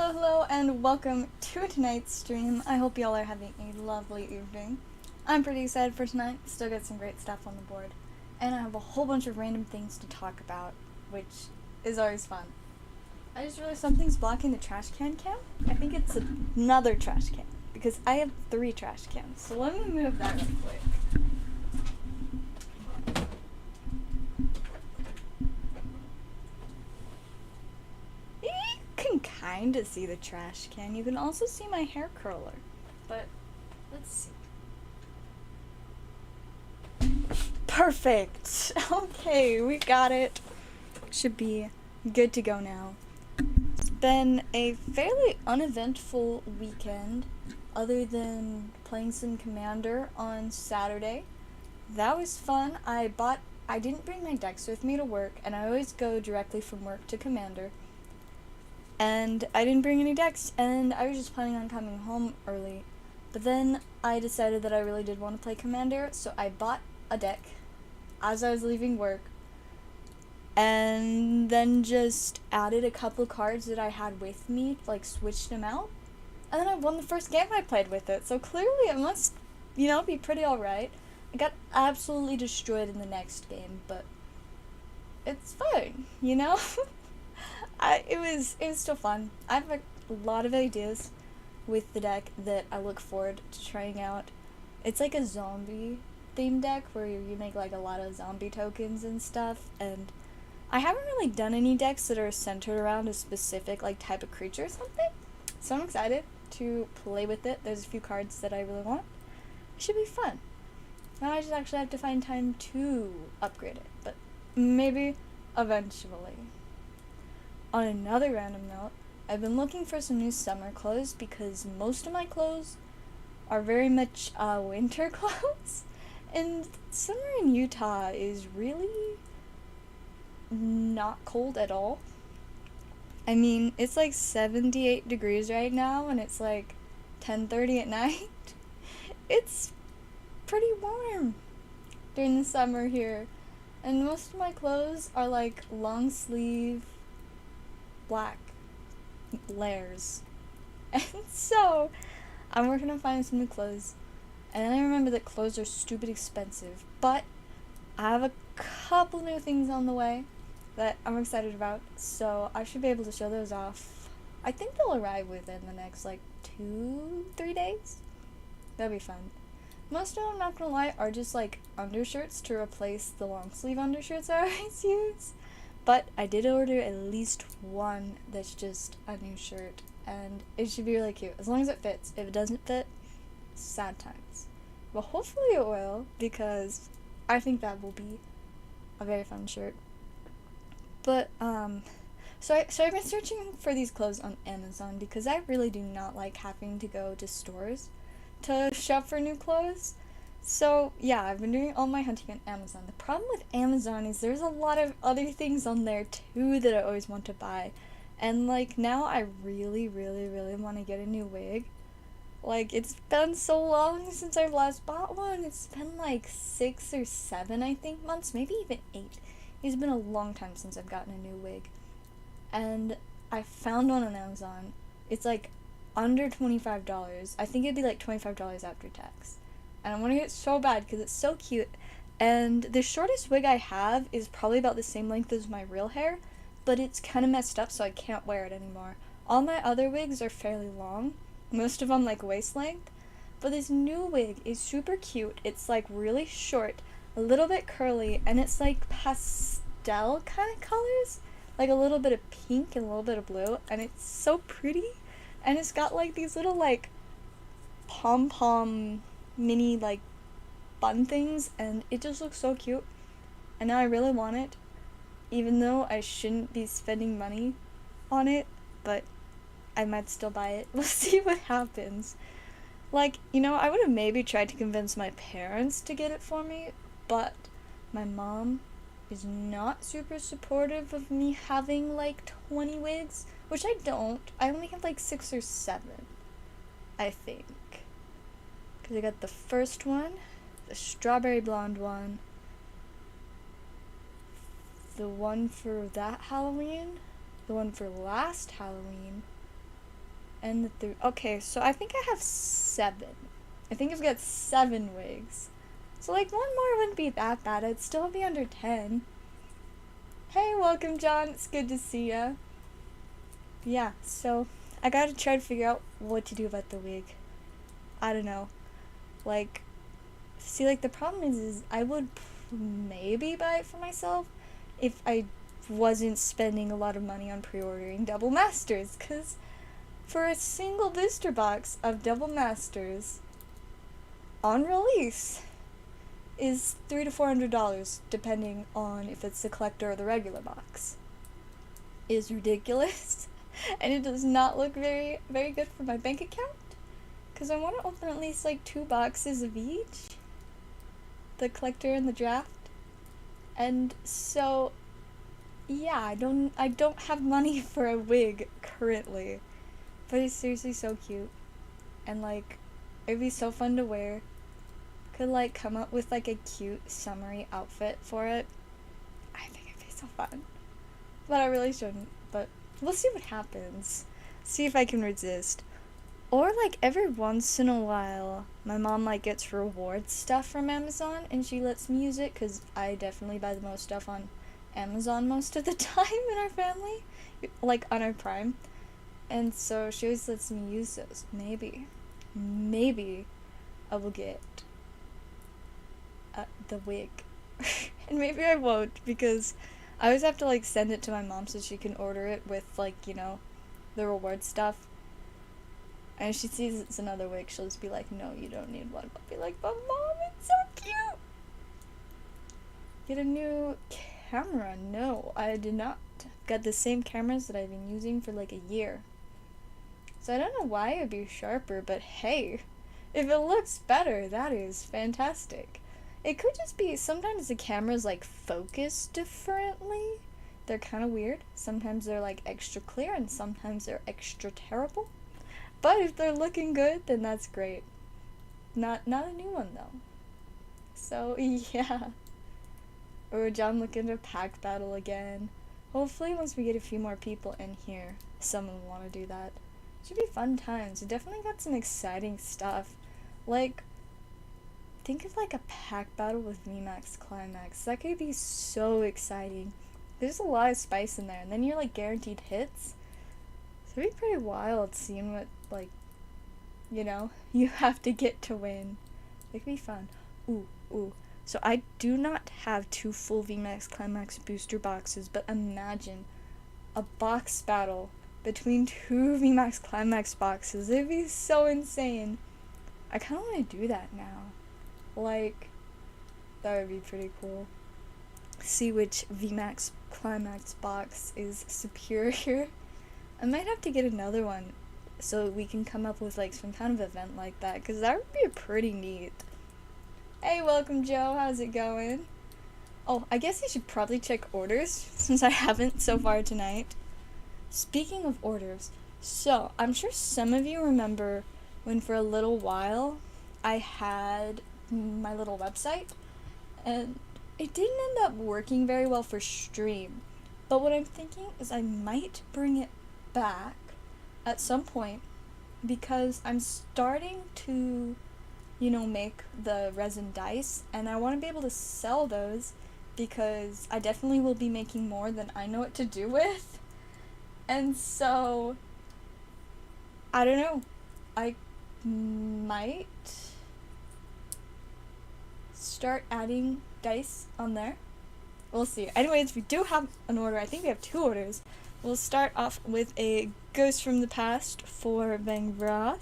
Hello, and welcome to tonight's stream. I hope y'all are having a lovely evening. I'm pretty excited for tonight. Still got some great stuff on the board. And I have a whole bunch of random things to talk about, which is always fun. I just realized something's blocking the trash can cam. I think it's another trash can, because I have 3 trash cans. So let me move that real quick. You can kind of see the trash can. You can also see my hair curler. But let's see. Perfect. Okay, we got it. Should be good to go now. It's been a fairly uneventful weekend, other than playing some Commander on Saturday. That was fun. I didn't bring my decks with me to work, and I always go directly from work to Commander. And I didn't bring any decks, and I was just planning on coming home early. But then I decided that I really did want to play Commander, so I bought a deck as I was leaving work, and then just added a couple of cards that I had with me, like switched them out, and then I won the first game I played with it, so clearly it must, be pretty alright. I got absolutely destroyed in the next game, but it's fine, it was still fun. I have a lot of ideas with the deck that I look forward to trying out. It's like a zombie themed deck where you make like a lot of zombie tokens and stuff, and I haven't really done any decks that are centered around a specific like type of creature or something, so I'm excited to play with it. There's a few cards that I really want. It should be fun. Now I just actually have to find time to upgrade it, but maybe eventually. On another random note, I've been looking for some new summer clothes because most of my clothes are very much winter clothes, and summer in Utah is really not cold at all. I mean, it's like 78 degrees right now, and it's like 10:30 at night. It's pretty warm during the summer here, and most of my clothes are like long sleeve black layers. And so I'm working on finding some new clothes, and then I remember that clothes are stupid expensive, but I have a couple new things on the way that I'm excited about, so I should be able to show those off. I think they'll arrive within the next like 2-3 days. That'd be fun. Most of them, I'm not gonna lie, are just like undershirts to replace the long sleeve undershirts I always use. But I did order at least one that's just a new shirt, and it should be really cute, as long as it fits. If it doesn't fit, sad times. But hopefully it will, because I think that will be a very fun shirt. But, so I've been searching for these clothes on Amazon, because I really do not like having to go to stores to shop for new clothes. So, yeah, I've been doing all my hunting on Amazon. The problem with Amazon is there's a lot of other things on there, too, that I always want to buy. And, like, now I really, really, really want to get a new wig. Like, it's been so long since I've last bought one. It's been, like, 6 or 7, I think, months. Maybe even 8. It's been a long time since I've gotten a new wig. And I found one on Amazon. It's, like, under $25. I think it'd be, like, $25 after tax. And I want to get it so bad because it's so cute. And the shortest wig I have is probably about the same length as my real hair, but it's kind of messed up, so I can't wear it anymore. All my other wigs are fairly long, most of them like waist length, but this new wig is super cute. It's like really short, a little bit curly, and it's like pastel kind of colors, like a little bit of pink and a little bit of blue, and it's so pretty. And it's got like these little like pom-pom mini like bun things, and it just looks so cute, and now I really want it, even though I shouldn't be spending money on it, but I might still buy it. We'll see what happens. Like, I would have maybe tried to convince my parents to get it for me, but my mom is not super supportive of me having like 20 wigs, which I don't. I only have like 6 or 7, I think. Because I got the first one, the strawberry blonde one, the one for that Halloween, the one for last Halloween, and the 3. Okay, so I think I have 7. I think I've got 7 wigs. So, like, one more wouldn't be that bad. I'd still be under 10. Hey, welcome, John. It's good to see ya. Yeah, so I gotta try to figure out what to do about the wig. I don't know. Like, see, like, the problem is I would maybe buy it for myself if I wasn't spending a lot of money on pre-ordering Double Masters, because for a single booster box of Double Masters on release is $300 to $400, depending on if it's the collector or the regular box. Is ridiculous, and it does not look very, very good for my bank account, because I want to open at least like 2 boxes of each, the collector and the draft, and so yeah, I don't have money for a wig currently, but it's seriously so cute, and like it'd be so fun to wear. Could like come up with like a cute summery outfit for it. I think it'd be so fun, but I really shouldn't, but we'll see what happens. See if I can resist. Or like every once in a while my mom like gets reward stuff from Amazon and she lets me use it, because I definitely buy the most stuff on Amazon most of the time in our family, like on our Prime, and so she always lets me use those. Maybe I will get the wig. And maybe I won't, because I always have to like send it to my mom so she can order it with like, you know, the reward stuff. And if she sees it's another wig, she'll just be like, no, you don't need one. I'll be like, but mom, it's so cute. Get a new camera. No, I did not. Got the same cameras that I've been using for like a year. So I don't know why it'd be sharper, but hey, if it looks better, that is fantastic. It could just be sometimes the cameras like focus differently. They're kind of weird. Sometimes they're like extra clear and sometimes they're extra terrible. But if they're looking good, then that's great. Not a new one though. So yeah. Or John looking to pack battle again. Hopefully once we get a few more people in here, someone will want to do that. Should be fun times. We definitely got some exciting stuff. Like, think of like a pack battle with VMAX Climax. That could be so exciting. There's a lot of spice in there, and then you're like guaranteed hits. So it'd be pretty wild seeing what, like, you know, you have to get to win. It could be fun. Ooh. So I do not have 2 full VMAX Climax booster boxes, but imagine a box battle between 2 VMAX Climax boxes. It'd be so insane. I kind of want to do that now. Like, that would be pretty cool. See which VMAX Climax box is superior. I might have to get another one so we can come up with like some kind of event like that, because that would be pretty neat. Hey, welcome Joe, how's it going? Oh, I guess I should probably check orders since I haven't so far tonight. Speaking of orders, so I'm sure some of you remember when for a little while I had my little website and it didn't end up working very well for stream. But what I'm thinking is I might bring it back at some point, because I'm starting to, you know, make the resin dice, and I want to be able to sell those, because I definitely will be making more than I know what to do with. And so, I don't know, I might start adding dice on there. We'll see. Anyways, we do have an order. I think we have 2 orders. We'll start off with a Ghost from the Past for Vanguard.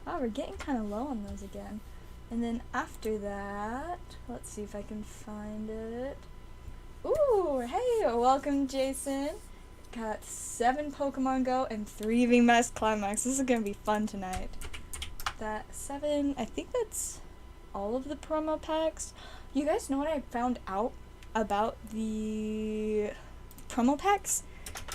Wow, we're getting kind of low on those again. And then after that, let's see if I can find it. Ooh, hey, welcome Jason. Got 7 Pokemon Go and 3 VMAX Climax. This is gonna be fun tonight. That 7, I think that's all of the promo packs. You guys know what I found out about the promo packs?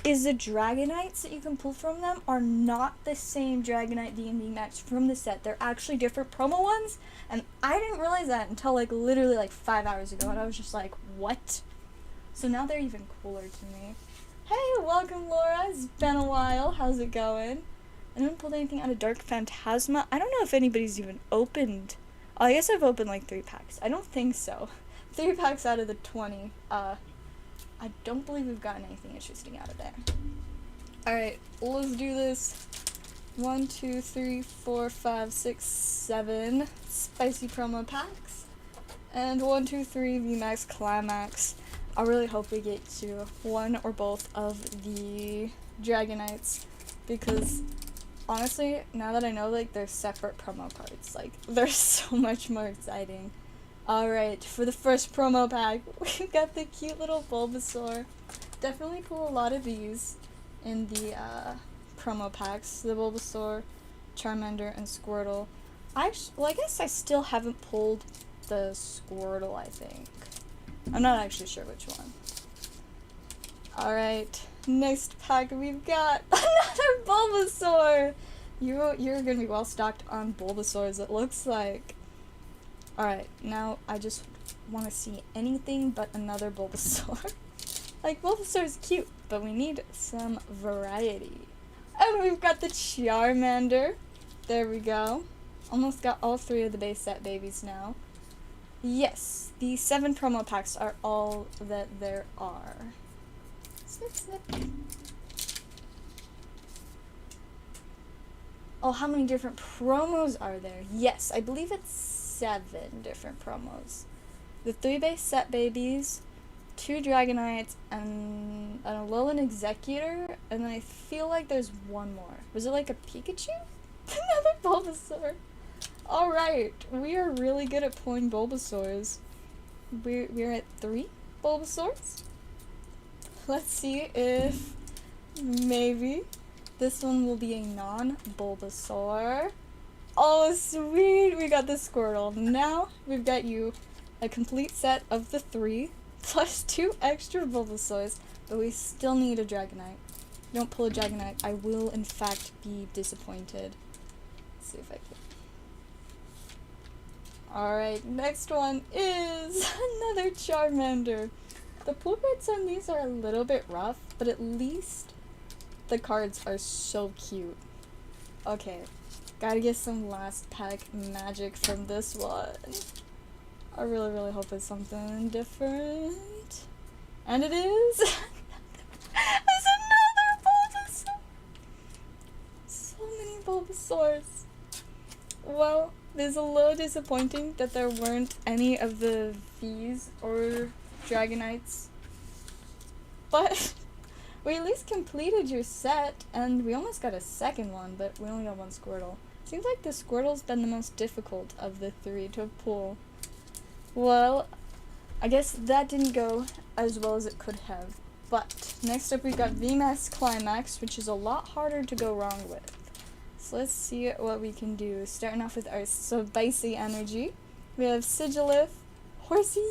Is the Dragonites that you can pull from them are not the same Dragonite D&D Max from the set. They're actually different promo ones, and I didn't realize that until like literally like 5 hours ago, and I was just like, what? So now they're even cooler to me. Hey, welcome Laura, it's been a while, how's it going? I haven't pulled anything out of Dark Phantasma. I don't know if anybody's even opened. Oh, I guess I've opened like 3 packs. I don't think so. 3 packs out of the 20. I don't believe we've gotten anything interesting out of there. Alright, let's do this. 1, 2, 3, 4, 5, 6, 7 spicy promo packs. And 1, 2, 3 VMAX Climax. I really hope we get to one or both of the Dragonites, because honestly, now that I know like they're separate promo cards, like they're so much more exciting. Alright, for the first promo pack, we've got the cute little Bulbasaur. Definitely pull a lot of these in the promo packs. The Bulbasaur, Charmander, and Squirtle. I guess I still haven't pulled the Squirtle, I think. I'm not actually sure which one. Alright, next pack we've got another Bulbasaur! You're gonna be well stocked on Bulbasaurs, it looks like. Alright, now I just want to see anything but another Bulbasaur. Like, Bulbasaur's cute, but we need some variety. And we've got the Charmander. There we go. Almost got all 3 of the base set babies now. Yes, the 7 promo packs are all that there are. Snip, snip. Oh, how many different promos are there? Yes, I believe it's 7 different promos. The 3 base set babies, 2 Dragonites, and an Alolan Executor, and then I feel like there's one more. Was it like a Pikachu? Another Bulbasaur. Alright, we are really good at pulling Bulbasaurs. We're at 3 Bulbasaurs. Let's see if maybe this one will be a non-Bulbasaur. Oh, sweet! We got the Squirtle. Now we've got you a complete set of the 3, plus 2 extra Bulbasaurs, but we still need a Dragonite. If you don't pull a Dragonite, I will in fact be disappointed. Let's see if I can. Alright, next one is another Charmander. The pull rates on these are a little bit rough, but at least the cards are so cute. Okay, gotta get some last pack magic from this one. I really, really hope it's something different. And it is! There's another Bulbasaur! So many Bulbasaurs. Well, it's a little disappointing that there weren't any of the V's or Dragonites. But we at least completed your set, and we almost got a second one, but we only got 1 Squirtle. Seems like the Squirtle's been the most difficult of the 3 to pull. Well, I guess that didn't go as well as it could have. But next up we got VMAX Climax, which is a lot harder to go wrong with. So let's see what we can do. Starting off with our spicy energy. We have Sigilif, Horsey,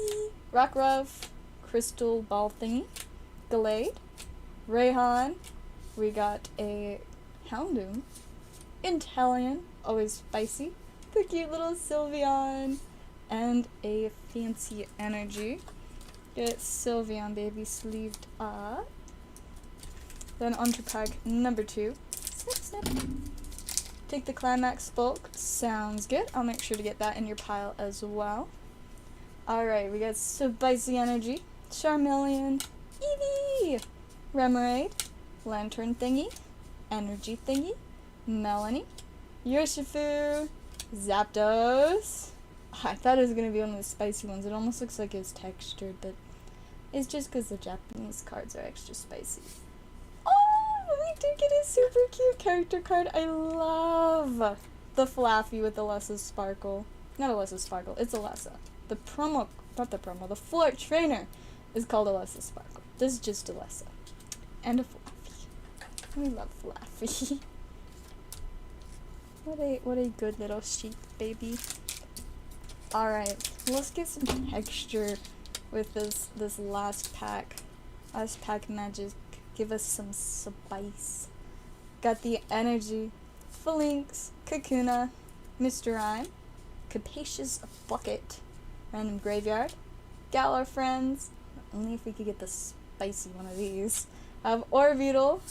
Rockruff, Crystal Ball Thingy, Gallade, Rayhan. We got a Houndoom, Inteleon, always spicy, the cute little Sylveon, and a fancy energy. Get Sylveon baby sleeved up. Then onto pack number 2. Snip, snip. Take the Climax bulk. Sounds good. I'll make sure to get that in your pile as well. Alright, we got Spicy Energy, Charmeleon, Eevee, Remoraid, Lantern Thingy, Energy Thingy, Melanie, Urshifu, Zapdos. I thought it was going to be one of the spicy ones. It almost looks like it's textured, but it's just because the Japanese cards are extra spicy. We did get a super cute character card. I love the Flaffy with Alessa Sparkle. Not Alessa Sparkle, it's Alessa. The floor trainer is called Alessa Sparkle. This is just Alessa. And a Flaffy. We love Flaffy. What a good little sheep baby. Alright, let's get some texture with this last pack. Last pack magic. Give us some spice. Got the energy, Phalanx, Kakuna, Mr. Rhyme, Capacious Bucket, Random Graveyard, Galar Friends, only if we could get the spicy one of these. Orbeetle,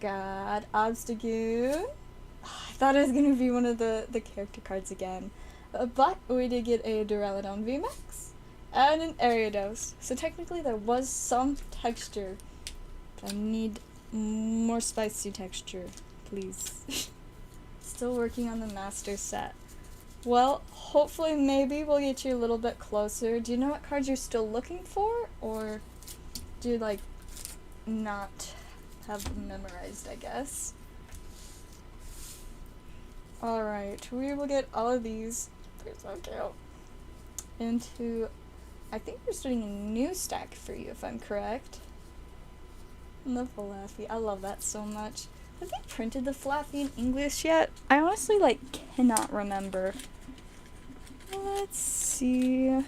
got Obstagoon. I thought it was gonna be one of the character cards again. But we did get a Duraludon VMAX and an Ariados. So technically there was some texture. But I need more spicy texture, please. Still working on the master set. Well, hopefully maybe we'll get you a little bit closer. Do you know what cards you're still looking for? Or do you, like, not have them memorized, I guess? Alright, we will get all of these. They're so cute. Into, I think we're starting a new stack for you, if I'm correct. And the Flaffy, I love that so much. Have they printed the Flaffy in English yet? I honestly, like, cannot remember. Let's see.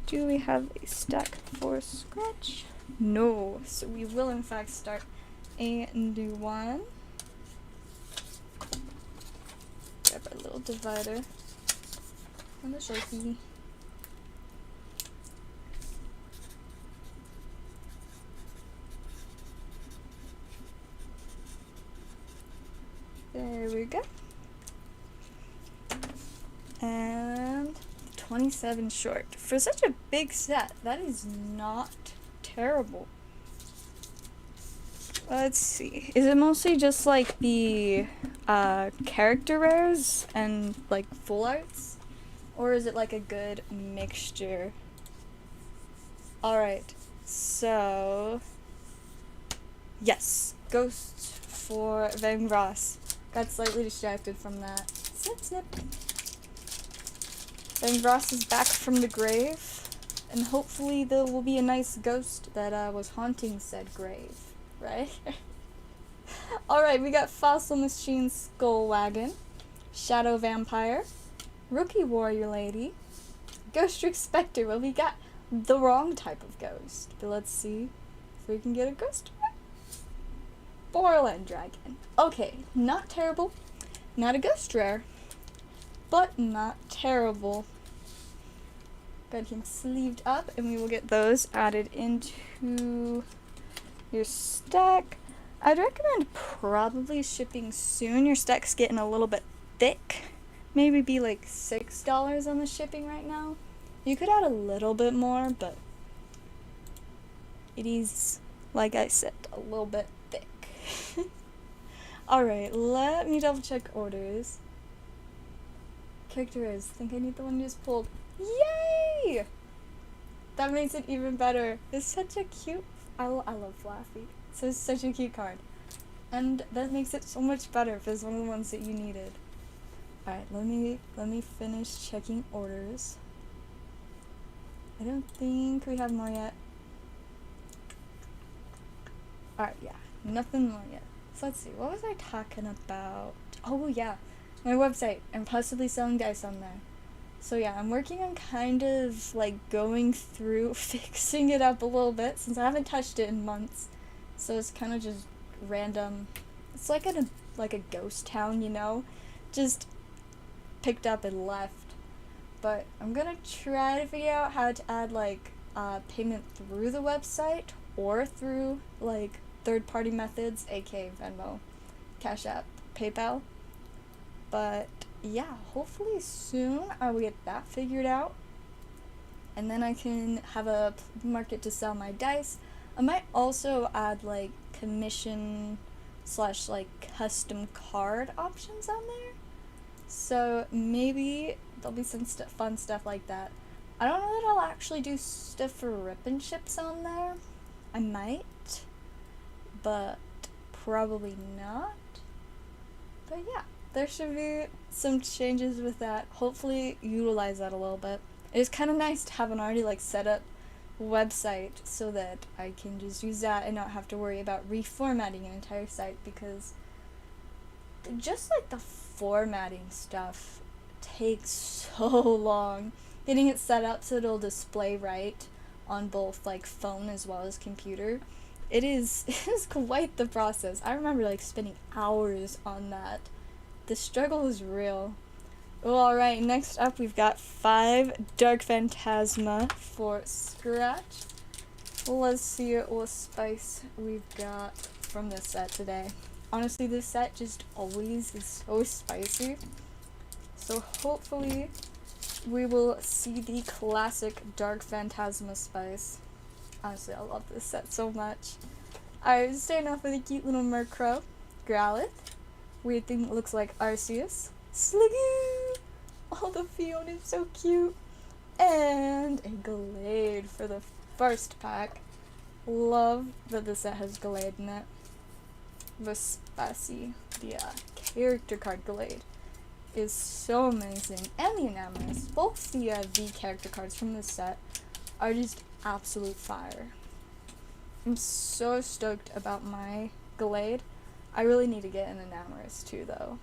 Do we have a stack for scratch? No, so we will in fact start a new one. Grab our little divider and the Sharpie. There we go. And 27 short. For such a big set, that is not terrible. Let's see. Is it mostly just like the character rares and like full arts? Or is it like a good mixture? Alright, so yes, Ghost for Vanguard. Got slightly distracted from that. Snip, snip. Vanguard is back from the grave, and hopefully there will be a nice ghost that was haunting said grave, right? Alright, we got Fossil Machine Skull Wagon, Shadow Vampire, Rookie Warrior Lady, Ghost Trick Spectre. Well, we got the wrong type of ghost, but let's see if we can get a ghost. Borderland Dragon. Okay, not terrible. Not a ghost rare, but not terrible. Got him sleeved up, and we will get those added into your stack. I'd recommend probably shipping soon. Your stack's getting a little bit thick. Maybe be like $6 on the shipping right now. You could add a little bit more, but it is, like I said, a little bit thick. Alright, let me double check orders. Character is, I think I need the one you just pulled. Yay! That makes it even better. It's such a cute, I love Flaffy. So it's such a cute card. And that makes it so much better if it's one of the ones that you needed. Alright, let me finish checking orders. I don't think we have more yet. Alright, yeah, nothing more yet. So let's see, what was I talking about? Oh yeah, my website. I'm possibly selling dice on there. So yeah, I'm working on kind of like going through fixing it up a little bit since I haven't touched it in months. So it's kind of just random. It's like a ghost town, you know? Just picked up and left. But I'm gonna try to figure out how to add like payment through the website or through like third-party methods, aka Venmo, CashApp, PayPal. But yeah, hopefully soon I will get that figured out, and then I can have a market to sell my dice. I might also add like commission / like custom card options on there, so maybe there'll be some fun stuff like that. I don't know that I'll actually do stuff for rip and ships on there. I might, but probably not. But yeah, there should be some changes with that. Hopefully utilize that a little bit. It's kind of nice to have an already like set up website so that I can just use that and not have to worry about reformatting an entire site, because just like the formatting stuff takes so long. Getting it set up so it'll display right on both like phone as well as computer. It is quite the process. I remember like spending hours on that. The struggle is real. Well, alright, next up we've got 5 Dark Phantasma for scratch. Let's see what spice we've got from this set today. Honestly, this set just always is so spicy. So hopefully we will see the classic Dark Phantasma spice. Honestly, I love this set so much. Alright, starting off with a cute little Murkrow, Growlithe, weird thing that looks like Arceus, Sligoo! Oh, the Fiona is so cute! And a Glade for the first pack. Love that the set has Glade in it. Vespaci, the character card Glade, is so amazing. And the Enamorous, both the character cards from this set are just absolute fire. I'm so stoked about my Glade. I really need to get an Enamorous too, though.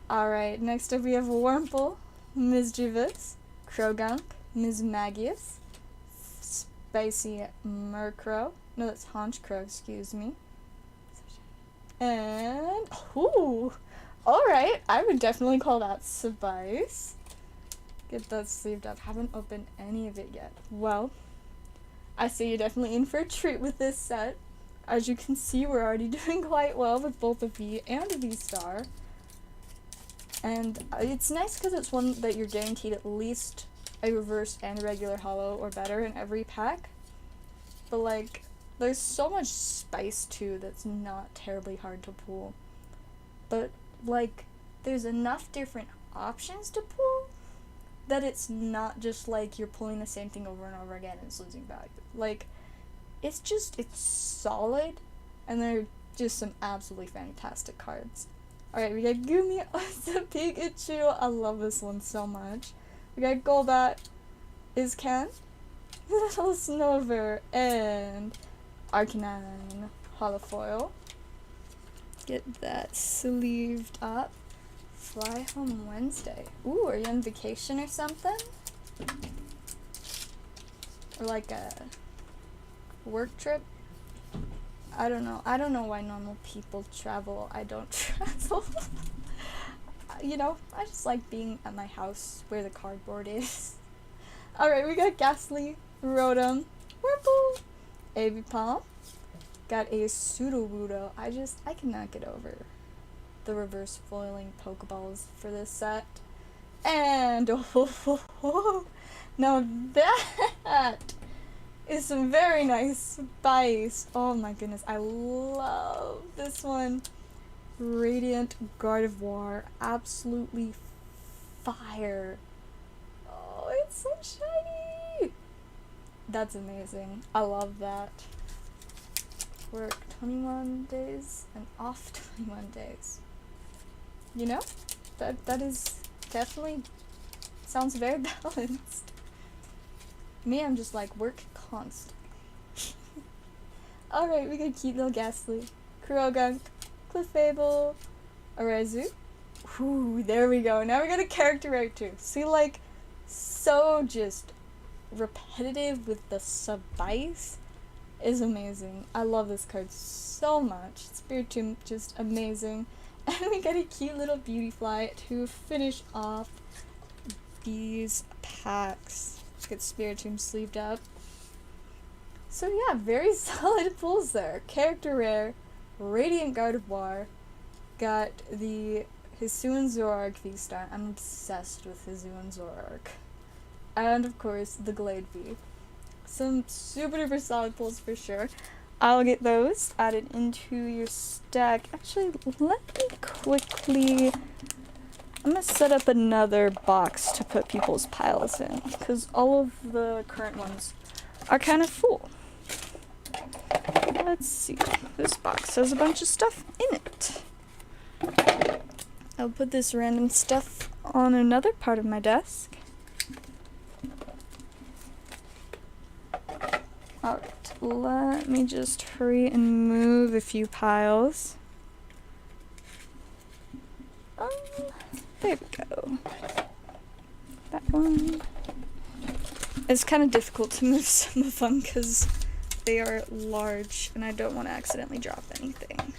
Alright, next up we have Wurmple, Mischievous, Krogunk, Mismagius, Spicy Murkrow. No, that's Honchkrow, excuse me. And, ooh, alright, I would definitely call that Spice. Get that sleeved up. Haven't opened any of it yet. Well, I say you're definitely in for a treat with this set. As you can see, we're already doing quite well with both a V and a V-Star. And it's nice because it's one that you're guaranteed at least a reverse and regular holo or better in every pack. But like, there's so much spice too that's not terribly hard to pull. But like, there's enough different options to pull that it's not just like you're pulling the same thing over and over again and it's losing value. Like, it's solid, and they're just some absolutely fantastic cards. Alright, we got Gumi the Pikachu. I love this one so much. We got Golbat, Iscan, Little Snover, and Arcanine holofoil. Get that sleeved up. Fly home Wednesday. Ooh, are you on vacation or something? Or like a work trip? I don't know. I don't know why normal people travel. I don't travel. You know, I just like being at my house where the cardboard is. Alright, we got Ghastly, Rotom, Wurmple, Avipom. Got a Sudowoodo. I cannot get over the reverse foiling Pokeballs for this set. And, now that is some very nice spice. Oh my goodness, I love this one. Radiant Gardevoir, absolutely fire. Oh, it's so shiny. That's amazing. I love that. Work 21 days and off 21 days. You know, that is definitely sounds very balanced. Me, I'm just like work constant. Alright, we got cute little Ghastly, Krogunk, Clefable, Arezu. Ooh, there we go. Now we got a character rare too. See, like, so just repetitive with the spice is amazing. I love this card so much. Spiritomb, just amazing. And we got a cute little Beautyfly to finish off these packs. Let's get Spiritomb sleeved up. So yeah, very solid pulls there. Character rare, Radiant Gardevoir, got the Hisuian Zoroark V-Star. I'm obsessed with Hisuian Zoroark. And of course, the Glade V. Some super duper solid pulls for sure. I'll get those added into your stack. Actually, let me quickly... I'm gonna set up another box to put people's piles in, because all of the current ones are kind of full. Let's see. This box has a bunch of stuff in it. I'll put this random stuff on another part of my desk. Alright, let me just hurry and move a few piles. There we go. That one. It's kind of difficult to move some of them because they are large and I don't want to accidentally drop anything,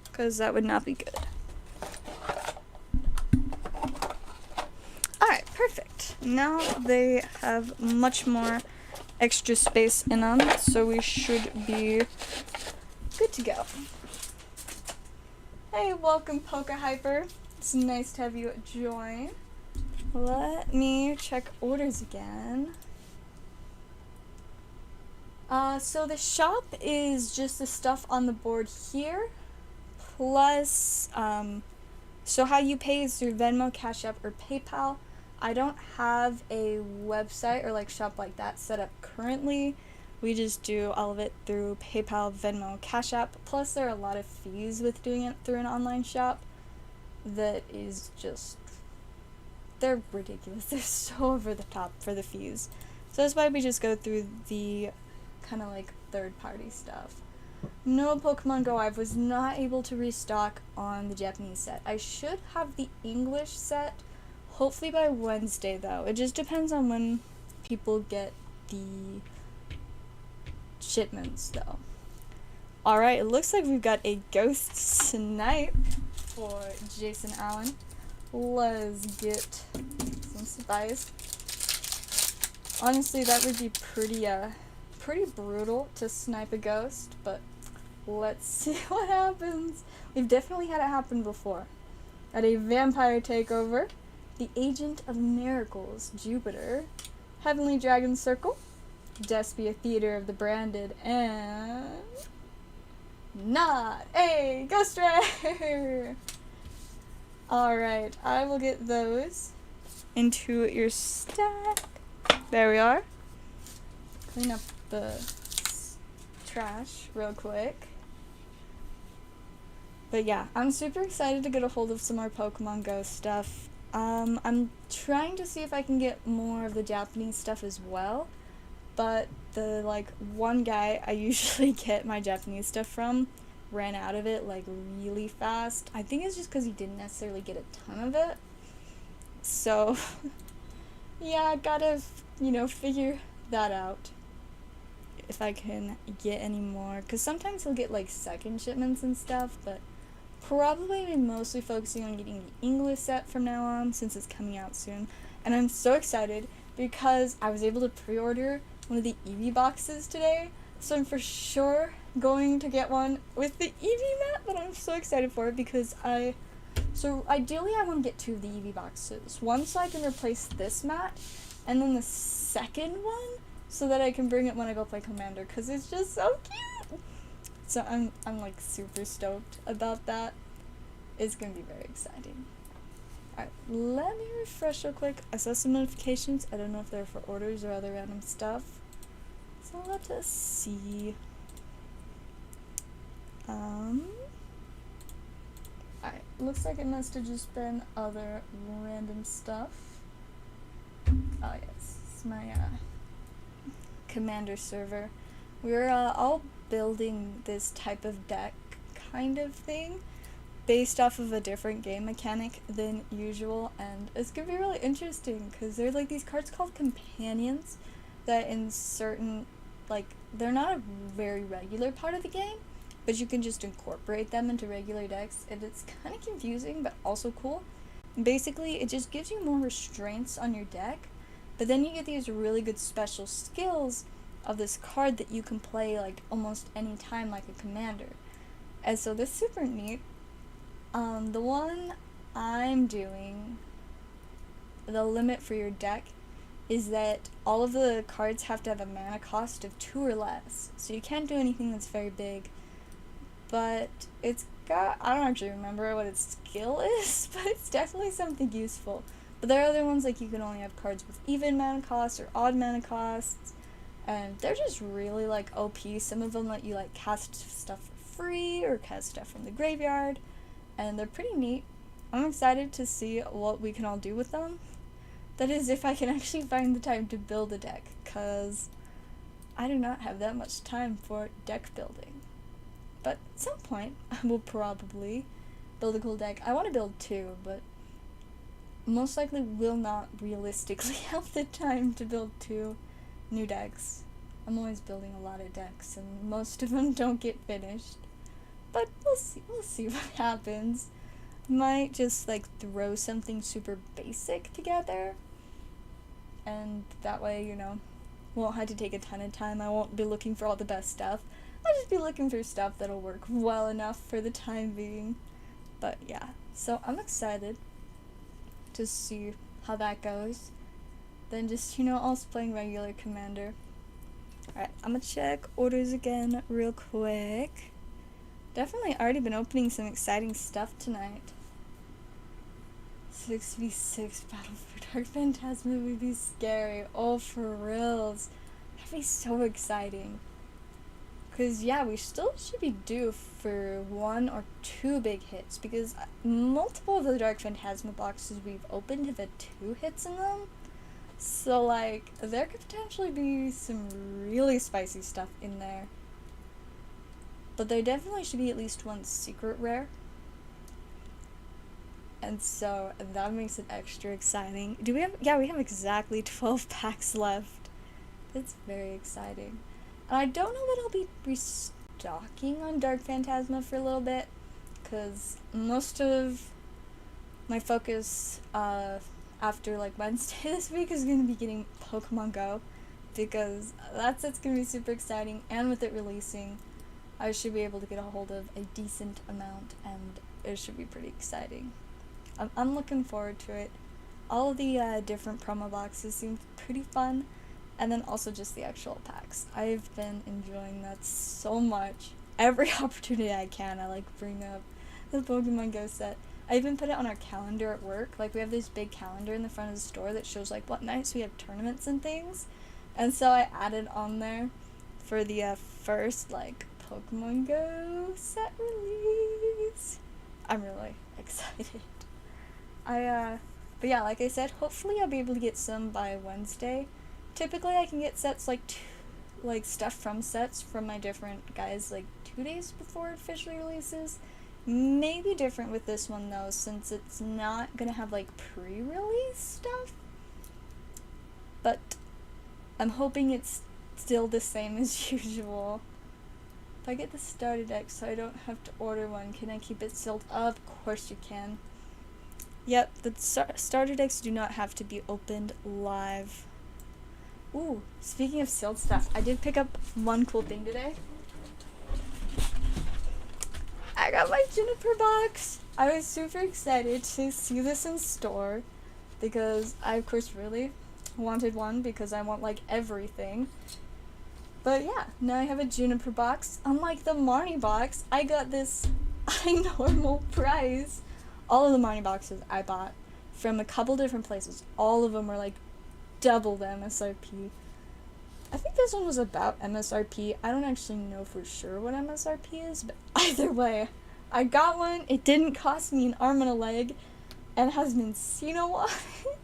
because that would not be good. Alright, perfect. Now they have much more extra space in them, so we should be good to go. Hey, welcome Poke Hyper. It's nice to have you join. Let me check orders again. So the shop is just the stuff on the board here, plus, so how you pay is through Venmo, CashApp, or PayPal. I don't have a website or like shop like that set up currently. We just do all of it through PayPal, Venmo, CashApp, plus there are a lot of fees with doing it through an online shop that is just, they're ridiculous. They're so over the top for the fees. So that's why we just go through the kind of like third-party stuff. No Pokemon Go. I was not able to restock on the Japanese set. I should have the English set hopefully by Wednesday though. It just depends on when people get the shipments though. Alright, it looks like we've got a Ghost Snipe for Jason Allen. Let's get some spice. Honestly, that would be pretty brutal to snipe a ghost, but let's see what happens. We've definitely had it happen before. At a vampire takeover, the Agent of Miracles, Jupiter, Heavenly Dragon Circle, Despia Theater of the Branded, and not a Ghost Rare! Alright, I will get those into your stack. There we are. Clean up the trash real quick. But yeah, I'm super excited to get a hold of some more Pokemon Go stuff. I'm trying to see if I can get more of the Japanese stuff as well, but the one guy I usually get my Japanese stuff from ran out of it really fast. I think it's just because he didn't necessarily get a ton of it. So yeah, I gotta figure that out if I can get any more, because sometimes he'll get second shipments and stuff, but probably be mostly focusing on getting the English set from now on since it's coming out soon. And I'm so excited because I was able to pre-order one of the Eevee boxes today, so I'm for sure going to get one with the Eevee mat that I'm so excited for, because so ideally I want to get 2 of the Eevee boxes. One so I can replace this mat, and then the second one so that I can bring it when I go play Commander, because it's just so cute. So I'm super stoked about that. It's gonna be very exciting. Alright, let me refresh real quick. I saw some notifications. I don't know if they're for orders or other random stuff. So let us see. Alright, looks like it must have just been other random stuff. Oh yes, it's my Commander server. We're all building this type of deck kind of thing based off of a different game mechanic than usual, and it's gonna be really interesting because they're these cards called companions that in certain they're not a very regular part of the game, but you can just incorporate them into regular decks, and it's kind of confusing but also cool. Basically, it just gives you more restraints on your deck, but then you get these really good special skills of this card that you can play almost any time like a commander. And so this is super neat. The one I'm doing, the limit for your deck is that all of the cards have to have a mana cost of 2 or less. So you can't do anything that's very big. But it's got, I don't actually remember what its skill is, but it's definitely something useful. But there are other ones you can only have cards with even mana costs or odd mana costs. And they're just really OP. Some of them let you cast stuff for free or cast stuff from the graveyard. And they're pretty neat. I'm excited to see what we can all do with them. That is, if I can actually find the time to build a deck, because I do not have that much time for deck building. But at some point, I will probably build a cool deck. I want to build 2, but most likely will not realistically have the time to build 2 new decks. I'm always building a lot of decks, and most of them don't get finished. But we'll see what happens. Might just throw something super basic together, and that way, won't have to take a ton of time. I won't be looking for all the best stuff. I'll just be looking for stuff that'll work well enough for the time being. But yeah, so I'm excited to see how that goes. Then just, also playing regular Commander. Alright, I'm gonna check orders again real quick. Definitely already been opening some exciting stuff tonight. 6v6 Battle for Dark Phantasma would be scary. Oh, for reals. That'd be so exciting. Because, yeah, we still should be due for 1 or 2 big hits. Because multiple of the Dark Phantasma boxes we've opened have had 2 hits in them. So, like, there could potentially be some really spicy stuff in there. But there definitely should be at least 1 secret rare. And so that makes it extra exciting. Do we have, yeah, we have exactly 12 packs left. It's very exciting. And I don't know that I'll be restocking on Dark Phantasma for a little bit, because most of my focus after like Wednesday this week is going to be getting Pokemon Go, because that's going to be super exciting, and with it releasing, I should be able to get a hold of a decent amount, and it should be pretty exciting. I'm looking forward to it. All of the different promo boxes seem pretty fun, and then also just the actual packs. I've been enjoying that so much. Every opportunity I can, I like bring up the Pokemon Go set. I even put it on our calendar at work. Like, we have this big calendar in the front of the store that shows like what nights we have tournaments and things, and so I added on there for the first like Pokemon Go set release. I'm really excited. But yeah, like I said, hopefully I'll be able to get some by Wednesday. Typically I can get sets like stuff from sets from my different guys like 2 days before it officially releases. Maybe different with this one though, since it's not gonna have like pre-release stuff. But I'm hoping it's still the same as usual. If I get the starter deck so I don't have to order one, can I keep it sealed up? Of course you can. Yep, the starter decks do not have to be opened live. Ooh, speaking of sealed stuff, I did pick up one cool thing today. I got my Juniper box. I was super excited to see this in store because I, of course, really wanted one because I want, like, everything. But yeah, now I have a Juniper box. Unlike the Marnie box, I got this normal price. All of the Marnie boxes I bought from a couple different places. All of them were like double the MSRP. I think this one was about MSRP. I don't actually know for sure what MSRP is, but either way, I got one. It didn't cost me an arm and a leg, and has Mincino on it.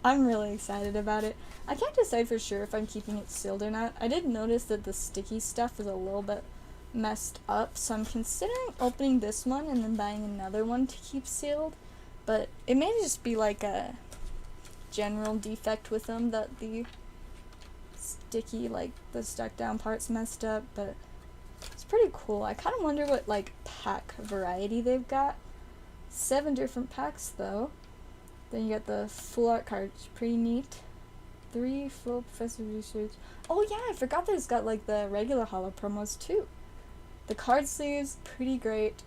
I'm really excited about it. I can't decide for sure if I'm keeping it sealed or not. I did notice that the sticky stuff is a little bit messed up, so I'm considering opening this one and then buying another one to keep sealed, but it may just be like a general defect with them that the sticky, like the stuck down part's messed up, but it's pretty cool. I kind of wonder what like pack variety they've got. 7 different packs though. Then you got the full art cards, pretty neat. 3 full professor research. Oh yeah, I forgot that it's got like the regular holo promos too. The card sleeves, pretty great.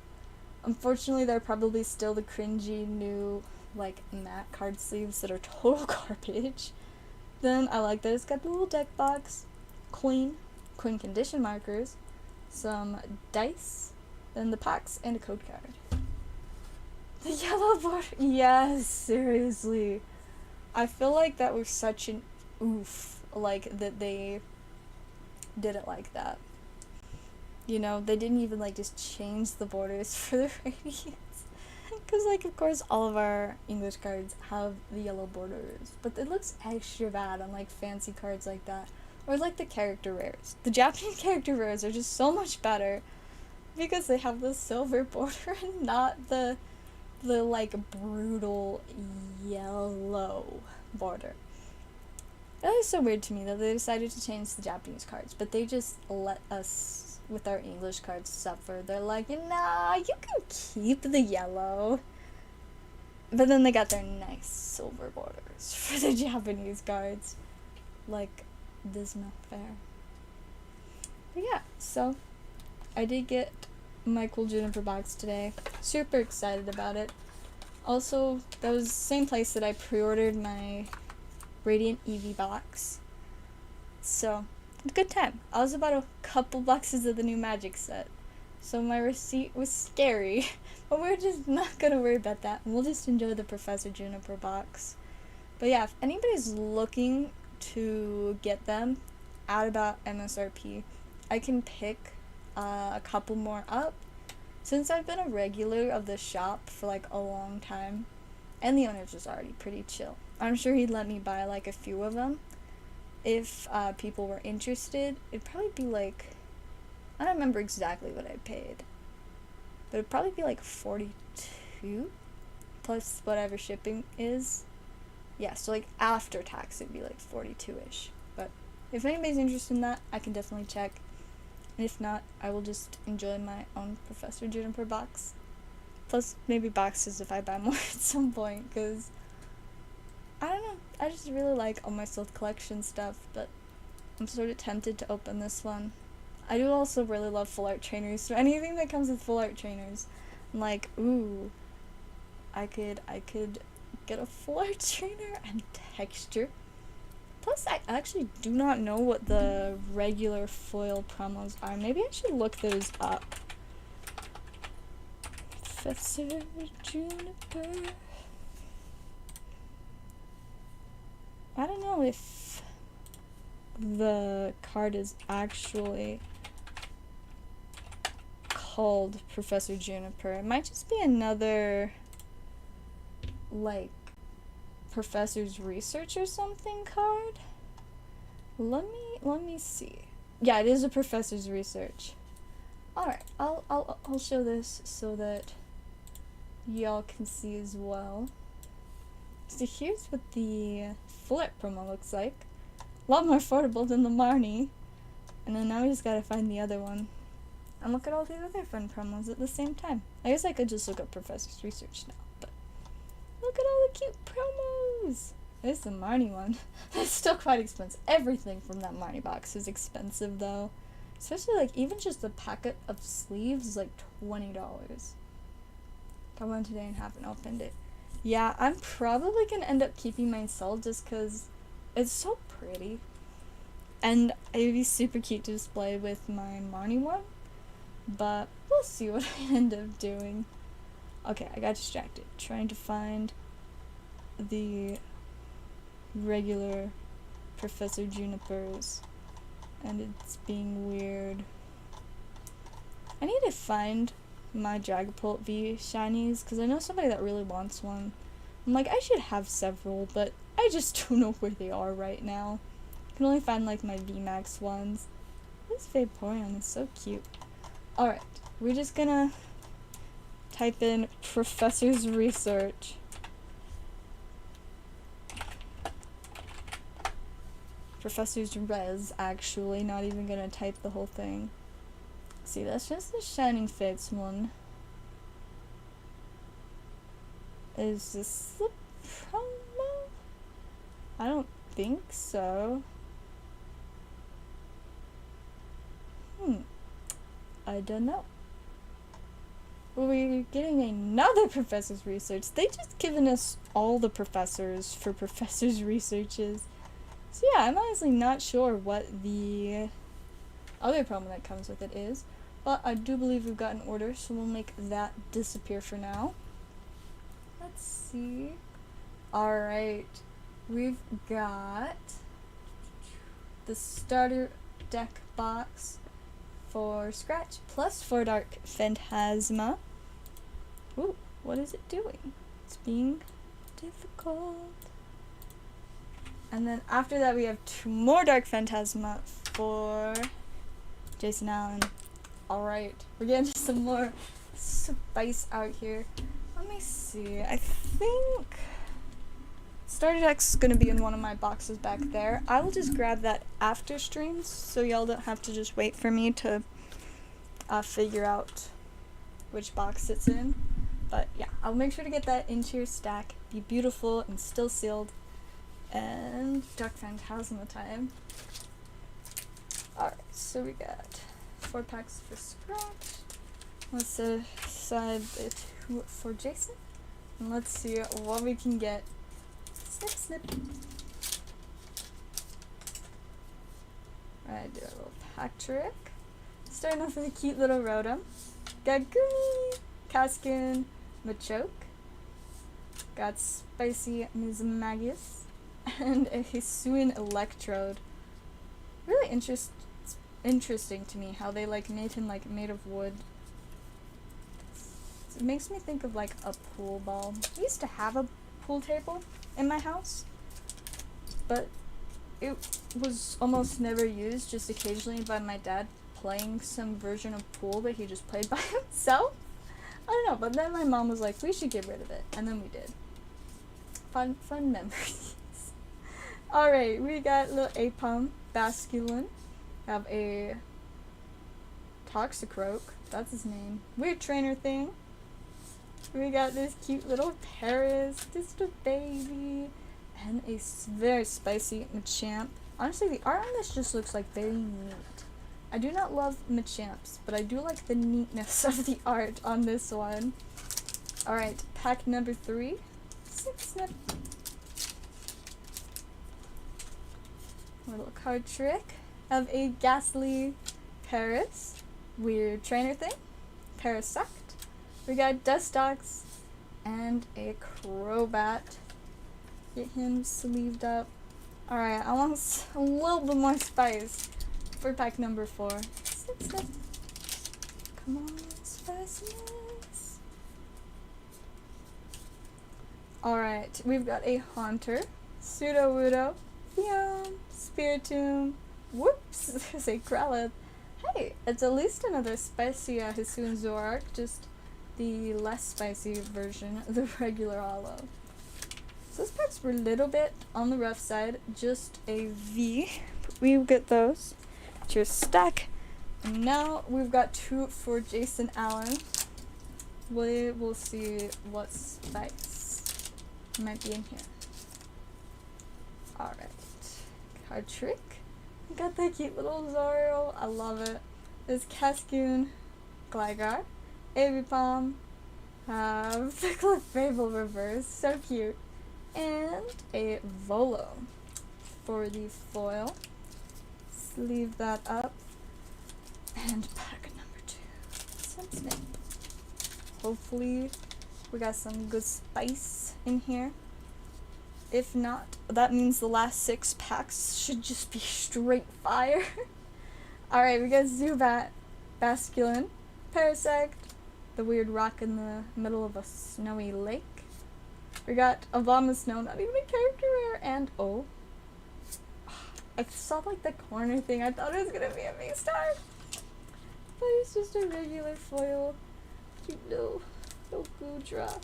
Unfortunately, they're probably still the cringy new, like, matte card sleeves that are total garbage. Then I like that it's got the little deck box, coin condition markers, some dice, then the packs, and a code card. The yellow border, yes, seriously. I feel like that was such an oof, like, that they did it like that. You know, they didn't even, like, just change the borders for the radiance. Because, like, of course, all of our English cards have the yellow borders. But it looks extra bad on, like, fancy cards like that. Or, like, the character rares. The Japanese character rares are just so much better. Because they have the silver border and not the like, brutal yellow border. That is so weird to me that they decided to change the Japanese cards. But they just let us, with our English cards, suffer. They're like, nah, you can keep the yellow. But then they got their nice silver borders for the Japanese cards. Like, this is not fair. But yeah, so I did get my cool Juniper box today. Super excited about it. Also, that was the same place that I pre-ordered my Radiant Eevee box. So, good time. I was about a couple boxes of the new Magic set. So my receipt was scary. But we're just not gonna worry about that. We'll just enjoy the Professor Juniper box. But yeah, if anybody's looking to get them at about MSRP, I can pick a couple more up. Since I've been a regular of the shop for like a long time, and the owner's just already pretty chill, I'm sure he'd let me buy like a few of them. If people were interested, it'd probably be like, I don't remember exactly what I paid, but it'd probably be like 42 plus whatever shipping is. Yeah, so like after tax it'd be like 42-ish. But if anybody's interested in that, I can definitely check. And if not, I will just enjoy my own Professor Juniper box. Plus maybe boxes if I buy more at some point, because I don't know, I just really like all my Stealth Collection stuff, but I'm sort of tempted to open this one. I do also really love full art trainers, so anything that comes with full art trainers, I'm like, ooh, I could get a full art trainer and texture. Plus, I actually do not know what the regular foil promos are. Maybe I should look those up. Professor Juniper. I don't know if the card is actually called Professor Juniper. It might just be another, like, Professor's Research or something card. Let me see. Yeah, it is a Professor's Research. Alright, I'll show this so that y'all can see as well. So here's what the full art promo looks like. A lot more affordable than the Marnie. And then now we just gotta find the other one. And look at all the other fun promos at the same time. I guess I could just look up Professor's Research now, but look at all the cute promos! There's the Marnie one. That's still quite expensive. Everything from that Marnie box is expensive though. Especially like even just a packet of sleeves is like $20. Got one today and haven't opened it. Yeah, I'm probably gonna end up keeping my cell just cause it's so pretty. And it'd be super cute to display with my Marnie one. But we'll see what I end up doing. Okay, I got distracted trying to find the regular Professor Junipers, and it's being weird. I need to find my Dragapult V shinies, because I know somebody that really wants one. I'm like, I should have several, but I just don't know where they are right now. I can only find like my VMAX ones. This Vaporeon is so cute. Alright, we're just gonna type in Professor's Research. Professor's Res, actually, not even gonna type the whole thing. See, that's just the Shining Fates one. Is this the promo? I don't think so. I don't know. We're getting another Professor's Research. They just given us all the professors for Professor's Researches. So yeah, I'm honestly not sure what the other promo that comes with it is. But I do believe we've got an order, so we'll make that disappear for now. Let's see. Alright. We've got the starter deck box for Scratch, plus 4 Dark Phantasma. Ooh, what is it doing? It's being difficult. And then after that we have 2 more Dark Phantasma for Jason Allen. Alright, we're getting some more spice out here. Let me see, I think Starter Deck's gonna be in one of my boxes back there. I will just grab that after streams, so y'all don't have to just wait for me to figure out which box it's in. But yeah, I'll make sure to get that into your stack, be beautiful and still sealed. And Dark Phantasma time. Alright. So we got 4 packs for scratch. Let's set aside the 2 for Jason. And let's see what we can get. Snip, snip. Alright, do a little pack trick. Starting off with a cute little Rotom. Got Gumi, Caskin, Machoke. Got Spicy Mismagius. And a Hisuian Electrode. Really interesting to me how they like made him like made of wood. It makes me think of like a pool ball. We used to have a pool table in my house, but it was almost never used, just occasionally by my dad playing some version of pool that he just played by himself. I don't know, but then my mom was like, we should get rid of it, and then we did. Fun memories. Alright, we got little Apom, Basculin, have a Toxicroak, that's his name, weird trainer thing. We got this cute little Paris, just a baby, and a very spicy Machamp. Honestly, the art on this just looks like very neat. I do not love Machamps, but I do like the neatness of the art on this one. Alright, pack number 3. Snip, snip. Little card trick of a Ghastly Paris, weird trainer thing, Parasect. We got Dustox and a Crobat. Get him sleeved up. Alright, I want a little bit more spice for pack number 4. Snip, snip. Come on, spiciness. Alright, we've got a Haunter, Sudowoodo, Fion, Spiritomb, whoops, there's a Growlithe. Hey, it's at least another spicy Hisuian Zoroark, just the less spicy version of the regular Holo. So those packs were a little bit on the rough side, just a V. We get those to your stack. And now we've got 2 for Jason Allen. We will see what spice might be in here. Alright. Card trick. We got that cute little Zoro. I love it. There's Cascoon, Gligar, Avipom, the Clefable reverse, so cute, and a Volo for the foil. Sleeve that up, and pack number 2. Snip, snip. Hopefully we got some good spice in here. If not, that means the last 6 packs should just be straight fire. Alright, we got Zubat, Basculin, Parasect, the weird rock in the middle of a snowy lake. We got Abomasnow, not even a character rare, and oh. I saw like the corner thing, I thought it was gonna be a V-Star. But it's just a regular foil. Cute little Goodra.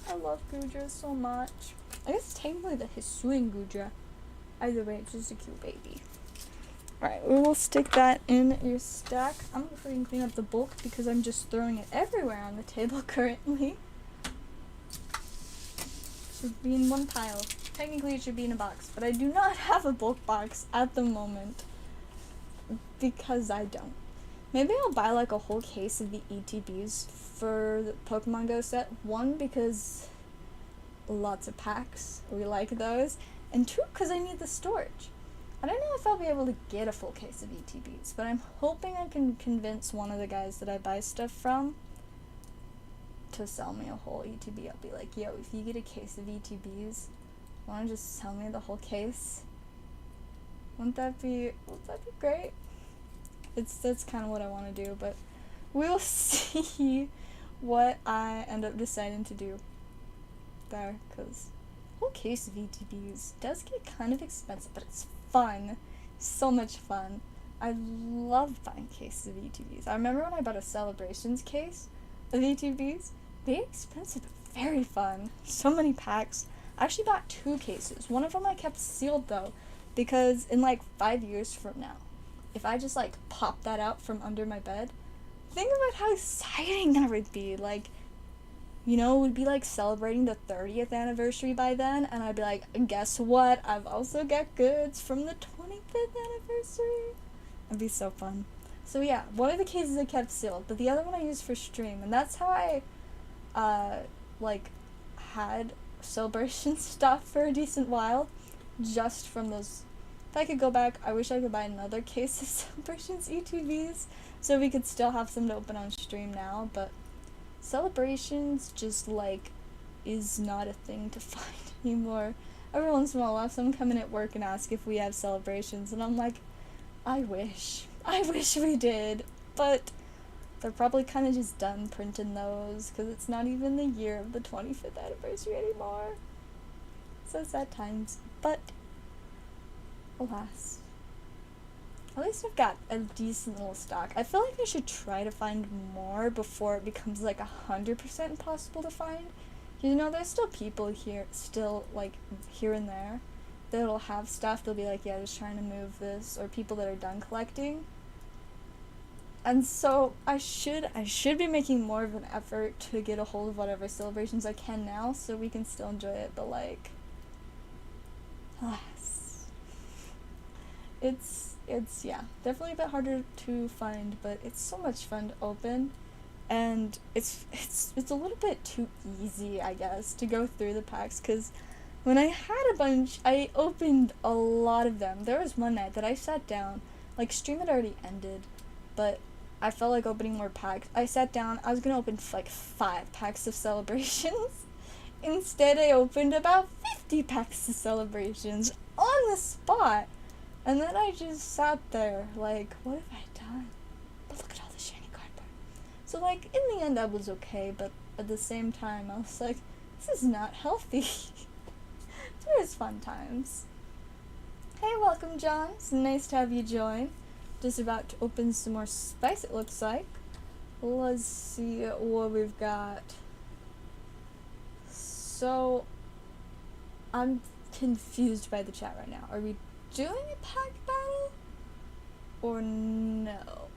I love Goodra so much. I guess technically the Hisuian Goodra. Either way, it's just a cute baby. Alright, we will stick that in your stack. I'm going to go ahead and clean up the bulk because I'm just throwing it everywhere on the table currently. It should be in one pile. Technically it should be in a box, but I do not have a bulk box at the moment because I don't. Maybe I'll buy like a whole case of the ETBs for the Pokemon Go set. 1, because lots of packs, we like those, and 2, because I need the storage. I don't know if I'll be able to get a full case of ETBs, but I'm hoping I can convince one of the guys that I buy stuff from to sell me a whole ETB. I'll be like, yo, if you get a case of ETBs, want to just sell me the whole case? Wouldn't that be great? That's kind of what I want to do, but we'll see what I end up deciding to do there, because a whole case of ETBs does get kind of expensive, but it's fun. So much fun. I love buying cases of ETBs. I remember when I bought a Celebrations case of ETBs. They're expensive, but very fun. So many packs. I actually bought 2 cases. One of them I kept sealed though, because in like 5 years from now, if I just like pop that out from under my bed, think about how exciting that would be. Like, you know, it would be like celebrating the 30th anniversary by then, and I'd be like, guess what? I've also got goods from the 25th anniversary. It'd be so fun. So yeah, one of the cases I kept sealed, but the other one I used for stream, and that's how I, like, had celebration stuff for a decent while, just from those. If I could go back, I wish I could buy another case of celebrations ETVs, so we could still have some to open on stream now, but celebrations just, like, is not a thing to find anymore. Every once in a while, I'll have someone come in at work and ask if we have celebrations, and I'm like, I wish we did, but they're probably kind of just done printing those, because it's not even the year of the 25th anniversary anymore. So sad times, but alas. At least I've got a decent little stock. I feel like I should try to find more before it becomes like 100% impossible to find. You know, there's still people here, like, here and there, that'll have stuff, they'll be like, yeah, just trying to move this, or people that are done collecting. And so I should be making more of an effort to get a hold of whatever celebrations I can now, so we can still enjoy it, but like, alas. It's yeah, definitely a bit harder to find, but it's so much fun to open, and it's a little bit too easy, I guess, to go through the packs, because when I had a bunch, I opened a lot of them. There was one night that I sat down, like, stream had already ended, but I felt like opening more packs. I sat down, I was gonna open like 5 packs of celebrations. Instead, I opened about 50 packs of celebrations on the spot. And then I just sat there, like, what have I done? But look at all the shiny cardboard. So, like, in the end, I was okay, but at the same time, I was like, this is not healthy. It was fun times. Hey, welcome, John. It's nice to have you join. Just about to open some more spice, it looks like. Let's see what we've got. So, I'm confused by the chat right now. Are we doing a pack battle? Or no?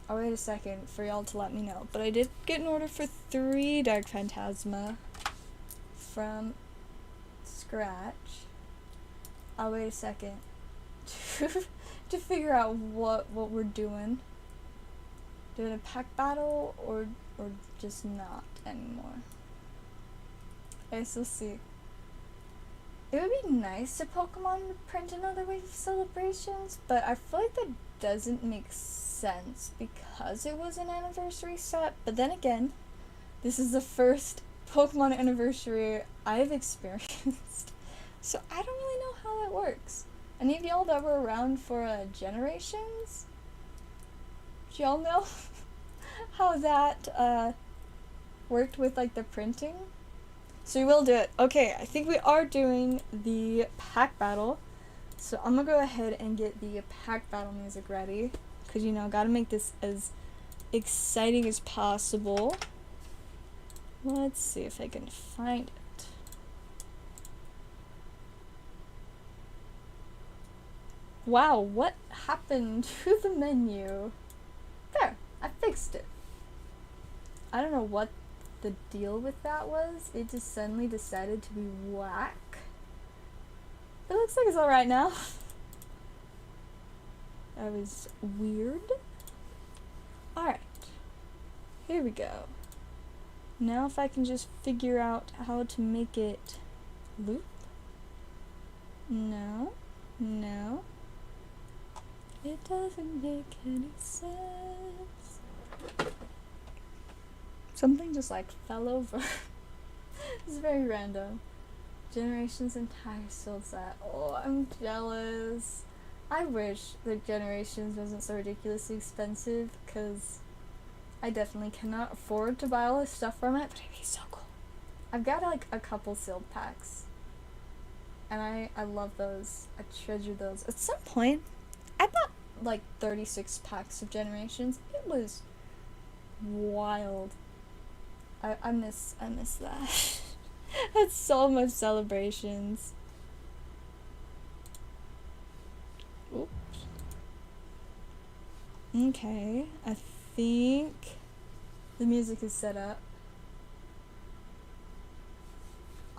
I'll wait a second for y'all to let me know. But I did get an order for 3 Dark Phantasma from scratch. I'll wait a second to figure out what we're doing. Doing a pack battle or just not anymore. Okay, so we'll see. It would be nice if Pokemon would print another wave of celebrations, but I feel like that doesn't make sense because it was an anniversary set. But then again, this is the first Pokemon anniversary I've experienced, so I don't really know how that works. Any of y'all that were around for Generations? Do y'all know how that worked with like the printing? So we will do it. Okay, I think we are doing the pack battle. So I'm gonna go ahead and get the pack battle music ready, because you know, gotta make this as exciting as possible. Let's see if I can find it. Wow, what happened to the menu? There, I fixed it. I don't know what the deal with that was. It just suddenly decided to be whack. It looks like it's alright now. That was weird. Alright. Here we go. Now if I can just figure out how to make it loop. No. No. It doesn't make any sense. Something just like fell over. It's very random. Generations entire sold set. Oh, I'm jealous. I wish that Generations wasn't so ridiculously expensive, because I definitely cannot afford to buy all this stuff from it, but it'd be so cool. I've got like a couple sealed packs, and I love those. I treasure those. At some point, I bought like 36 packs of Generations. It was wild. I miss that. That's so much celebrations. Oops. Okay, I think the music is set up.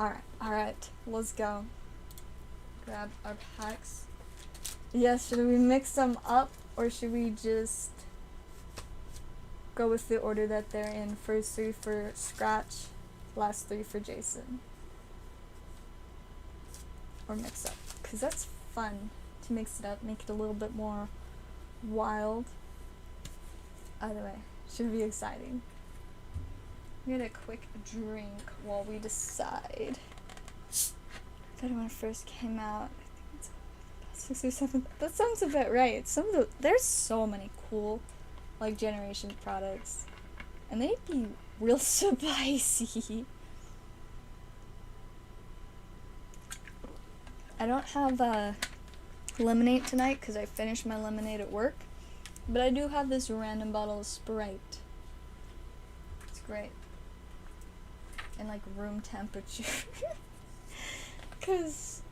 Alright, let's go. Grab our packs. Yes, should we mix them up or should we just go with the order that they're in? First 3 for Scratch, last 3 for Jason. Or mix up. Because that's fun to mix it up, make it a little bit more wild. Either way, should be exciting. Get a quick drink while we decide. I thought when it first came out, I think it's 6 or 7. That sounds about right. There's so many cool, like, Generations products, and they'd be real spicy. I don't have lemonade tonight because I finished my lemonade at work, but I do have this random bottle of Sprite. It's great. And like room temperature. Cause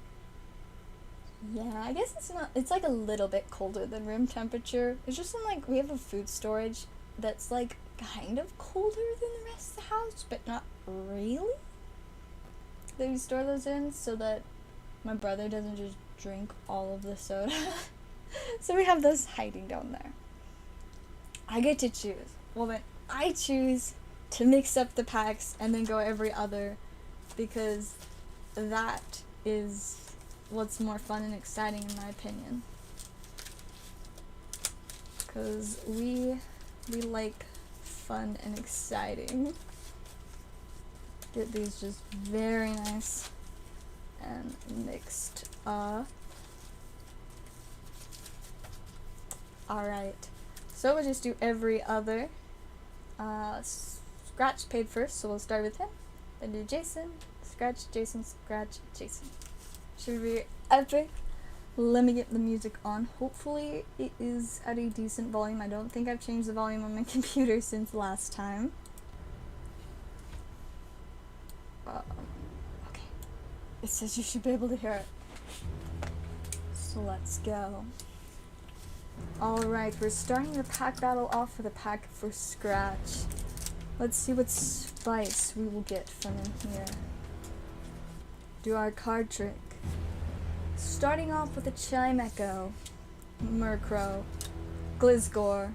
yeah, I guess it's like a little bit colder than room temperature. It's just in like, we have a food storage that's like kind of colder than the rest of the house, but not really. That we store those in so that my brother doesn't just drink all of the soda. So we have those hiding down there. I get to choose. Well then, I choose to mix up the packs and then go every other, because that is what's more fun and exciting in my opinion. Because we like fun and exciting. Get these just very nice and mixed up. Alright, so we'll just do every other. Scratch paid first, so we'll start with him. Then do Jason, Scratch, Jason, Scratch, Jason. Should be epic. Let me get the music on. Hopefully it is at a decent volume. I don't think I've changed the volume on my computer since last time. Okay. It says you should be able to hear it. So let's go. Alright, we're starting the pack battle off with a pack for Scratch. Let's see what spice we will get from in here. Do our card trick. Starting off with a Chime Echo, Murkrow, Glizgore,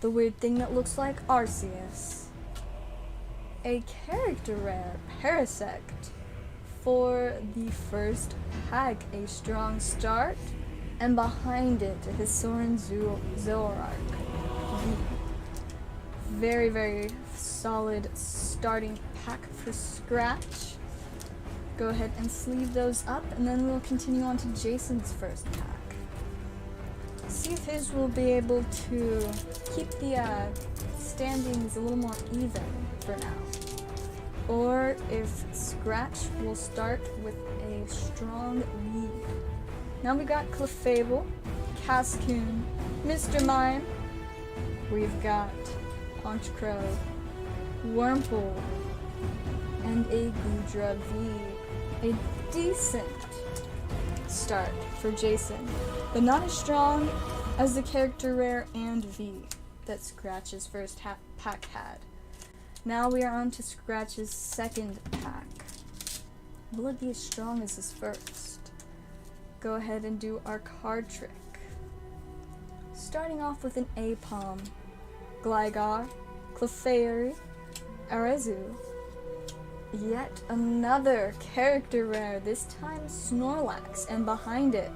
the weird thing that looks like Arceus, a character rare, Parasect, for the first pack, a strong start, and behind it, a Hisoran Zoroark. Very, very solid starting pack for Scratch. Go ahead and sleeve those up, and then we'll continue on to Jason's first pack. See if his will be able to keep the standings a little more even for now. Or if Scratch will start with a strong lead. Now we got Clefable, Cascoon, Mr. Mime. We've got Honchkrow, Wurmple, and a Goodra V. A decent start for Jason, but not as strong as the character rare and V that Scratch's first pack had. Now we are on to Scratch's second pack. Will it be as strong as his first? Go ahead and do our card trick. Starting off with an Aipom, Gligar, Clefairy, Arezu. Yet another character rare, this time Snorlax, and behind it,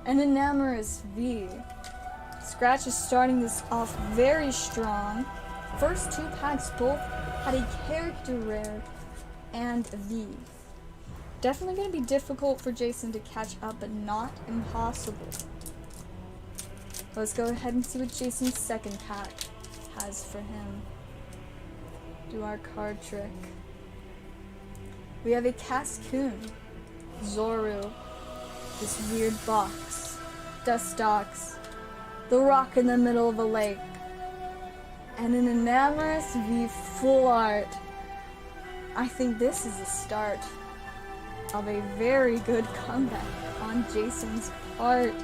an Enamorous V. Scratch is starting this off very strong. First two packs both had a character rare and V. Definitely going to be difficult for Jason to catch up, but not impossible. Let's go ahead and see what Jason's second pack has for him. Do our card trick. We have a Cascoon, Zoru, this weird box, Dustox, the rock in the middle of a lake, and an Enamorous V full art. I think this is the start of a very good comeback on Jason's part.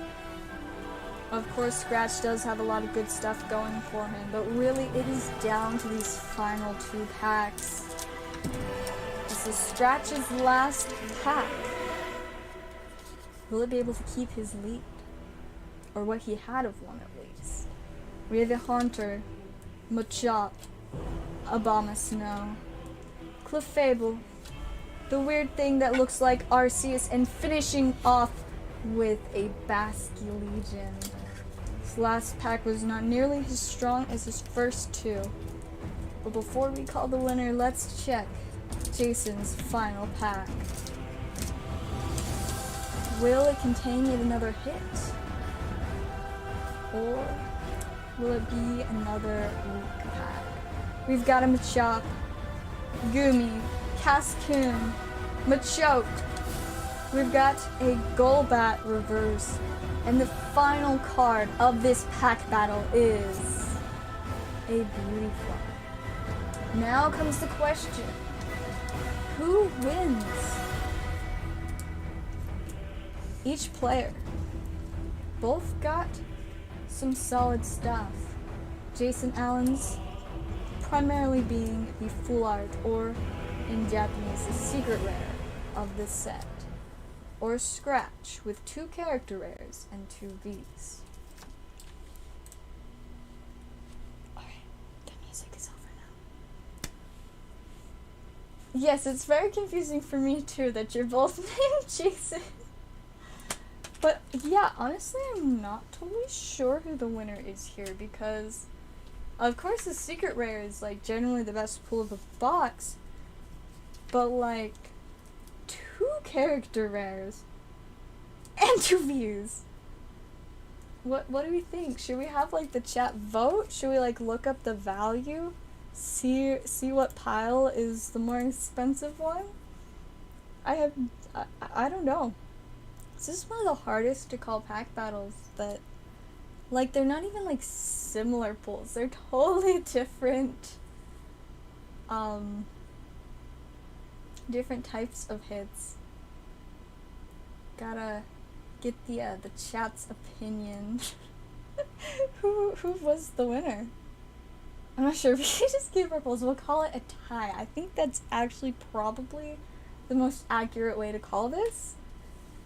Of course, Scratch does have a lot of good stuff going for him, but really it is down to these final two packs. This is Scratch's last pack. Will it be able to keep his lead? or what he had of one at least. We have a Haunter, Machop, Abomasnow, Clefable, the weird thing that looks like Arceus, and finishing off with a Basculegion. His last pack was not nearly as strong as his first two. But before we call the winner, let's check Jason's final pack. Will it contain yet another hit? Or will it be another weak pack? We've got a Machop, Gumi, Cascoon, Machoke. We've got a Golbat reverse. And the final card of this pack battle is a Beautifly. Now comes the question. Who wins? Each player both got some solid stuff. Jason Allen's primarily being the full art, or in Japanese, the secret rare of this set, or scratch with 2 character rares and 2 Vs. Alright, the music is over now. Yes, it's very confusing for me too that you're both named Jason. But yeah, honestly, I'm not totally sure who the winner is here, because of course the secret rare is like generally the best pull of the box, but like 2 character rares and 2 views. What do we think? Should we have like the chat vote? Should we like look up the value? See what pile is the more expensive one? I don't know. This is one of the hardest to call pack battles that, like, they're not even, like, similar pulls. They're totally different, different types of hits. Gotta get the chat's opinion. Who was the winner? I'm not sure. We can just give our polls. We'll call it a tie. I think that's actually probably the most accurate way to call this.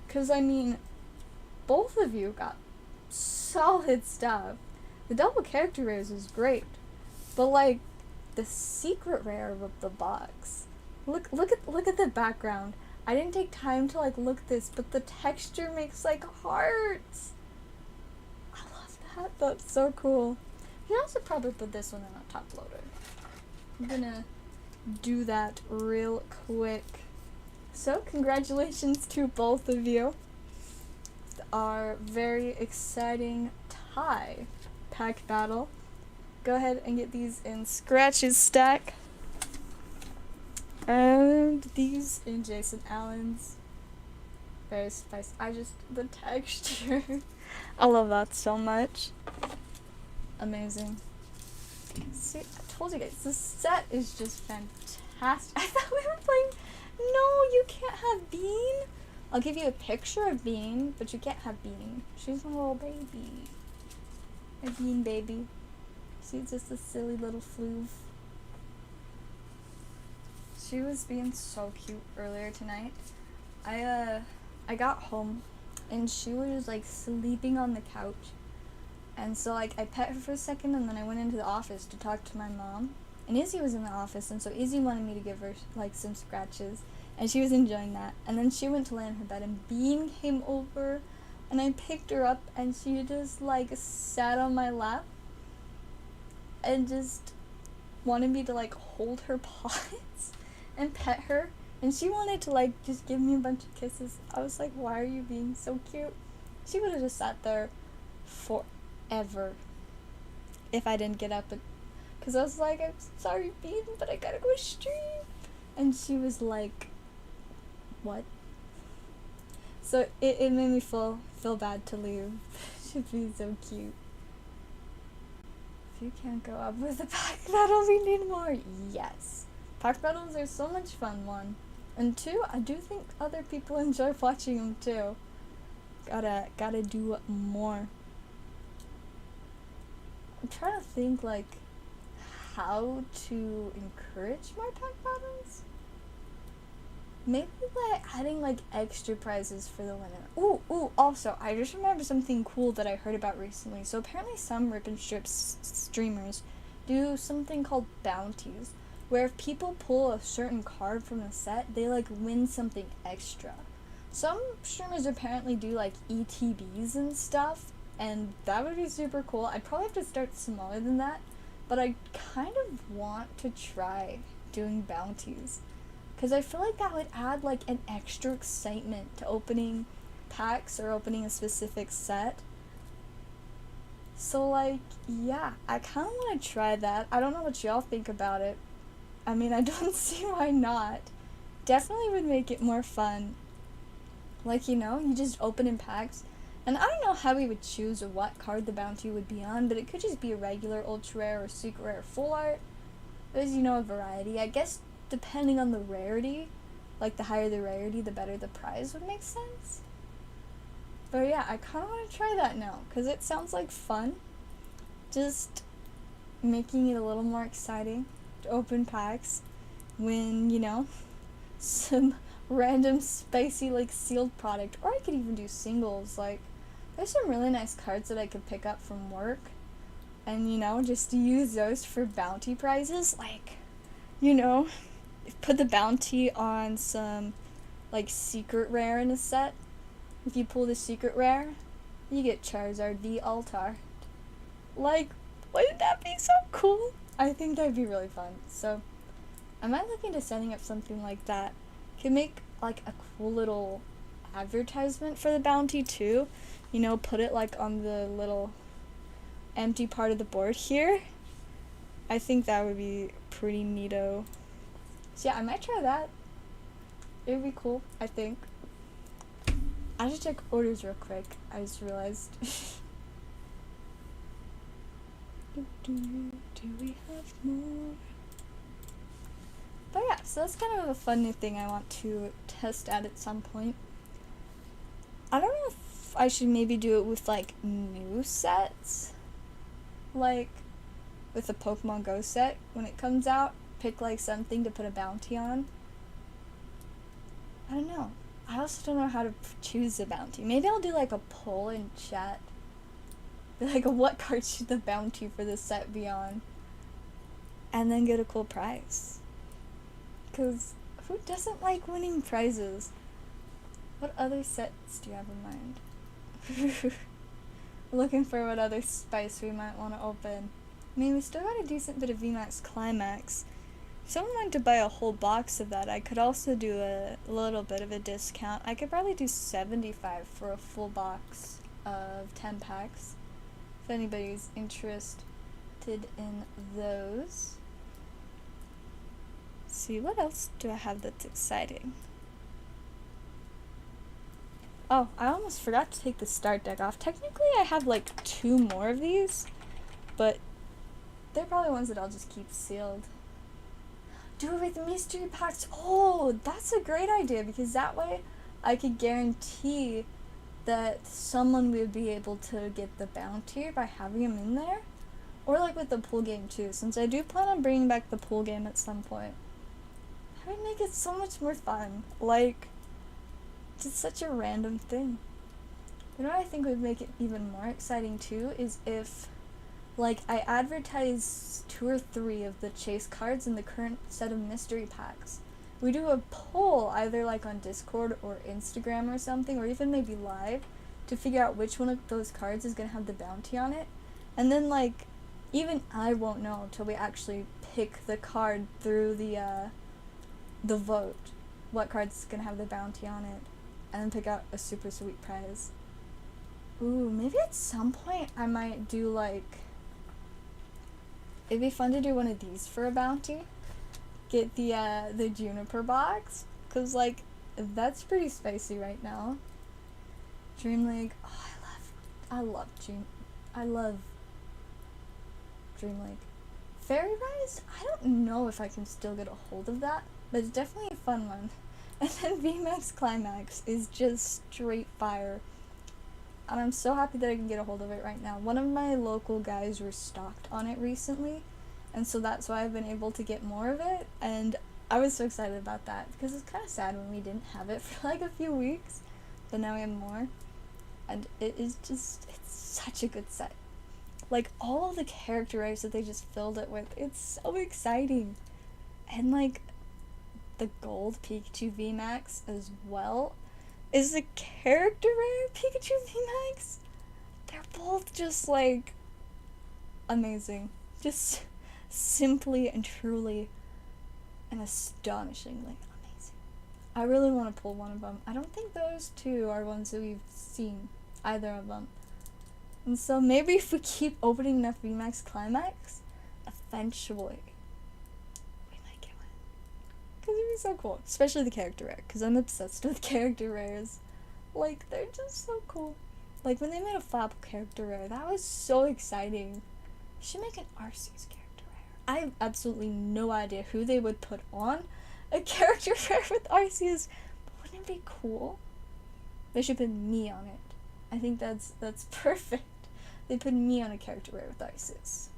Because, I mean, both of you got solid stuff. The double character rares is great. But, like, the secret rare of the box. Look at the background. I didn't take time to, like, look this, but the texture makes, like, hearts. I love that. That's so cool. You also probably put this one in a top loader. I'm gonna do that real quick. So, congratulations to both of you. Our very exciting tie pack battle. Go ahead and get these in Scratch's stack. And these in Jason Allen's. Very spicy. The texture. I love that so much. Amazing. See, I told you guys, this set is just fantastic. I thought we were playing. No, you can't have Bean. I'll give you a picture of Bean, but you can't have Bean. She's a little baby. A Bean baby. She's just a silly little floof. She was being so cute earlier tonight. I got home and she was like sleeping on the couch. And so like I pet her for a second and then I went into the office to talk to my mom. And Izzy was in the office, and so Izzy wanted me to give her, like, some scratches, and she was enjoying that. And then she went to lay in her bed, and Bean came over, and I picked her up, and she just, like, sat on my lap, and just wanted me to, like, hold her paws and pet her. And she wanted to, like, just give me a bunch of kisses. I was like, why are you being so cute? She would have just sat there forever if I didn't get up and... Because I was like, I'm sorry, Bean, but I gotta go stream. And she was like, what? So it made me feel bad to leave. She'd be so cute. If you can't go up with the pack battle, we need more. Yes. Pack battles are so much fun, 1. And 2, I do think other people enjoy watching them too. Gotta do more. I'm trying to think, like, how to encourage more pack battles? Maybe by adding like extra prizes for the winner. Ooh, also, I just remembered something cool that I heard about recently. So apparently some Rip and Strip streamers do something called bounties, where if people pull a certain card from the set, they like win something extra. Some streamers apparently do like ETBs and stuff, and that would be super cool. I'd probably have to start smaller than that, but I kind of want to try doing bounties. Because I feel like that would add like an extra excitement to opening packs or opening a specific set. So like, yeah, I kind of want to try that. I don't know what y'all think about it. I mean, I don't see why not. Definitely would make it more fun. Like, you just open in packs. And I don't know how we would choose or what card the bounty would be on, but it could just be a regular ultra rare or secret rare full art. There's, a variety. I guess depending on the rarity, like the higher the rarity, the better the prize would make sense. But yeah, I kind of want to try that now, because it sounds like fun. Just making it a little more exciting to open packs when, some random spicy, like, sealed product. Or I could even do singles. Like, there's some really nice cards that I could pick up from work. And, just use those for bounty prizes. Like, put the bounty on some, like, secret rare in a set. If you pull the secret rare, you get Charizard the Altar. Like, wouldn't that be so cool? I think that'd be really fun. So, I might look into setting up something like that. Could make, like, a cool little advertisement for the bounty, too. Put it, like, on the little empty part of the board here. I think that would be pretty neato. So yeah, I might try that. It would be cool, I think. I should check orders real quick. I just realized. Do we have more? But yeah, so that's kind of a fun new thing I want to test out at some point. I don't know if I should maybe do it with like new sets. Like with the Pokemon Go set when it comes out, pick like something to put a bounty on. I don't know. I also don't know how to choose the bounty. Maybe I'll do like a poll in chat. Be like, what card should the bounty for this set be on? And then get a cool prize. Because who doesn't like winning prizes? What other sets do you have in mind? Looking for what other spice we might want to open. I mean, we still got a decent bit of VMAX Climax. If someone wanted to buy a whole box of that, I could also do a little bit of a discount. I could probably do $75 for a full box of 10 packs. If anybody's interested in those. Let's see, what else do I have that's exciting? Oh, I almost forgot to take the start deck off. Technically, I have like 2 more of these, but they're probably ones that I'll just keep sealed. Do it with mystery packs. Oh, that's a great idea, because that way I could guarantee that someone would be able to get the bounty by having them in there. Or like with the pool game too, since I do plan on bringing back the pool game at some point. That would make it so much more fun. Like, just such a random thing. You know what I think would make it even more exciting too is if, like, I advertise 2 or 3 of the chase cards in the current set of mystery packs. We do a poll either like on Discord or Instagram or something, or even maybe live, to figure out which one of those cards is going to have the bounty on it. And then, like, even I won't know until we actually pick the card through the vote, what card's going to have the bounty on it, and then pick out a super sweet prize. Ooh, maybe at some point I might do, like, it'd be fun to do one of these for a bounty. Get the Juniper box, cause like that's pretty spicy right now. Dream League, oh, I love Dream League. Fairy Rise, I don't know if I can still get a hold of that, but it's definitely a fun one. And then VMAX Climax is just straight fire. And I'm so happy that I can get a hold of it right now. One of my local guys restocked on it recently, and so that's why I've been able to get more of it, and I was so excited about that because it's kind of sad when we didn't have it for like a few weeks, but now we have more, and it's such a good set. Like, all of the character rares that they just filled it with, it's so exciting. And like, the gold Pikachu VMAX as well is a character rare Pikachu VMAX. They're both just like amazing, just simply and truly and astonishingly amazing. I really want to pull one of them. I don't think those two are ones that we've seen, either of them. And so maybe if we keep opening enough VMAX Climax, eventually we might get one. Because it'd be so cool. Especially the character rare, because I'm obsessed with character rares. Like, they're just so cool. Like, when they made a Flapple character rare, that was so exciting. They should make an Arceus character rare. I have absolutely no idea who they would put on a character rare with Arceus, but wouldn't it be cool? They should put me on it. I think that's perfect. They put me on a character rare with Arceus.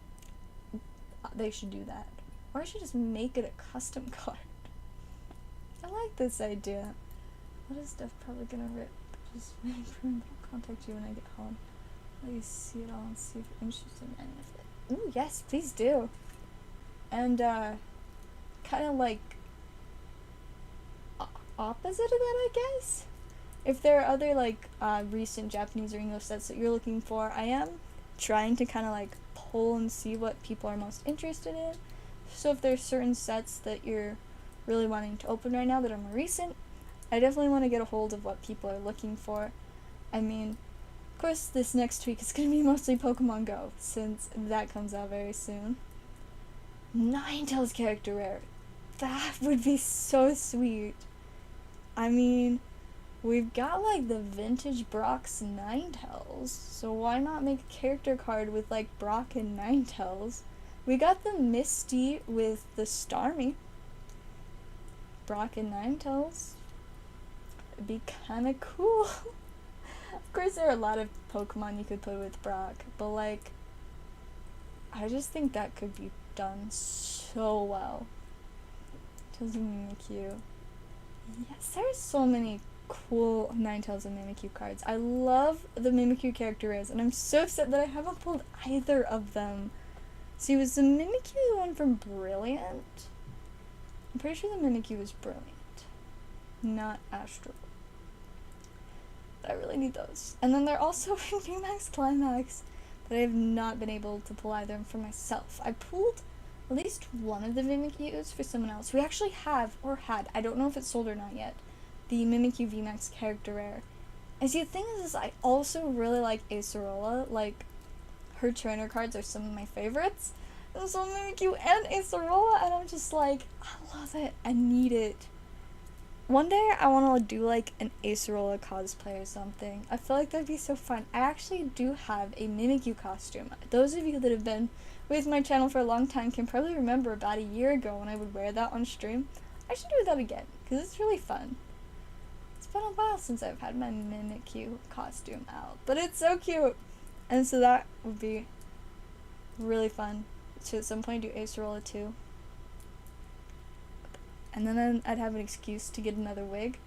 They should do that. Or I should just make it a custom card. I like this idea. What is Steph probably gonna rip? Just waiting for him to contact you when I get home. Let you see it all and see if you're interested in any of it. Ooh, yes, please do. And, kind of like opposite of that, I guess? If there are other, like, recent Japanese or English sets that you're looking for, I am trying to kind of, like, pull and see what people are most interested in. So if there's certain sets that you're really wanting to open right now that are more recent, I definitely want to get a hold of what people are looking for. I mean, of course, this next week is going to be mostly Pokemon Go, since that comes out very soon. Ninetales character rare. That would be so sweet. I mean, we've got, like, the vintage Brock's Ninetales, so why not make a character card with, like, Brock and Ninetales? We got the Misty with the Starmie. Brock and Ninetales. It'd be kinda cool. Of course, there are a lot of Pokemon you could put with Brock, but, like, I just think that could be done so well. Doesn't Mimikyu. Yes, there's so many cool Ninetales and Mimikyu cards. I love the Mimikyu character rares, and I'm so upset that I haven't pulled either of them. See, was the Mimikyu the one from Brilliant? I'm pretty sure the Mimikyu was Brilliant, not Astral. But I really need those. And then they're also in VMAX Climax, but I have not been able to pull either for myself. I pulled at least one of the Mimikyus for someone else. We actually have, or had, I don't know if it's sold or not yet, the Mimikyu VMAX character rare. And see, the thing is I also really like Acerola. Like, her trainer cards are some of my favorites. And so Mimikyu and Acerola, and I'm just like, I love it. I need it. One day I want to do like an Acerola cosplay or something. I feel like that'd be so fun. I actually do have a Mimikyu costume. Those of you that have been with my channel for a long time can probably remember about a year ago when I would wear that on stream. I should do that again, because it's really fun. It's been a while since I've had my Mimikyu costume out, but it's so cute. And so that would be really fun to at some point do Acerola too. And then I'd have an excuse to get another wig,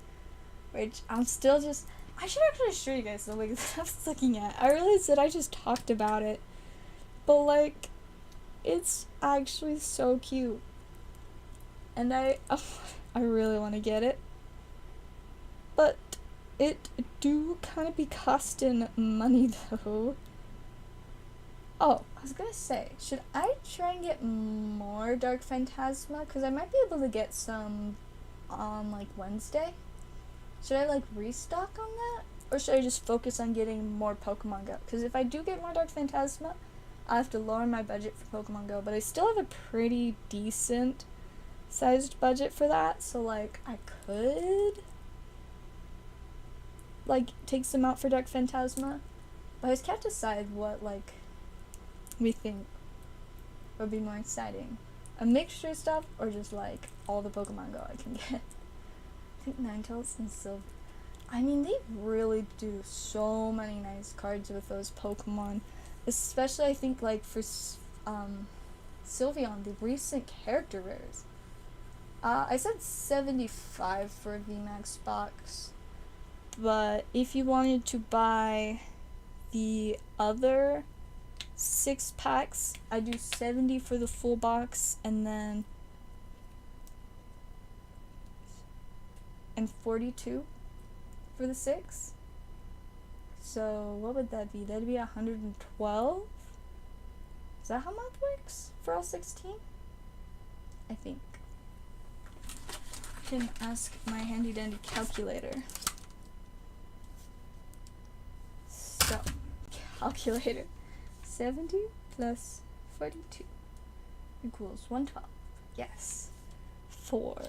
which I'm still just... I should actually show you guys the wig that I was looking at. I realized that I just talked about it, but like, it's actually so cute. And I really want to get it. But it do kind of be costing money though. Oh, I was gonna say, should I try and get more Dark Phantasma? Because I might be able to get some on, like, Wednesday. Should I, like, restock on that? Or should I just focus on getting more Pokemon Go? Because if I do get more Dark Phantasma, I have to lower my budget for Pokemon Go. But I still have a pretty decent sized budget for that. So, like, I could, like, take some out for Dark Phantasma. But I just can't decide what, like, we think would be more exciting. A mixture of stuff, or just like all the Pokemon Go I can get. I think Ninetales and Sylveon. I mean, they really do so many nice cards with those Pokemon. Especially, I think, like, for Sylveon, the recent character rares. I said 75 for a VMAX box, but if you wanted to buy the other 6 packs, I do 70 for the full box, and then 42 for the 6. So what would that be? That'd be 112. Is that how math works for all 16? I think. I can ask my handy dandy calculator. So, calculator. 70 plus 42 equals 112. Yes. 4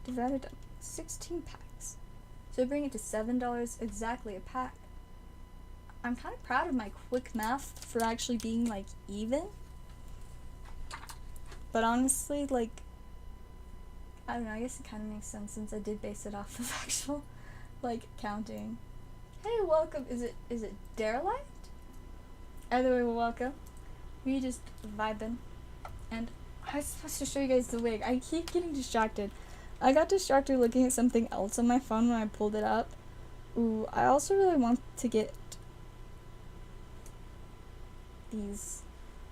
divided by 16 packs. So bring it to $7 exactly a pack. I'm kind of proud of my quick math for actually being like even. But honestly, like, I don't know, I guess it kind of makes sense since I did base it off of actual, like, counting. Hey, welcome. Is it Derelict? Either way, welcome. We just vibing. And I was supposed to show you guys the wig. I keep getting distracted. I got distracted looking at something else on my phone when I pulled it up. Ooh, I also really want to get these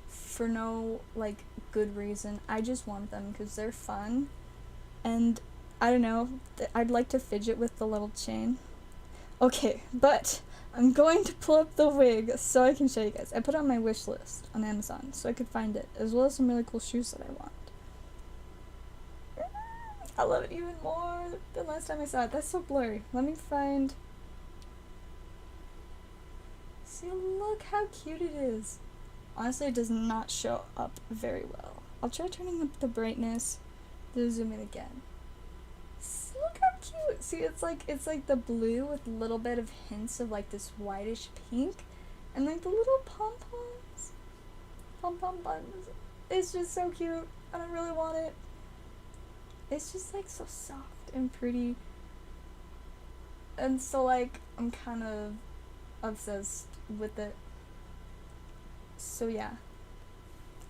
for no, like, good reason. I just want them because they're fun. And, I don't know, I'd like to fidget with the little chain. Okay, but I'm going to pull up the wig so I can show you guys. I put it on my wish list on Amazon so I could find it, as well as some really cool shoes that I want. I love it even more than last time I saw it. That's so blurry. Let me find... See, look how cute it is. Honestly, it does not show up very well. I'll try turning up the brightness. Then zoom in again. Look how cute. See, it's like the blue with a little bit of hints of like this whitish pink, and like the little pom-poms. Pom-pom buttons. It's just so cute. I don't really want it. It's just like so soft and pretty. And so like I'm kind of obsessed with it. So yeah.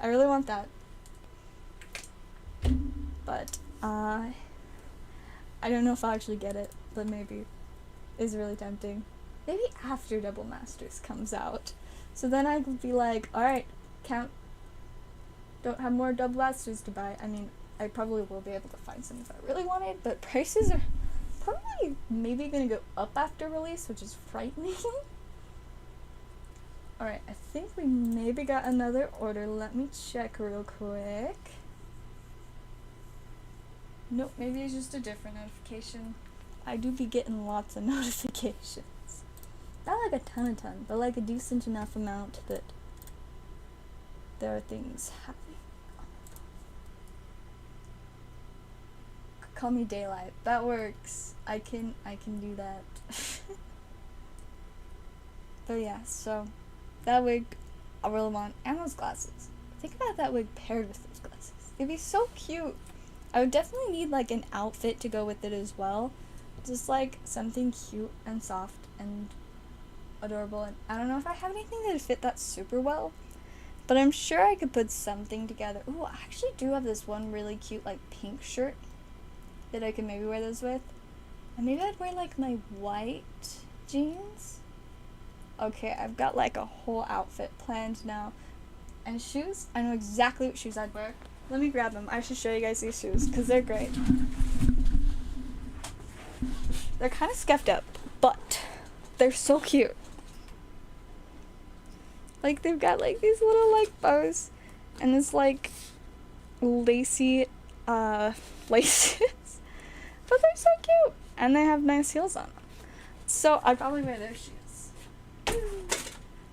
I really want that. But I don't know if I'll actually get it, but maybe. It's really tempting. Maybe after Double Masters comes out. So then I could be like, alright, don't have more Double Masters to buy. I mean, I probably will be able to find some if I really wanted, but prices are probably maybe gonna go up after release, which is frightening. Alright, I think we maybe got another order. Let me check real quick. Nope, maybe it's just a different notification. I do be getting lots of notifications. Not like a ton, but like a decent enough amount that there are things happening on my phone. Call me Daylight. That works. I can do that. But yeah, so that wig I really want, and those glasses. Think about that wig paired with those glasses. It'd be so cute. I would definitely need like an outfit to go with it as well. Just like something cute and soft and adorable. And I don't know if I have anything that would fit that super well, but I'm sure I could put something together. Ooh, I actually do have this one really cute like pink shirt that I could maybe wear those with. And maybe I'd wear like my white jeans. Okay, I've got like a whole outfit planned now. And shoes, I know exactly what shoes I'd wear. Let me grab them. I should show you guys these shoes because they're great. They're kind of scuffed up, but they're so cute. Like they've got like these little like bows and this like lacy laces. But they're so cute and they have nice heels on them. So I'd probably wear those shoes.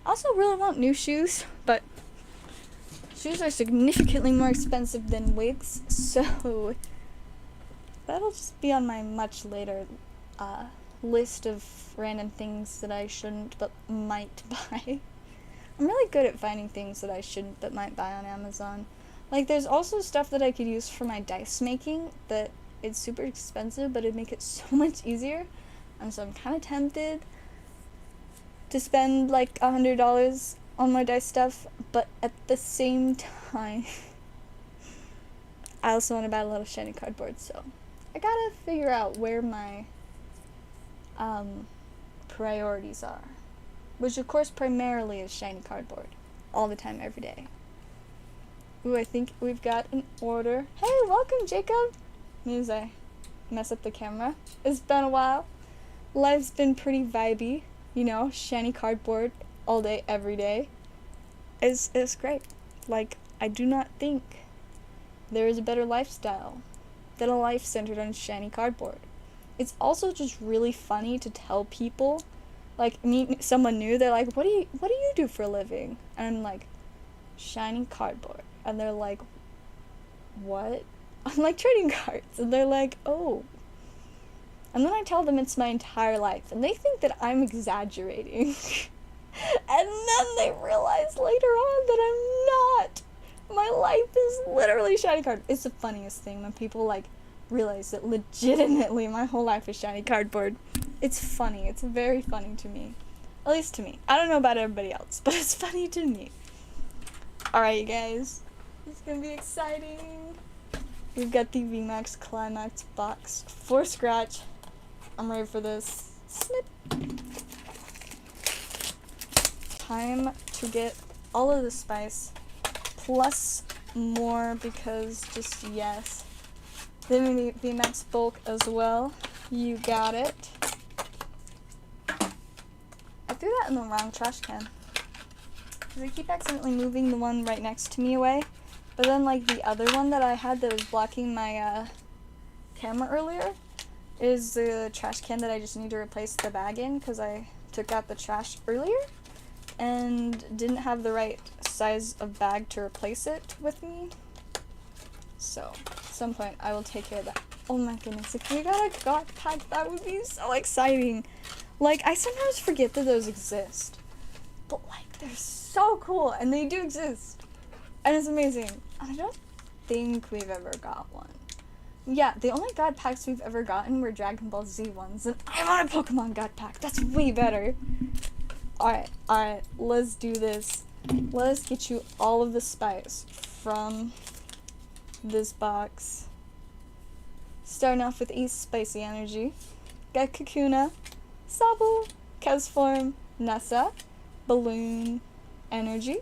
Also really want new shoes, but shoes are significantly more expensive than wigs, so that'll just be on my much later list of random things that I shouldn't but might buy. I'm really good at finding things that I shouldn't but might buy on Amazon. Like there's also stuff that I could use for my dice making that it's super expensive but it'd make it so much easier, and so I'm kind of tempted to spend like $100 on my dice stuff, but at the same time I also want to buy a lot of shiny cardboard, so I gotta figure out where my priorities are, which of course primarily is shiny cardboard, all the time, every day. Ooh, I think we've got an order. Hey, welcome, Jacob. As I mess up the camera. It's been a while. Life's been pretty vibey, you know, shiny cardboard all day, every day. It's great. Like, I do not think there is a better lifestyle than a life centered on shiny cardboard. It's also just really funny to tell people, like, meet someone new, they're like, what do you do for a living? And I'm like, shiny cardboard. And they're like, what? I'm like, trading cards. And they're like, oh. And then I tell them it's my entire life, and they think that I'm exaggerating. And then they realize later on that I'm not. My life is literally shiny cardboard. It's the funniest thing when people, like, realize that legitimately my whole life is shiny cardboard. It's funny. It's very funny to me. At least to me. I don't know about everybody else, but it's funny to me. Alright, you guys. It's gonna be exciting. We've got the VMAX Climax box for scratch. I'm ready for this. Snip. Time to get all of the spice, plus more, because just yes. Then we need VMAX bulk as well. You got it. I threw that in the wrong trash can. Because I keep accidentally moving the one right next to me away. But then, like, the other one that I had that was blocking my camera earlier is the trash can that I just need to replace the bag in, because I took out the trash earlier and didn't have the right size of bag to replace it with me. So, at some point, I will take care of that. Oh my goodness, if we got a God pack, that would be so exciting. Like, I sometimes forget that those exist. But, like, they're so cool, and they do exist. And it's amazing. I don't think we've ever got one. Yeah, the only God packs we've ever gotten were Dragon Ball Z ones, and I want a Pokemon God pack. That's way better. Alright, let's do this. Let's get you all of the spice from this box. Starting off with East Spicy Energy. Got Kakuna, Sabu, Kesform, Nessa, Balloon Energy.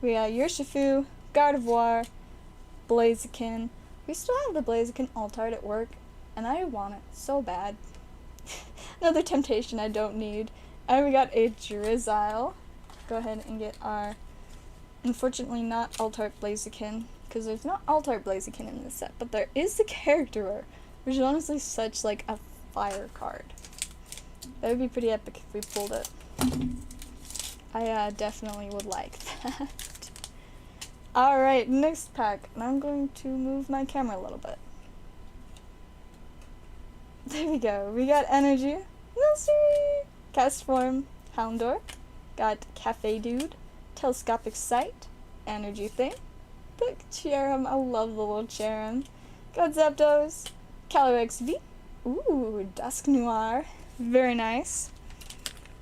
We got Urshifu, Gardevoir, Blaziken. We still have the Blaziken Altart at work, and I want it so bad. Another Temptation I don't need. And we got a Drizzile. Go ahead and get our, unfortunately not Altart Blaziken, because there's not Altart Blaziken in this set, but there is the character rare, which is honestly such, like, a fire card. That would be pretty epic if we pulled it. I definitely would like that. Alright, next pack. And I'm going to move my camera a little bit. There we go. We got Energy, Nursery, Castform, Houndour. Got Cafe Dude, Telescopic Sight, Energy Thing. Look, Cherim. I love the little Cherim. Got Zapdos, Calyrex V. Ooh, Dusk Noir. Very nice.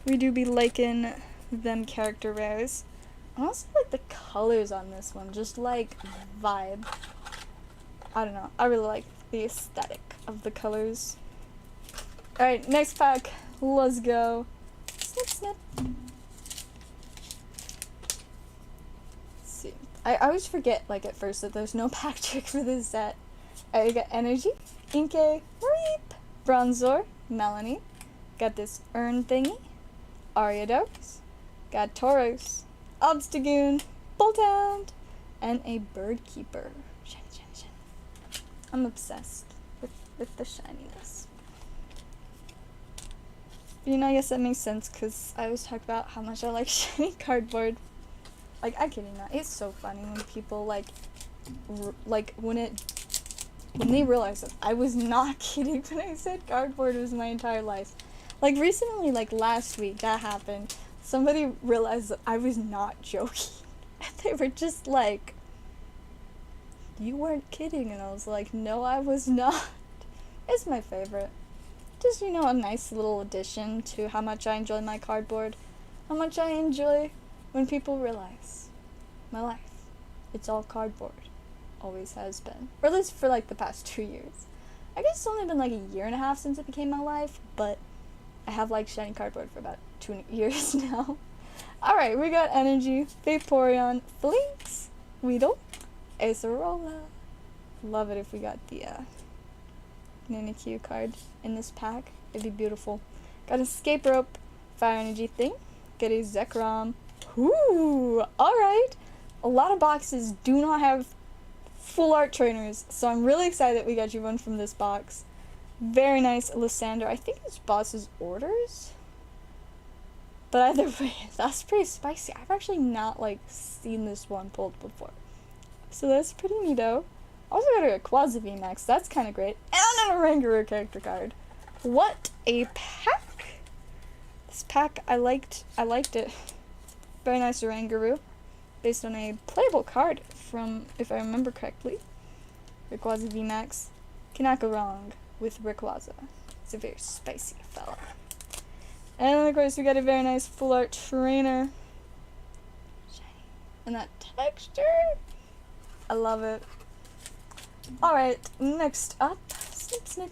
We do be liking them character rares. I also like the colors on this one, just like vibe. I don't know, I really like the aesthetic of the colors. Alright, next pack, let's go. Snip, snip. Let's see. I always forget, like, at first that there's no pack trick for this set. Alright, we got Energy, Inkay, Reap, Bronzor, Melanie. Got this Urn thingy, Ariados. Got Tauros, Obstagoon, Bolthound, and a Bird Keeper. Shiny, shiny, shiny. I'm obsessed with the shininess. You know, I guess that makes sense, because I always talk about how much I like shiny cardboard. Like, I kid you not, it's so funny when people, like, when they realize that I was not kidding when I said cardboard was my entire life. Like, recently, like, last week, that happened. Somebody realized that I was not joking. And they were just like, you weren't kidding. And I was like, no, I was not. It's my favorite. Just, you know, a nice little addition to how much I enjoy my cardboard. How much I enjoy when people realize my life. It's all cardboard. always has been. Or at least for like the past 2 years. I guess it's only been like a year and a half since it became my life, but I have like shiny cardboard for about 2 years now. Alright, we got Energy, Vaporeon, Flinks, Weedle, Acerola. Love it if we got the Nanikyu card in this pack. It'd be beautiful. Got Escape Rope, Fire Energy thing. Get a Zekrom. Ooh, alright. A lot of boxes do not have full art trainers, so I'm really excited that we got you one from this box. Very nice Lysandre. I think it's boss's orders. But either way, that's pretty spicy. I've actually not like seen this one pulled before. So that's pretty neato. Also got a Rayquaza VMAX, that's kind of great. And an Oranguru character card. What a pack! This pack, I liked it. Very nice Oranguru. Based on a playable card from, if I remember correctly, Rayquaza VMAX. Cannot go wrong with Rayquaza. It's a very spicy fella. And of course we got a very nice full art trainer. Shiny. And that texture, I love it. Alright, next up, snip snip.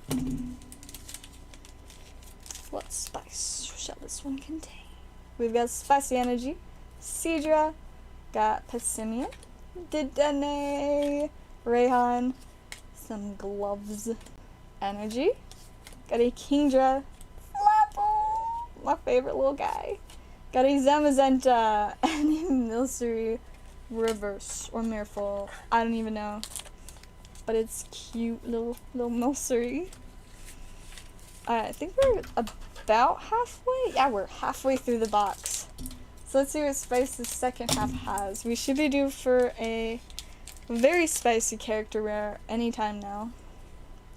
What spice shall this one contain? We've got Spicy Energy, Seadra, got Passimian, Dedenne, Rayhan, some gloves, Energy, got a Kingdra, Flapple, my favorite little guy, got a Zamazenta, and a Milcery reverse, or Mirrorful, I don't even know, but it's cute little Milcery. I think we're about halfway, yeah, we're halfway through the box. So let's see what spice the second half has. We should be due for a very spicy character rare anytime now.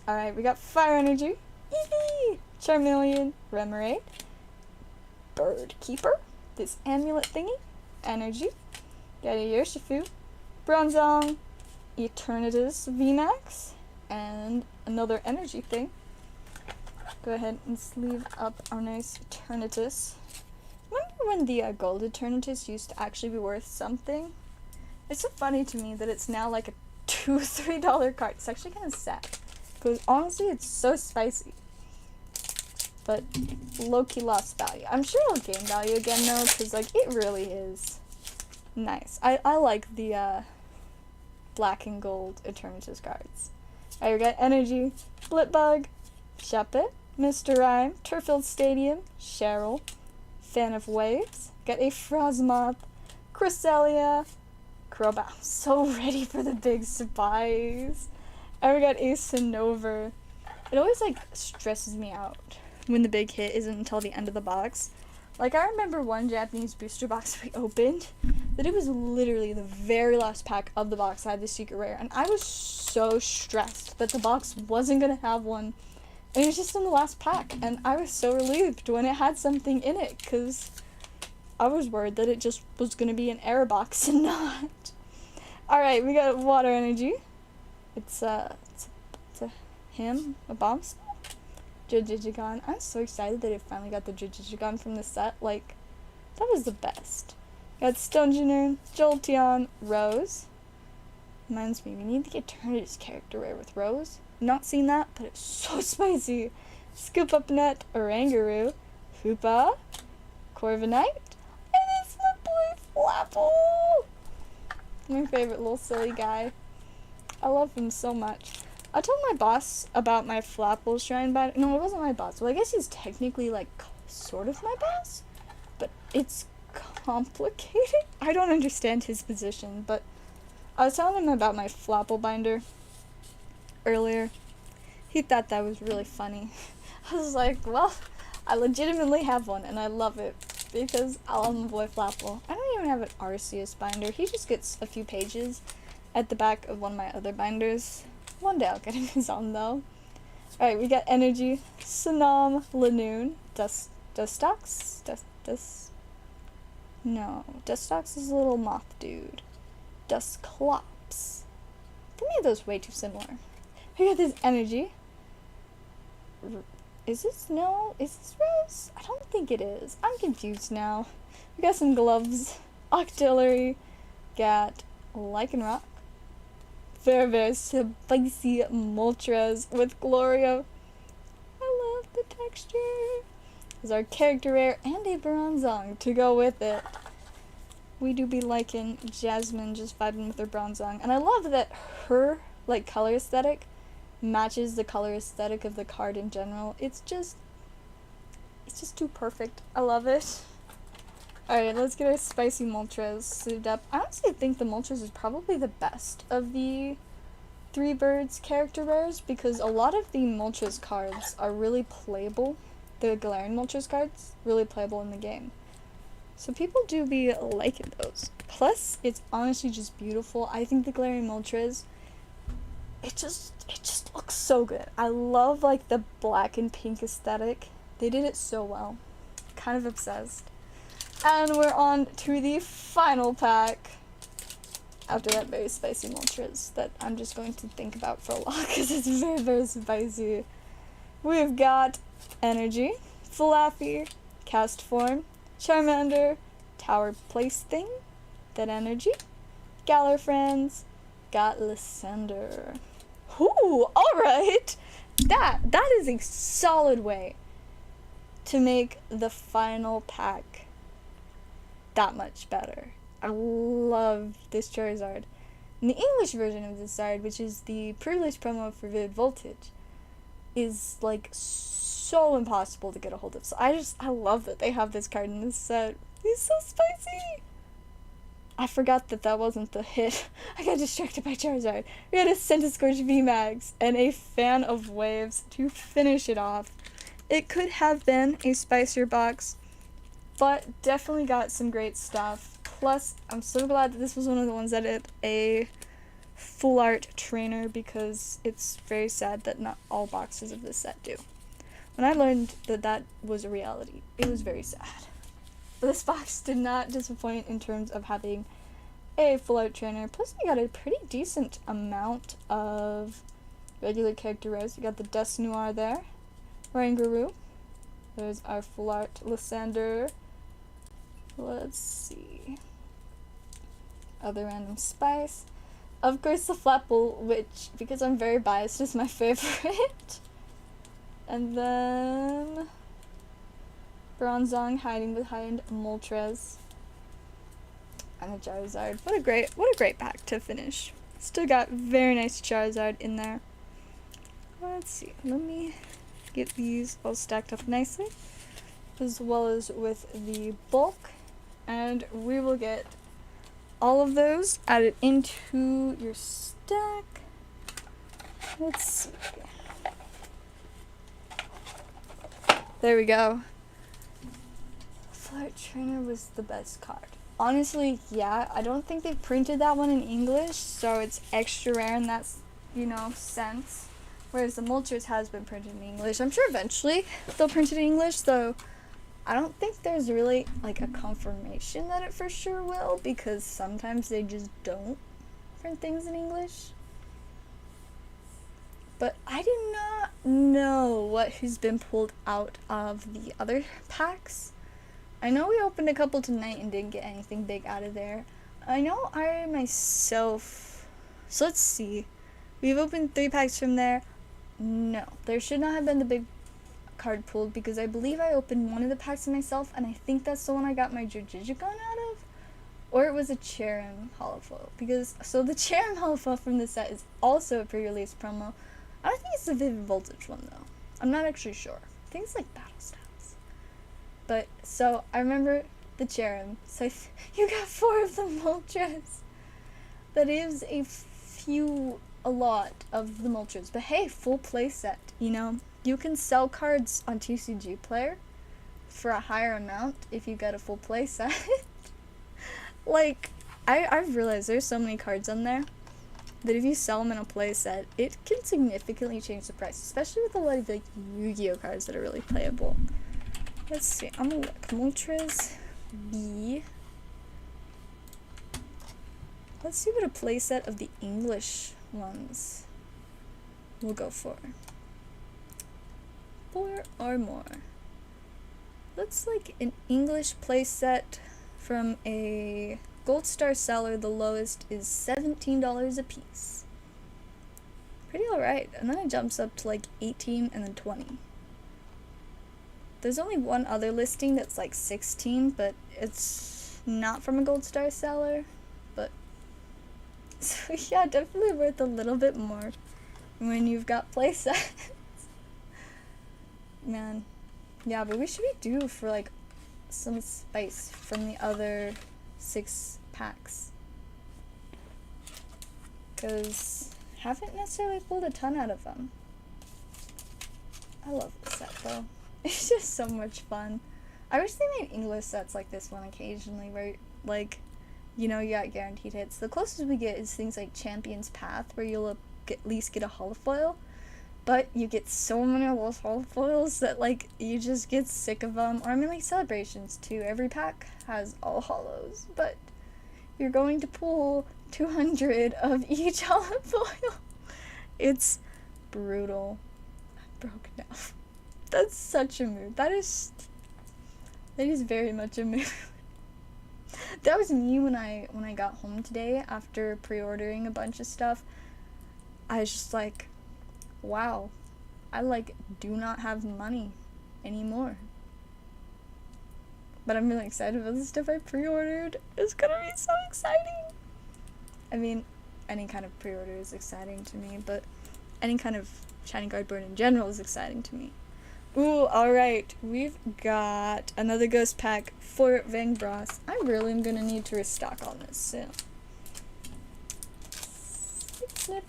Alright, we got Fire Energy, Eevee, Charmeleon, Remoraid, Bird Keeper, this amulet thingy, Energy, got a Urshifu, Bronzong, Eternatus VMAX, and another Energy thing. Go ahead and sleeve up our nice Eternatus. Remember when the gold Eternatus used to actually be worth something? It's so funny to me that it's now like a $2-3 card. It's actually kind of sad. Because honestly, it's so spicy. But low-key lost value. I'm sure it'll gain value again though, because like it really is nice. I like the black and gold Eternatus cards. Alright, we got Energy, Blipbug, Shuppet, Mr. Rhyme, Turffield Stadium, Cheryl, Fan of Waves, got a Frosmoth, Cresselia, Crobat. I'm so ready for the big spice. And we got a Cinnover. It always like stresses me out when the big hit isn't until the end of the box. Like I remember one Japanese booster box we opened that it was literally the very last pack of the box that had the secret rare, and I was so stressed that the box wasn't gonna have one. And it was just in the last pack, and I was so relieved when it had something in it, because I was worried that it just was going to be an error box and not. Alright, we got Water Energy. It's a bomb spell. Jijjigan. I'm so excited that it finally got the Jijjigan from the set. Like, that was the best. Got Stonjourner, Jolteon, Rose. Reminds me, we need to get Eternatus character rare with Rose. Not seen that, but it's so spicy. Scoop Up Net, Oranguru, Hoopa, Corviknight, and it's my boy Flapple! My favorite little silly guy. I love him so much. I told my boss about my Flapple shrine binder. No, it wasn't my boss. Well, I guess he's technically like sort of my boss, but it's complicated. I don't understand his position, but I was telling him about my Flapple binder earlier. He thought that was really funny. I was like, well, I legitimately have one and I love it because I love my boy Flapple. I don't even have an Arceus binder. He just gets a few pages at the back of one of my other binders. One day I'll get him his own though. Alright, we got Energy, Sanam, Lanoon, Dustox, Dustox is a little moth dude. Dusclops. To me those way too similar. We got this Energy. Is this Rose? I don't think it is. I'm confused now. We got some gloves. Octillery. Got Lycanroc. very, very spicy Moltres with Gloria. I love the texture. There's our character rare and a Bronzong to go with it. We do be liking Jasmine just vibing with her Bronzong. And I love that her, like, color aesthetic matches the color aesthetic of the card in general. It's just too perfect. I love it. Alright, let's get our spicy Moltres suited up. I honestly think the Moltres is probably the best of the Three Birds character rares because a lot of the Moltres cards are really playable. The Galarian Moltres cards, really playable in the game. So people do be liking those. Plus, it's honestly just beautiful. I think the Galarian Moltres, it just looks so good. I love, like, the black and pink aesthetic. They did it so well. Kind of obsessed. And we're on to the final pack. After that very spicy Moltres that I'm just going to think about for a while because it's very, very spicy. We've got Energy, Flaffy, Cast Form, Charmander, Tower Place Thing, Dead Energy, Galar Friends, got Lysander. Ooh, alright! That is a solid way to make the final pack that much better. I love this Charizard. And the English version of this card, which is the pre-release promo for Vivid Voltage, is like so impossible to get a hold of. So I love that they have this card in this set. It's so spicy! I forgot that wasn't the hit. I got distracted by Charizard. We had a Centiskorch VMAX and a Fan of Waves to finish it off. It could have been a spicier box, but definitely got some great stuff. Plus, I'm so glad that this was one of the ones that had a full art trainer because it's very sad that not all boxes of this set do. When I learned that was a reality, it was very sad. But this box did not disappoint in terms of having a full art trainer. Plus, we got a pretty decent amount of regular character rares. We got the Dusknoir there, Rangaroo. There's our full art Lysander. Let's see. Other random spice. Of course, the Flapple, which, because I'm very biased, is my favorite. And then Bronzong hiding behind Moltres. And a Charizard. What a great pack to finish. Still got very nice Charizard in there. Let's see. Let me get these all stacked up nicely, as well as with the bulk. And we will get all of those added into your stack. Let's see. There we go. Flirt Trainer was the best card. Honestly, yeah, I don't think they printed that one in English, so it's extra rare in that, sense. Whereas the Moltres has been printed in English. I'm sure eventually they'll print it in English, though I don't think there's really, like, a confirmation that it for sure will, because sometimes they just don't print things in English. But I do not know what has been pulled out of the other packs. I know we opened a couple tonight and didn't get anything big out of there. I know I myself... So let's see. We've opened 3 packs from there. No, there should not have been the big card pulled because I believe I opened one of the packs myself, and I think that's the one I got my Jujigicon out of. Or it was a Cherim holofoil. So the Cherim holofoil from this set is also a pre-release promo. I don't think it's the Vivid Voltage one, though. I'm not actually sure. I think it's like Battle Styles. But, so, I remember the Cherim. So, you got 4 of the Moltres. That is a lot of the Moltres. But hey, full playset, You can sell cards on TCG Player for a higher amount if you get a full playset. Like, I've realized there's so many cards on there that if you sell them in a playset, it can significantly change the price, especially with a lot of, like, Yu-Gi-Oh cards that are really playable. Let's see, I'm gonna look. Moltres B. Let's see what a playset of the English ones will go for. 4 or more. Looks like an English playset from a Gold Star seller. The lowest is $17 a piece. pretty alright. And then it jumps up to like 18 and then 20. There's only one other listing that's like 16, but it's not from a gold star seller. But so yeah, definitely worth a little bit more when you've got playsets. Man. Yeah, but we should be due for like some spice from the other 6 packs. Because haven't necessarily pulled a ton out of them. I love this set though. It's just so much fun. I wish they made English sets like this one occasionally where, like, you know, you got guaranteed hits. The closest we get is things like Champion's Path where you'll at least get a holofoil. But you get so many of those holofoils that, like, you just get sick of them. Or, I mean, like, Celebrations, too. Every pack has all holos. But you're going to pull 200 of each holofoil. It's brutal. I'm broke now. That's such a move. That is very much a move. That was me when I got home today after pre-ordering a bunch of stuff. I was just like, wow, I like do not have money anymore. But I'm really excited about the stuff I pre-ordered. It's gonna be so exciting. I mean, any kind of pre-order is exciting to me, but any kind of shiny cardboard in general is exciting to me. Ooh, alright, we've got another ghost pack for Vanguard. I really am gonna need to restock on this soon. Snip, snip.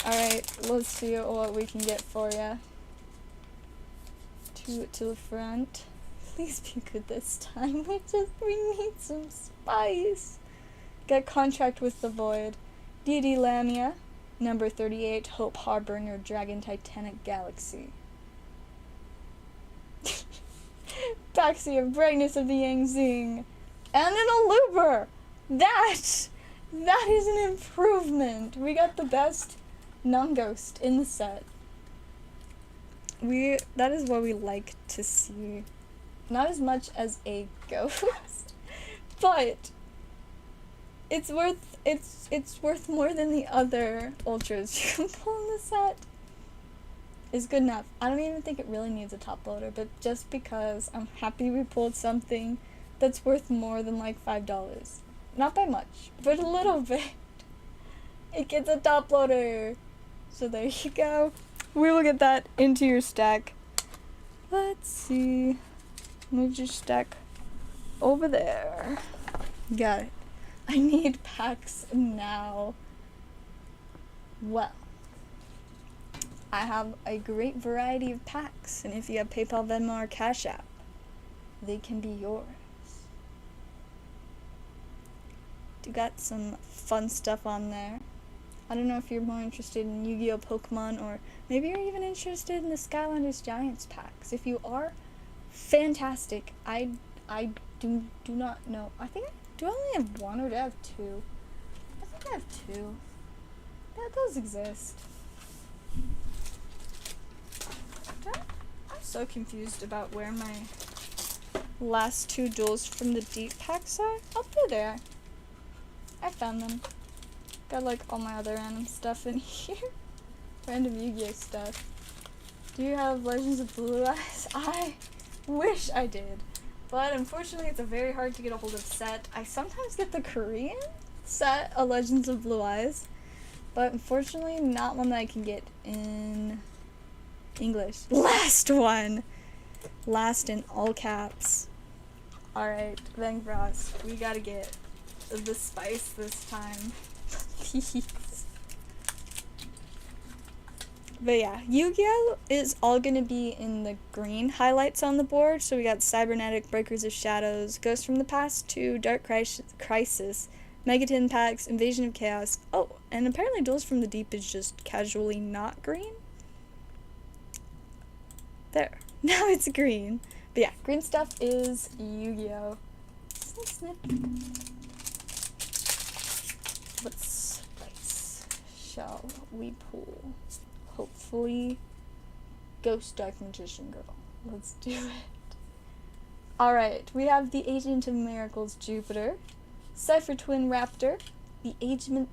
Alright, let's see what we can get for ya. To the front. Please be good this time. We need some spice. Get Contract with the Void. D.D. Lamia. Number 38, Hope Harbinger, Dragon Titanic Galaxy. Baxia, Brightness of the Yangzing. And an Aluber! That is an improvement. We got the best non-ghost in the set. That is what we like to see. Not as much as a ghost, but it's worth more than the other ultras you can pull in the set. Is good enough. I don't even think it really needs a top loader, but just because I'm happy we pulled something that's worth more than like $5. Not by much, but a little bit. It gets a top loader. So there you go. We will get that into your stack. Let's see. Move your stack over there. Got it. I need packs now. Well, I have a great variety of packs, and if you have PayPal, Venmo, or CashApp, they can be yours. You got some fun stuff on there. I don't know if you're more interested in Yu-Gi-Oh! Pokemon, or maybe you're even interested in the Skylanders Giants packs. If you are, fantastic. I do not know. Do I only have one, or do I have two? I think I have two. Yeah, those exist. I'm so confused about where my last 2 duels from the deep packs are. Oh, they're there. I found them. Got like all my other random stuff in here. Random Yu-Gi-Oh! Stuff. Do you have Legends of Blue Eyes? I wish I did. But unfortunately it's a very hard to get a hold of set. I sometimes get the Korean set of Legends of Blue Eyes. But unfortunately not one that I can get in English. Last one! Last in all caps. Alright, Vanguard. We gotta get the spice this time. Please. But yeah, Yu-Gi-Oh! Is all gonna be in the green highlights on the board. So we got Cybernetic, Breakers of Shadows, Ghosts from the Past 2, Dark Crisis, Megaton packs, Invasion of Chaos. Oh, and apparently Duels from the Deep is just casually not green. There. Now it's green. But yeah, green stuff is Yu-Gi-Oh! Snip, snip. What spice shall we pull? Hopefully, Ghost Dark Magician Girl. Let's do it. Alright, we have the Agent of Miracles Jupiter, Cypher Twin Raptor, the Agent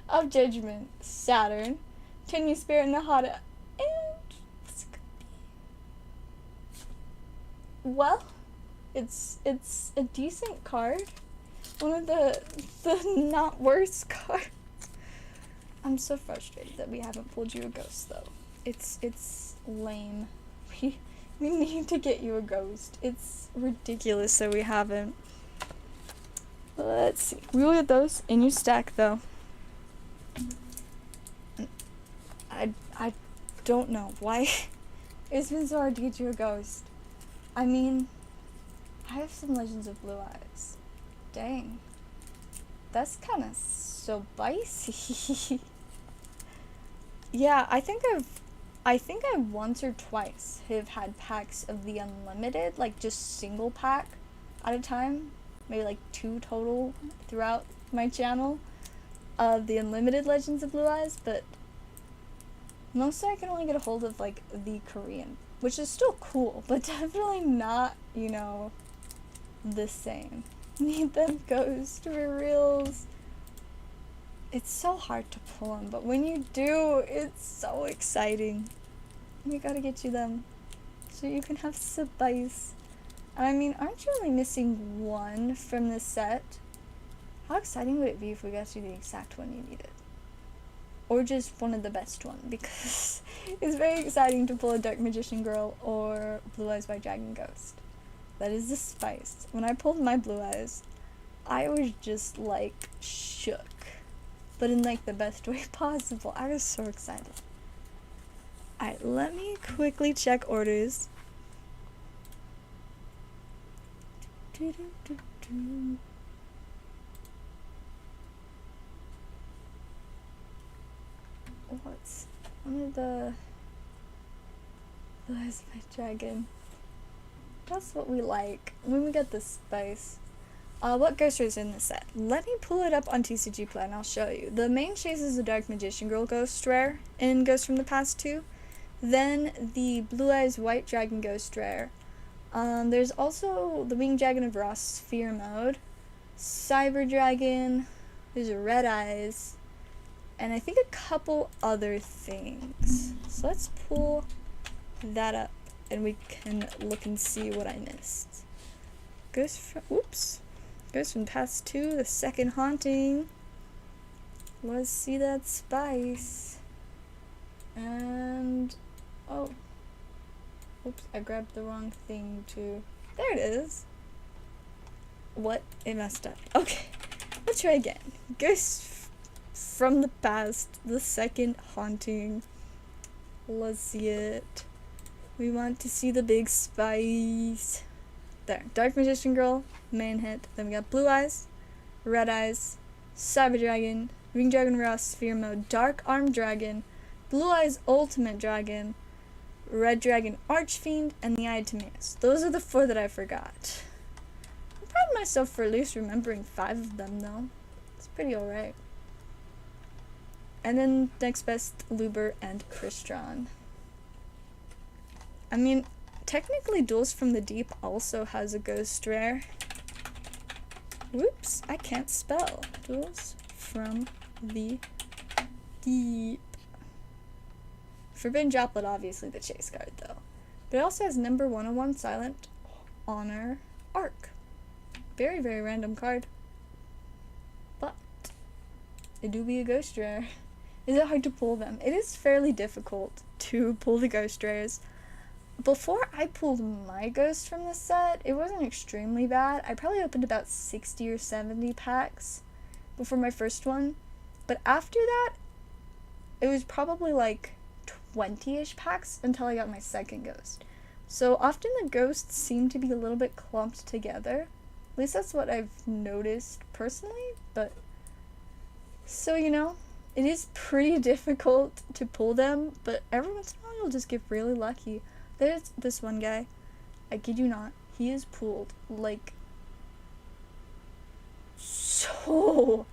of Judgment, Saturn, Tinny Spirit Nahada, and what's it gonna be? Well, it's a decent card. One of the not worst cards. I'm so frustrated that we haven't pulled you a ghost though. It's lame. We need to get you a ghost. It's ridiculous that we haven't. Let's see. We will get those in your stack though. I don't know why it's been so hard to get you a ghost. I mean, I have some Legends of Blue Eyes. Dang. That's kind of so spicy. Yeah, I think I once or twice have had packs of the unlimited, like just single pack at a time. Maybe like 2 total throughout my channel of the unlimited Legends of Blue Eyes, but mostly I can only get a hold of like the Korean, which is still cool, but definitely not, you know, the same. Need them ghost for reals. It's so hard to pull them, but when you do, it's so exciting. We gotta get you them so you can have spice. I mean, aren't you only missing 1 from this set? How exciting would it be if we got you the exact one you needed? Or just one of the best one, because it's very exciting to pull a Dark Magician Girl or Blue Eyes White Dragon Ghost. That is the spice. When I pulled my Blue Eyes, I was just like shook, but in like the best way possible. I was so excited. Alright, let me quickly check orders. What's one of the Blue Eyes White Dragon? That's what we like when we get the spice. What ghost is in this set? Let me pull it up on TCG Play and I'll show you. The main chase is the Dark Magician Girl Ghost Rare in Ghost from the Past 2. Then the Blue Eyes White Dragon Ghost Rare. There's also the Winged Dragon of Ross Sphere Mode, Cyber Dragon, there's a Red Eyes, and I think a couple other things. So let's pull that up and we can look and see what I missed. Ghost from Past 2, the second haunting. Let's see that spice. And oh, oops, I grabbed the wrong thing too. There it is. What? It messed up. Okay, let's try again. Ghost from the Past, the second haunting. Let's see it. We want to see the big spice. There. Dark Magician Girl, main hit. Then we got Blue Eyes, Red Eyes, Cyber Dragon, Winged Dragon Raw Sphere Mode, Dark Arm Dragon, Blue Eyes Ultimate Dragon, Red Dragon Archfiend, and the Eye Timaeus. Those are the 4 that I forgot. I'm proud of myself for at least remembering 5 of them though. It's pretty alright. And then next best, Luber and Crystron. I mean, technically Duels from the Deep also has a ghost rare. Whoops, I can't spell. Duels from the Deep. Forbidden Droplet, obviously the chase card though. But it also has number 101 Silent Honor Arc. Very, very random card. But it do be a ghost rare. Is it hard to pull them? It is fairly difficult to pull the ghost rares. Before I pulled my ghost from this set, it wasn't extremely bad. I probably opened about 60 or 70 packs before my first one. But after that, it was probably like 20-ish packs until I got my second ghost. So often the ghosts seem to be a little bit clumped together. At least that's what I've noticed personally. But so, you know, it is pretty difficult to pull them, but every once in a while you'll just get really lucky. There's this one guy, I kid you not, he is pulled like so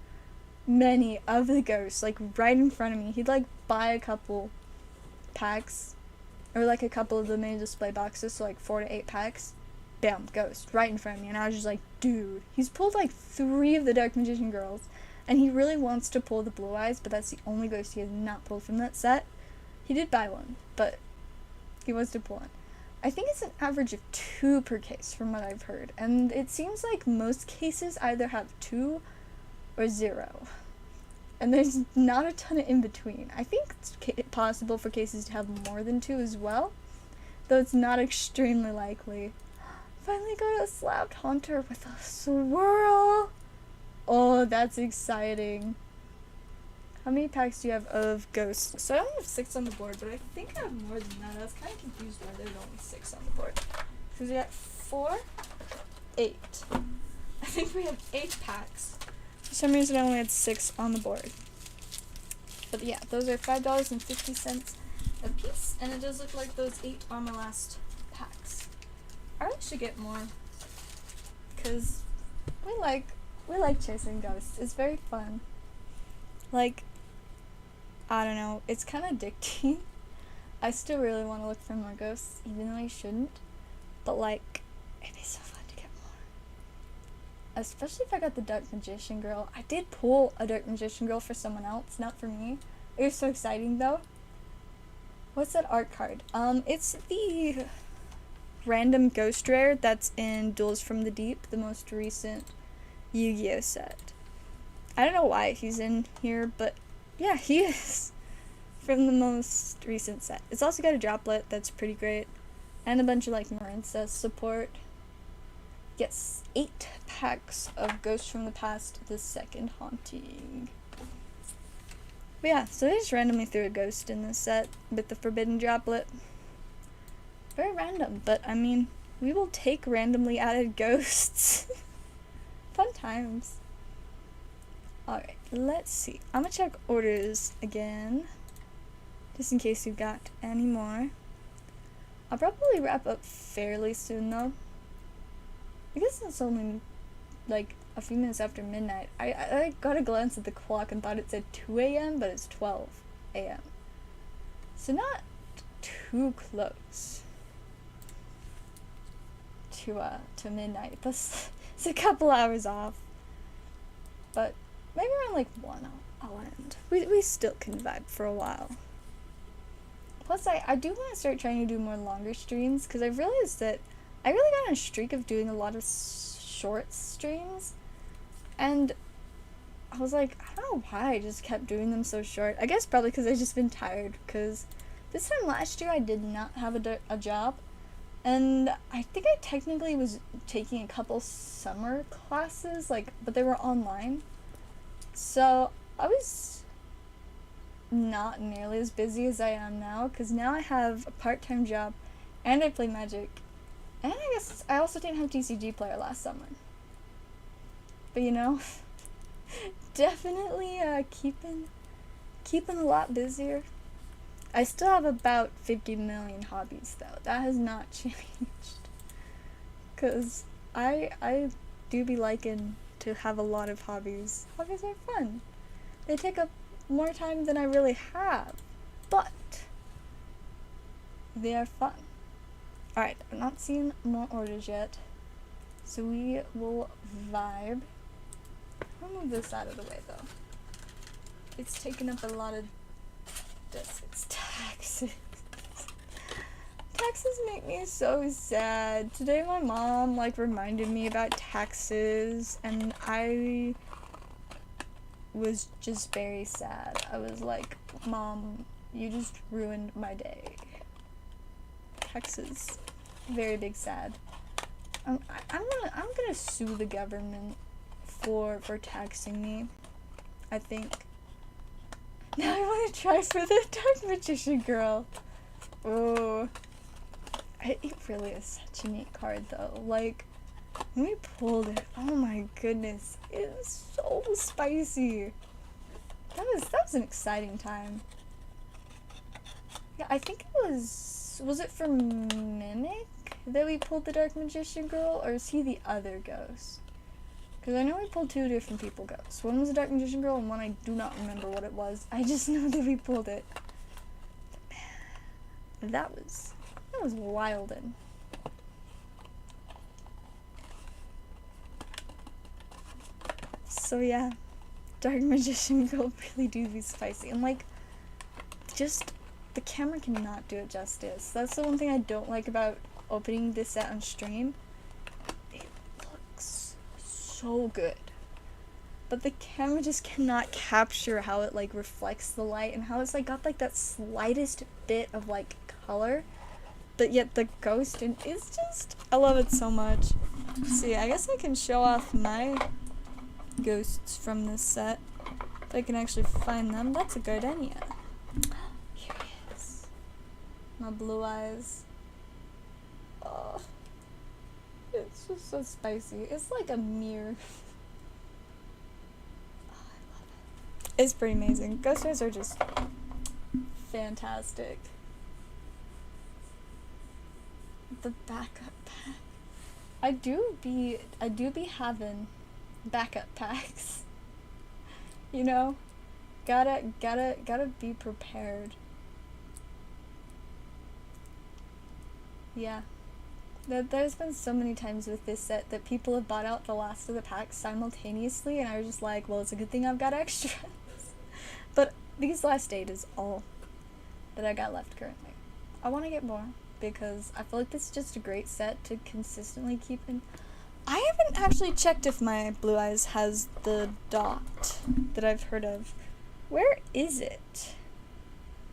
many of the ghosts, like right in front of me. He'd like buy a couple packs, or like a couple of the main display boxes, so like 4 to 8 packs. Bam, ghost, right in front of me. And I was just like, dude, he's pulled like 3 of the Dark Magician Girls. and he really wants to pull the Blue Eyes, but that's the only ghost he has not pulled from that set. He did buy one, but he wants to pull one. I think it's an average of 2 per case from what I've heard, and it seems like most cases either have 2 or 0. And there's not a ton of in between. I think it's possible for cases to have more than 2 as well, though it's not extremely likely. Finally got a slapped hunter with a swirl. Oh, that's exciting. How many packs do you have of ghosts? So I only have 6 on the board, but I think I have more than that. I was kind of confused why there's only 6 on the board. Because we got 4, 8. I think we have 8 packs. For some reason I only had 6 on the board. But yeah, those are $5.50 a piece, and it does look like those 8 are my last packs. I really should get more, because we like chasing ghosts. It's very fun. Like, I don't know, it's kind of addicting. I still really want to look for more ghosts, even though I shouldn't. But like, it'd be so fun to get more. Especially if I got the Dark Magician Girl. I did pull a Dark Magician Girl for someone else, not for me. It was so exciting though. What's that art card? It's the random ghost rare that's in Duels from the Deep, the most recent Yu-Gi-Oh set. I don't know why he's in here, but yeah, he is from the most recent set. It's also got a droplet that's pretty great, and a bunch of like Marinsa support. Yes, 8 packs of Ghosts from the Past, the second haunting. But yeah, so they just randomly threw a ghost in this set with the forbidden droplet. Very random, but I mean, we will take randomly added ghosts. Fun times. Alright, let's see. I'm gonna check orders again, just in case we've got any more. I'll probably wrap up fairly soon though. I guess it's only like a few minutes after midnight. I got a glance at the clock and thought it said 2 a.m., but it's 12 a.m. So not too close to midnight. Plus, it's a couple hours off. But maybe around like 1 I'll end. We still can vibe for a while. Plus, I do want to start trying to do more longer streams, because I've realized that I really got on a streak of doing a lot of short streams, and I was like, I don't know why I just kept doing them so short. I guess probably because I've just been tired, because this time last year I did not have a job, and I think I technically was taking a couple summer classes, like, but they were online, so I was not nearly as busy as I am now, because now I have a part-time job, and I play Magic. And I guess I also didn't have TCG player last summer. But you know, definitely keeping a lot busier. I still have about 50 million hobbies though. That has not changed. Cause I do be liking to have a lot of hobbies. Hobbies are fun. They take up more time than I really have, but they are fun. Alright, I'm not seeing more orders yet, so we will vibe. I'll move this out of the way though. It's taking up a lot of this. It's taxes. Taxes make me so sad. Today my mom like reminded me about taxes, and I was just very sad. I was like, Mom, you just ruined my day. Taxes, very big sad. I'm gonna sue the government for taxing me, I think. Now I want to try for the Dark Magician Girl. Oh, it really is such a neat card though. Like, when we pulled it, oh my goodness, it was so spicy. That was an exciting time. Yeah, I think it was it for Mimic that we pulled the Dark Magician Girl, or is he the other ghost? Because I know we pulled 2 different people ghosts. One was the Dark Magician Girl, and one I do not remember what it was. I just know that we pulled it. But man, that was wildin'. So yeah, Dark Magician Girl really do be spicy. And like, just, the camera cannot do it justice. That's the one thing I don't like about opening this set on stream. It looks so good. But the camera just cannot capture how it like reflects the light and how it's like got like that slightest bit of like color. But yet the ghost is just, I love it so much. See, I guess I can show off my ghosts from this set. If I can actually find them, that's a gardenia. Here he is. My blue eyes. Oh, it's just so spicy. It's like a mirror. Oh, I love it. It's pretty amazing. Ghost eyes are just fantastic. The backup pack. I do be having backup packs. You know? Gotta be prepared. Yeah. There's been so many times with this set that people have bought out the last of the packs simultaneously, and I was just like, well, it's a good thing I've got extras. But these last 8 is all that I got left currently. I want to get more, because I feel like this is just a great set to consistently keep in. I haven't actually checked if my Blue Eyes has the dot that I've heard of. Where is it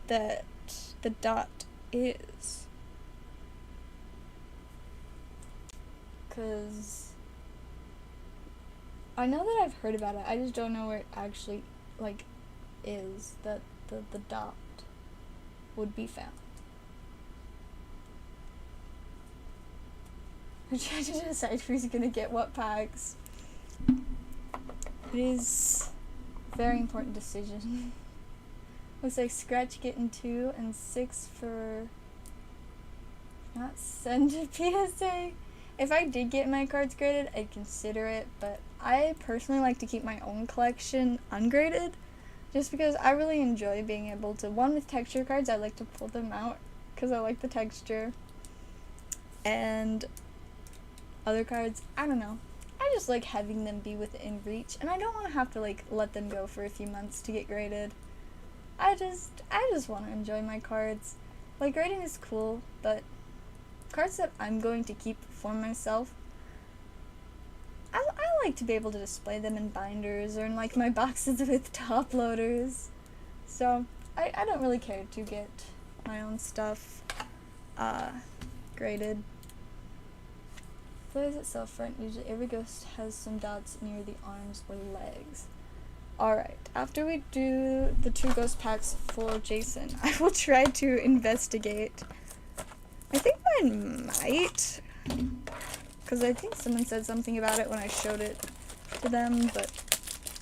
that the dot is? Because I know that I've heard about it, I just don't know where it actually, like, is that the dot would be found. I'm trying to decide who's gonna get what packs. It is a very important decision. Looks like Scratch getting 2 and 6 for not send a PSA. If I did get my cards graded, I'd consider it, but I personally like to keep my own collection ungraded, just because I really enjoy being able to, one, with texture cards, I like to pull them out, because I like the texture, and other cards, I don't know, I just like having them be within reach, and I don't want to have to, like, let them go for a few months to get graded. I just want to enjoy my cards. Like, grading is cool, but cards that I'm going to keep for myself, I like to be able to display them in binders or in, like, my boxes with top loaders. So, I don't really care to get my own stuff graded. Plays itself front, usually every ghost has some dots near the arms or legs. Alright, after we do the 2 ghost packs for Jason, I will try to investigate. I think mine might, because I think someone said something about it when I showed it to them, but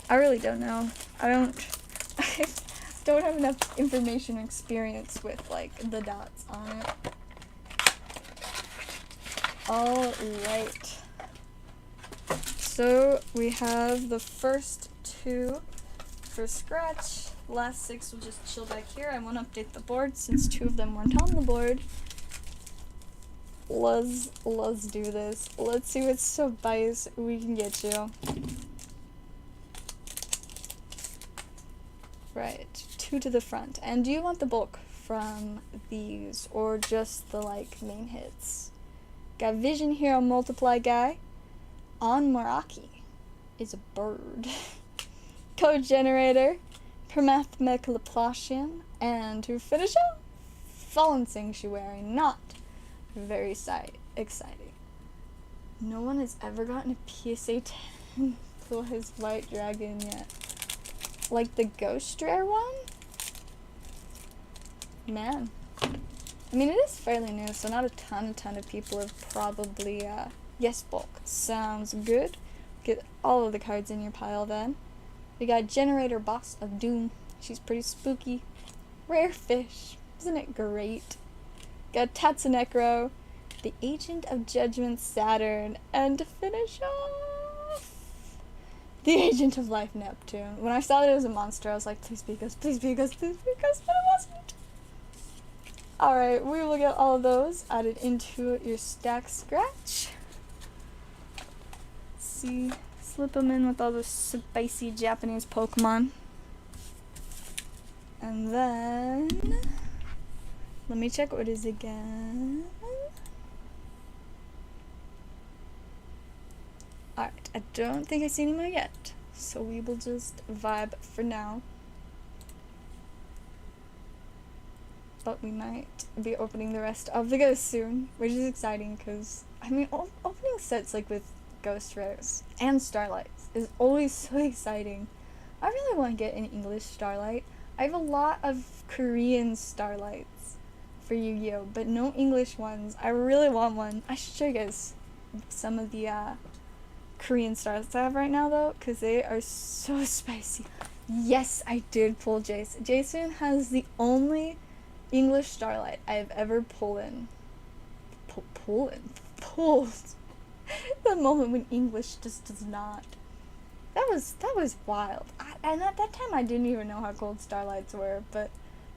I really don't know. I don't have enough information or experience with, like, the dots on it. Alright. So, we have the first 2 for Scratch. The last 6 will just chill back here. I won't update the board since 2 of them weren't on the board. Let's do this. Let's see what spice we can get you. Right, 2 to the front. And do you want the bulk from these, or just the, like, main hits? Got Vision Hero Multiply Guy. On Moraki is a bird. Code Generator. Permathmech Laplacian. And to finish off, Fallen Sanctuary. Not very exciting. No one has ever gotten a PSA 10 for his White Dragon yet. Like the Ghost Rare one? Man. I mean, it is fairly new, so not a ton of people have probably, yes, bulk. Sounds good. Get all of the cards in your pile then. We got Generator Boss of Doom. She's pretty spooky. Rare Fish. Isn't it great? Got Tatsunekro, the Agent of Judgment Saturn, and to finish off, the Agent of Life Neptune. When I saw that it was a monster, I was like, please be a ghost, please be a ghost, please be a ghost, but it wasn't. Alright, we will get all of those added into your stack, Scratch. See Slip them in with all the spicy Japanese Pokemon. And then, let me check what it is again. Alright, I don't think I see any more yet, so we will just vibe for now. But we might be opening the rest of the ghosts soon, which is exciting because, I mean, opening sets like with ghost rares and starlights is always so exciting. I really want to get an English starlight. I have a lot of Korean starlights for Yu-Gi-Oh, but no English ones. I really want one. I should show you guys some of the Korean starlights I have right now though, because they are so spicy. Yes, I did pull Jason. Jason has the only English starlight I've ever pulled. The moment when English just does not. That was wild. And at that time I didn't even know how cold starlights were, but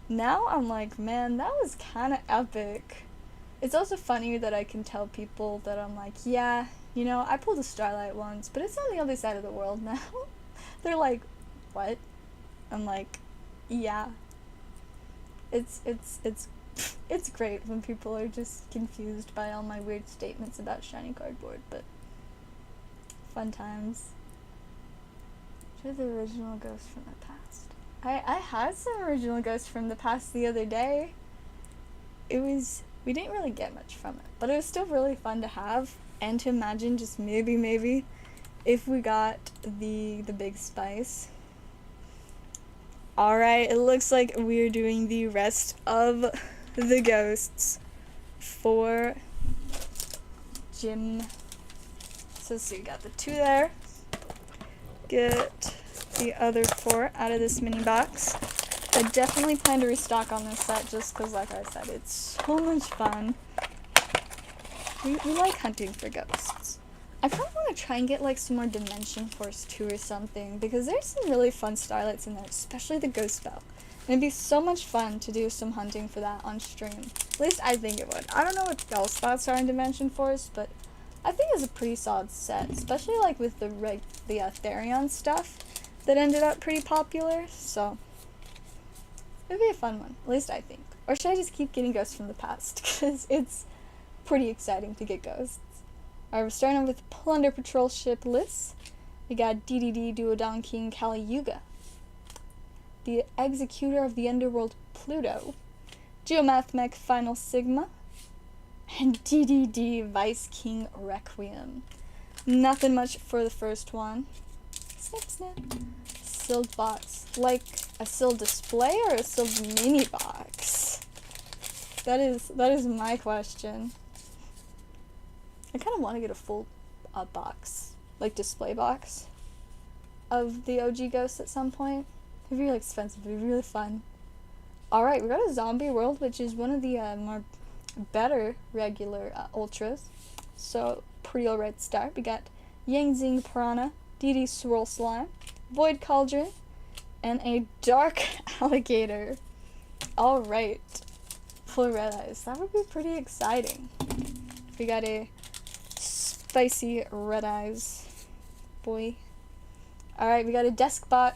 now I'm like, man, that was kind of epic. It's also funny that I can tell people that I'm like, yeah, you know, I pulled a starlight once, but it's on the other side of the world now. They're like, what? I'm like, yeah. It's great when people are just confused by all my weird statements about shiny cardboard, but fun times. Which are the original ghosts from the past? I had some original ghosts from the past the other day. We didn't really get much from it, but it was still really fun to have and to imagine just maybe if we got the big spice. Alright, it looks like we're doing the rest of the ghosts for Jim. So you got the 2 there. Get the other 4 out of this mini box. I definitely plan to restock on this set just because, like I said, it's so much fun. We like hunting for ghosts. I probably want to try and get like some more Dimension Force 2 or something, because there's some really fun starlights in there, especially the Ghost Spell. And it'd be so much fun to do some hunting for that on stream. At least I think it would. I don't know what y'all's thoughts are on Dimension Force, but I think it's a pretty solid set, especially like with the Therion stuff that ended up pretty popular, so it'd be a fun one, at least I think. Or should I just keep getting ghosts from the past, because it's pretty exciting to get ghosts. Alright, we're starting off with Plunder Patrol Ship Liss. We got DDD Duodon King Kali Yuga, the Executor of the Underworld Pluto, Geomath Mech Final Sigma, and DDD Vice King Requiem. Nothing much for the first one. Snip snip. Sealed box. Like a sealed display or a sealed mini box? That is my question. I kind of want to get a full box, like display box, of the OG Ghosts at some point. It'd be really expensive, it'd be really fun. Alright, we got a Zombie World, which is one of the more better regular ultras. So, pretty alright start. We got Yangzing Piranha, DD Swirl Slime, Void Cauldron, and a Dark Alligator. Alright. Full Red Eyes. That would be pretty exciting. We got a spicy Red Eyes boy. Alright, we got a Deskbot,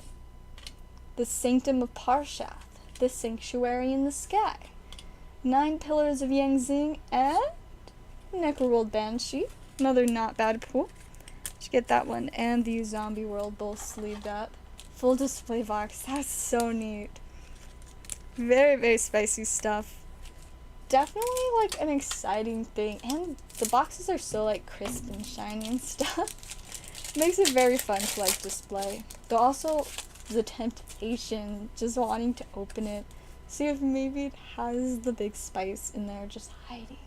the Sanctum of Parshath, the Sanctuary in the Sky, 9 Pillars of Yangzing, and Necroworld Banshee. Another not bad pool. Should get that one and the Zombie World both sleeved up. Full display box. That's so neat. Very, very spicy stuff. Definitely like an exciting thing, and the boxes are so like crisp and shiny and stuff. Makes it very fun to like display. Though also the temptation, just wanting to open it, see if maybe it has the big spice in there just hiding.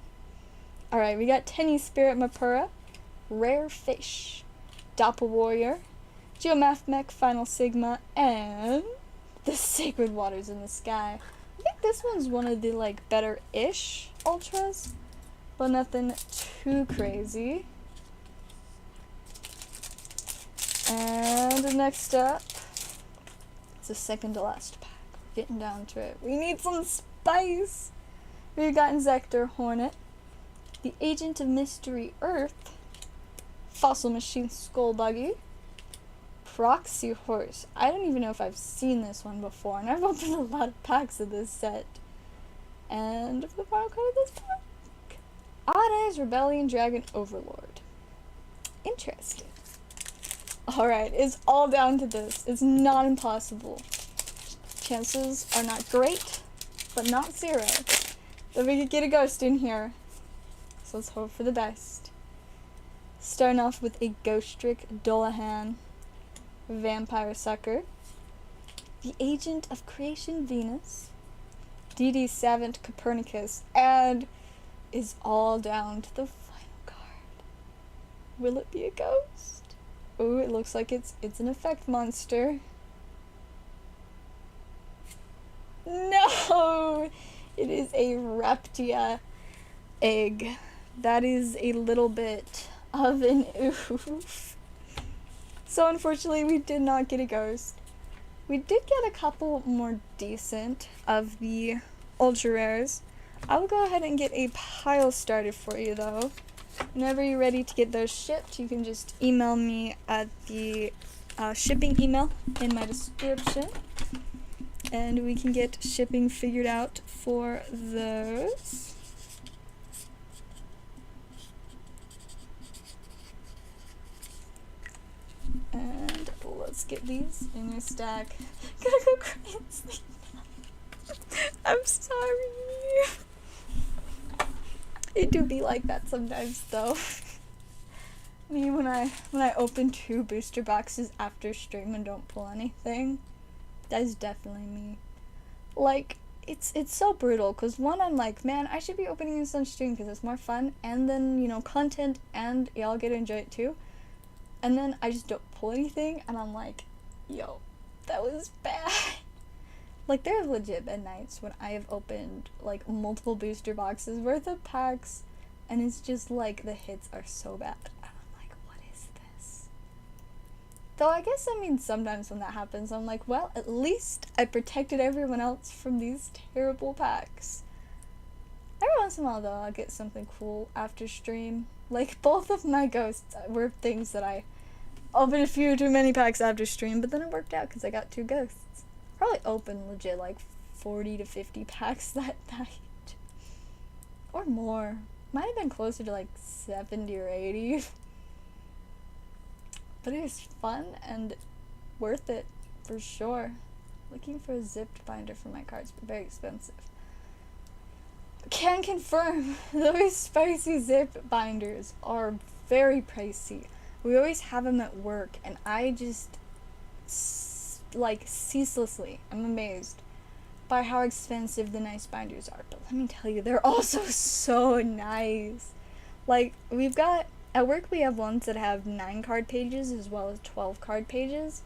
Alright, we got Tenny Spirit Mapura, Rare Fish, Doppel Warrior, Geomath Mech Final Sigma, and the Sacred Waters in the Sky. I think this one's one of the like better-ish ultras, but nothing too crazy. And next up, it's the second to last pack. We're getting down to it. We need some spice! We've got Inzektor Hornet, the Agent of Mystery Earth, Fossil Machine Skull Buggy, Proxy Horse. I don't even know if I've seen this one before, and I've opened a lot of packs of this set. And the final card of this pack, Odd Eyes Rebellion Dragon Overlord. Interesting. Alright, it's all down to this. It's not impossible. Chances are not great, but not zero. That we could get a ghost in here. So let's hope for the best. Starting off with a Ghostrick Dullahan Vampire Sucker, the Agent of Creation Venus, DD Savant Copernicus, and is all down to the final card. Will it be a ghost? Ooh, it looks like it's an effect monster. No! It is a Raptia egg. That is a little bit of an oof. So unfortunately we did not get a ghost. We did get a couple more decent of the ultra rares. I will go ahead and get a pile started for you though. Whenever you're ready to get those shipped, you can just email me at the shipping email in my description. And we can get shipping figured out for those. And let's get these in your stack. Gotta go crazy. I'm sorry. It do be like that sometimes though. Me when I open 2 booster boxes after stream and don't pull anything. That is definitely me. Like, it's so brutal, because one, I'm like, man, I should be opening this on stream because it's more fun, and then, you know, content, and y'all get to enjoy it too. And then I just don't pull anything, and I'm like, yo, that was bad. Like, there have legit been nights when I have opened, like, multiple booster boxes worth of packs, and it's just like, the hits are so bad. Though I guess, I mean, sometimes when that happens, I'm like, well, at least I protected everyone else from these terrible packs. Every once in a while, though, I'll get something cool after stream. Like, both of my ghosts were things that I opened a few too many packs after stream, but then it worked out because I got 2 ghosts. Probably opened legit, like, 40 to 50 packs that night. Or more. Might have been closer to, like, 70 or 80. But it is fun and worth it, for sure. Looking for a zipped binder for my cards, but very expensive. Can confirm, those spicy zip binders are very pricey. We always have them at work, and I just, like, ceaselessly, I'm amazed by how expensive the nice binders are. But let me tell you, they're also so nice. Like, we've got, at work we have ones that have 9 card pages as well as 12 card pages.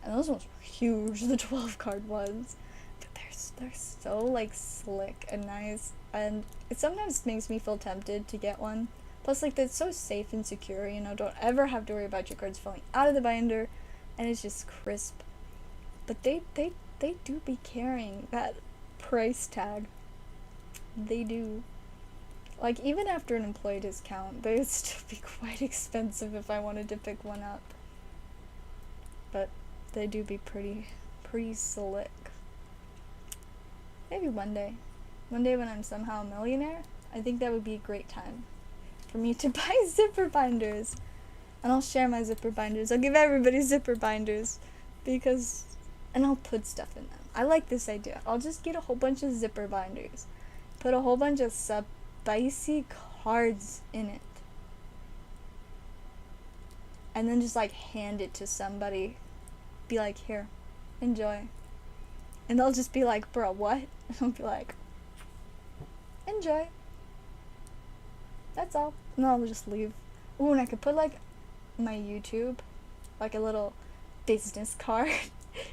And those ones were huge, the 12 card ones. But they're so, like, slick and nice. And it sometimes makes me feel tempted to get one. Plus, like, they're so safe and secure, you know, don't ever have to worry about your cards falling out of the binder. And it's just crisp. But they do be carrying that price tag. They do. Like, even after an employee discount, they would still be quite expensive if I wanted to pick one up. But they do be pretty slick. Maybe one day. One day when I'm somehow a millionaire, I think that would be a great time for me to buy zipper binders. And I'll share my zipper binders. I'll give everybody zipper binders. And I'll put stuff in them. I like this idea. I'll just get a whole bunch of zipper binders. Put a whole bunch of spicy cards in it. And then just, like, hand it to somebody. Be like, here, enjoy. And they'll just be like, bro, what? And I'll be like, enjoy. That's all. And I'll just leave. Ooh, and I could put, like, my YouTube, like a little business card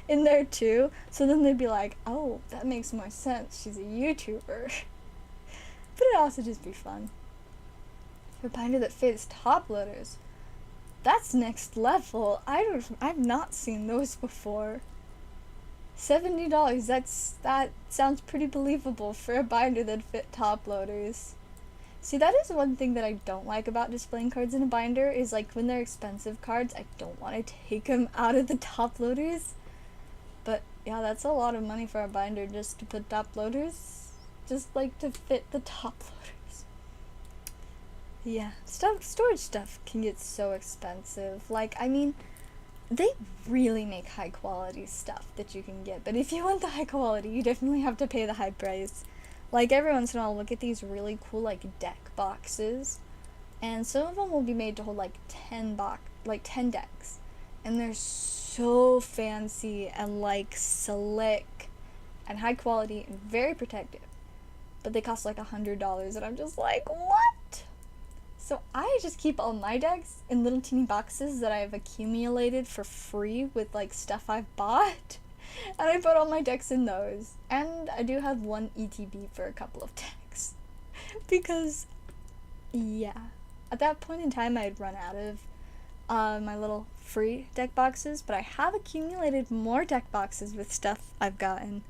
in there too. So then they'd be like, oh, that makes more sense. She's a YouTuber. But it'd also just be fun. A binder that fits top loaders. That's next level. I've not seen those before. $70. That sounds pretty believable for a binder that fit top loaders. See, that is one thing that I don't like about displaying cards in a binder, is like when they're expensive cards, I don't want to take them out of the top loaders. But yeah, that's a lot of money for a binder just to put top loaders. Just like to fit the top loaders. Yeah, storage stuff can get so expensive. Like, I mean, they really make high quality stuff that you can get, but if you want the high quality, you definitely have to pay the high price. Like, every once in a while, I'll look at these really cool, like, deck boxes, and some of them will be made to hold, like, 10 decks, and they're so fancy and, like, slick and high quality and very protective, but they cost, like, $100, and I'm just like, what? So I just keep all my decks in little teeny boxes that I've accumulated for free with, like, stuff I've bought. And I put all my decks in those. And I do have one ETB for a couple of decks. Because, yeah. At that point in time, I had run out of my little free deck boxes. But I have accumulated more deck boxes with stuff I've gotten.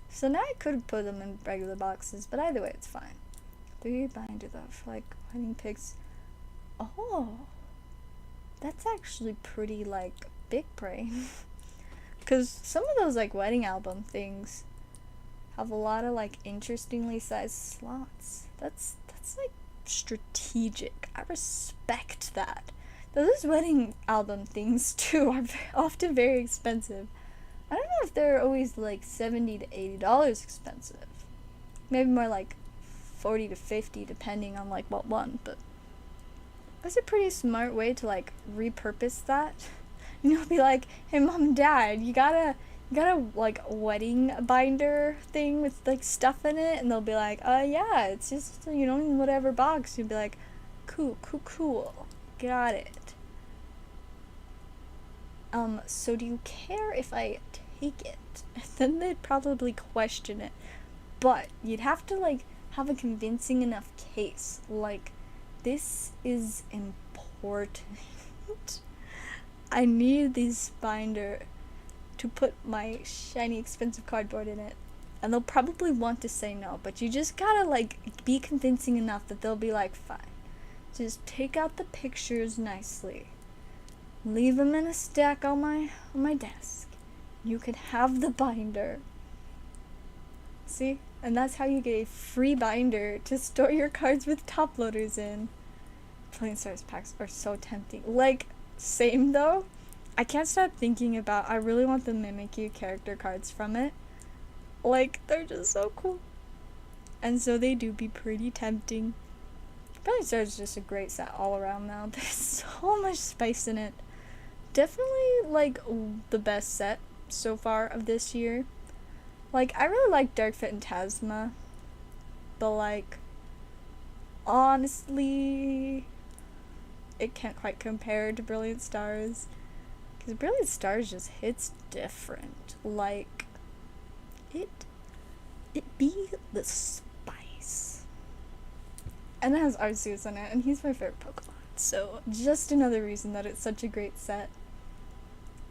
So now I could put them in regular boxes. But either way, it's fine. 3 binder though for, like, wedding pics. Oh. That's actually pretty, like, big brain. Because some of those, like, wedding album things have a lot of, like, interestingly sized slots. That's like, strategic. I respect that. Those wedding album things, too, are often very expensive. I don't know if they're always, like, $70 to $80 expensive. Maybe more like $40 to $50, depending on, like, what one. But that's a pretty smart way to, like, repurpose that. You know, be like, hey, mom and dad, you got a like wedding binder thing with, like, stuff in it, and they'll be like, yeah, it's just, you know, in whatever box. You'd be like, cool, got it. So do you care if I take it? Then they'd probably question it, but you'd have to, like, have a convincing enough case, like, this is important. I need this binder to put my shiny expensive cardboard in it. And they'll probably want to say no, but you just gotta, like, be convincing enough that they'll be like, fine. Just take out the pictures nicely. Leave them in a stack on my desk. You can have the binder. See? And that's how you get a free binder to store your cards with top loaders in. Brilliant Stars packs are so tempting. Like, same though, I can't stop thinking about, I really want the Mimikyu character cards from it. Like, they're just so cool. And so they do be pretty tempting. Brilliant Stars is just a great set all around now. There's so much spice in it. Definitely, like, the best set so far of this year. Like, I really like Dark Phantasma. But, like, honestly, it can't quite compare to Brilliant Stars, because Brilliant Stars just hits different. Like, it be the spice. And it has Arceus in it, and he's my favorite Pokemon, so just another reason that it's such a great set.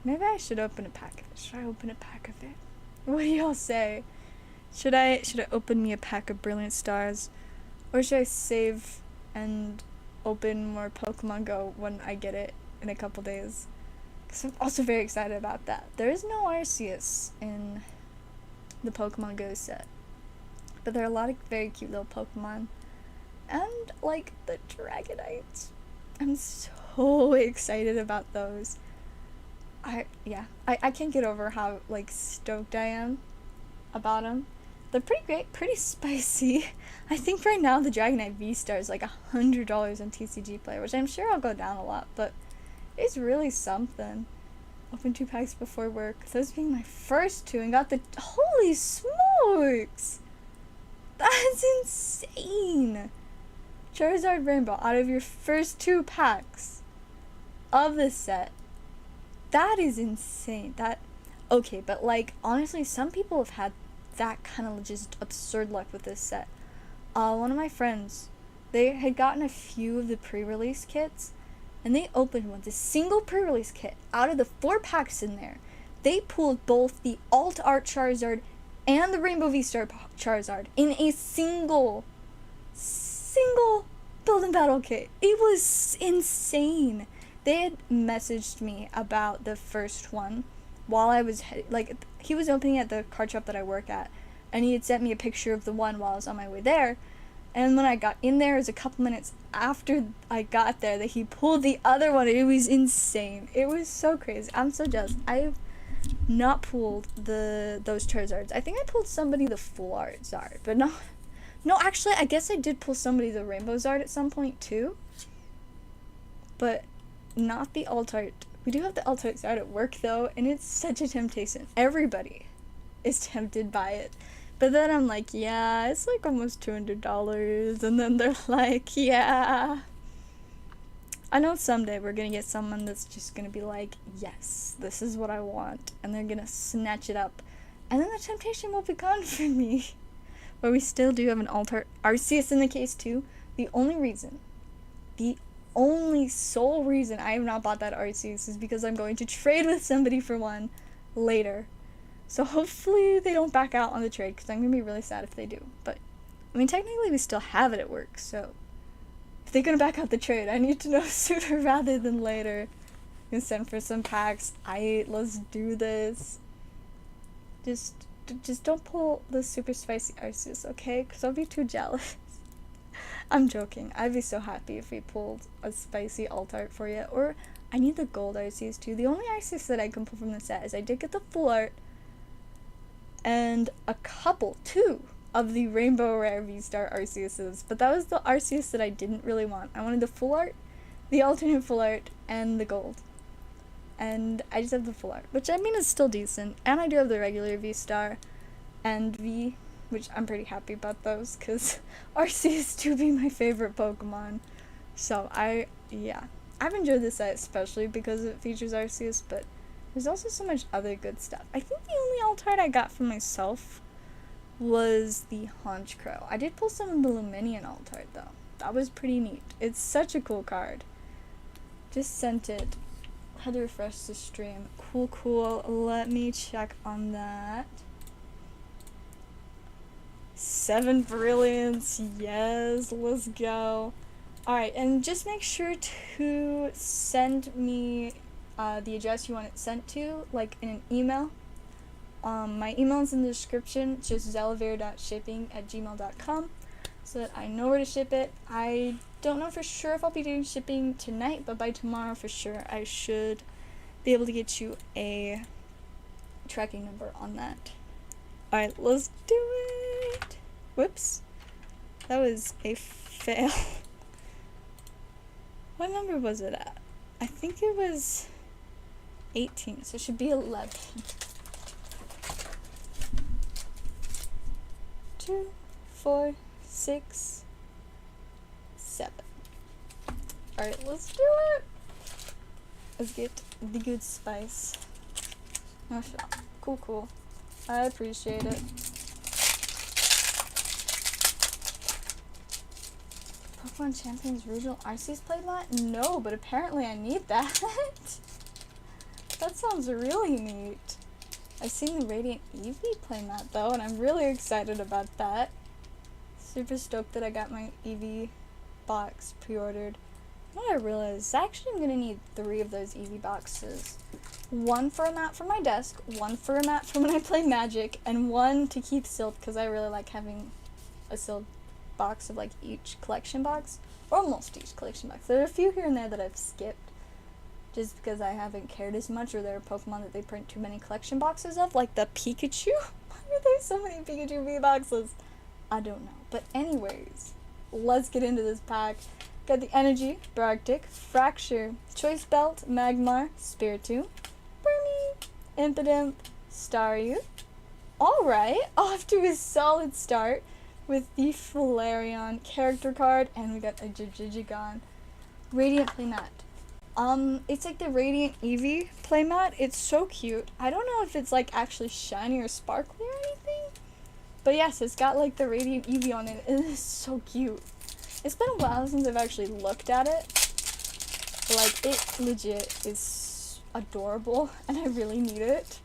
Maybe I should open a pack of it. Should I open a pack of it? What do y'all say? Should I open me a pack of Brilliant Stars, or should I save and open more Pokemon Go when I get it in a couple days? Because I'm also very excited about that. There is no Arceus in the Pokemon Go set, but there are a lot of very cute little Pokemon, and, like, the Dragonites. I'm so excited about those. I can't get over how, like, stoked I am about them. They're pretty great, pretty spicy. I think right now the Dragonite V-Star is like $100 on TCG Player, which I'm sure I'll go down a lot, but it's really something. Open 2 packs before work, those being my first 2, and got the, holy smokes! That's insane! Charizard Rainbow out of your first 2 packs of this set. That is insane. Okay, but, like, honestly, some people have had that kind of just absurd luck with this set. One of my friends, they had gotten a few of the pre-release kits, and they opened one, the single pre-release kit. Out of the 4 packs in there, they pulled both the Alt Art Charizard and the Rainbow V-Star Charizard in a single Golden Battle Kit. It was insane. They had messaged me about the first one while I was, like, he was opening at the card shop that I work at, and he had sent me a picture of the one while I was on my way there. And when I got in there, it was a couple minutes after I got there that he pulled the other one. It was insane. It was so crazy. I'm so jealous. I've not pulled those Charizards. I think I pulled somebody the full art Zard, but no, actually, I guess I did pull somebody the Rainbow Zard at some point too. But not the alt art. We do have the alt art Zard at work though, and it's such a temptation. Everybody is tempted by it. But then I'm like, yeah, it's like almost $200. And then they're like, yeah. I know someday we're gonna get someone that's just gonna be like, yes, this is what I want. And they're gonna snatch it up. And then the temptation will be gone for me. But we still do have an altar Arceus in the case too. The only sole reason I have not bought that Arceus is because I'm going to trade with somebody for one later. So hopefully they don't back out on the trade, because I'm going to be really sad if they do. But, I mean, technically we still have it at work, so if they're going to back out the trade, I need to know sooner rather than later. I'm going to send for some packs. Let's do this. Just don't pull the super spicy Arceus, okay? Because I'll be too jealous. I'm joking. I'd be so happy if we pulled a spicy alt art for you. Or, I need the gold Arceus too. The only Arceus that I can pull from the set is I did get the full art, and two of the Rainbow Rare V-Star Arceuses, but that was the Arceus that I didn't really want. I wanted the full art, the alternate full art, and the gold. And I just have the full art, which I mean is still decent, and I do have the regular V-Star and V, which I'm pretty happy about those, because Arceus do be my favorite Pokemon. So I've enjoyed this set especially because it features Arceus, but there's also so much other good stuff. I think the only alt art I got for myself was the Honchkrow. I did pull some of the Luminion alt art though. That was pretty neat. It's such a cool card. Just sent it. Had to refresh the stream. Cool. Let me check on that. 7 brilliance. Yes, let's go. Alright, and just make sure to send me the address you want it sent to, like in an email. My email is in the description. It's just zellaveire.shipping@gmail.com, so that I know where to ship it. I don't know for sure if I'll be doing shipping tonight, but by tomorrow for sure I should be able to get you a tracking number on that. Alright, let's do it. Whoops. That was a fail. What number was it at? I think it was 18, so it should be 11. 2, 4, 6, 7. Alright, let's do it. Let's get the good spice. Cool. I appreciate it. Pokemon Champions Regional Arceus playmat? No, but apparently I need that. That sounds really neat. I've seen the Radiant Eevee playmat though, and I'm really excited about that. Super stoked that I got my Eevee box pre-ordered. What I realized is actually I'm going to need 3 of those Eevee boxes. 1 for a mat for my desk, 1 for a mat for when I play Magic, and 1 to keep sealed because I really like having a sealed box of like each collection box, or almost each collection box. There are a few here and there that I've skipped just because I haven't cared as much, or there are Pokemon that they print too many collection boxes of, like the Pikachu. Why are there so many Pikachu V boxes? I don't know. But anyways, let's get into this pack. Got the Energy, Bragtic, Fracture, Choice Belt, Magmar, Spiritomb, Burmy, Impidimp, Staryu. Alright, off to a solid start with the Flareon character card, and we got a Jijigon. Radiant playmat. It's like the Radiant Eevee playmat. It's so cute. I don't know if it's like actually shiny or sparkly or anything, but yes, it's got like the Radiant Eevee on it. It is so cute. It's been a while since I've actually looked at it. Like, it legit is adorable, and I really need it.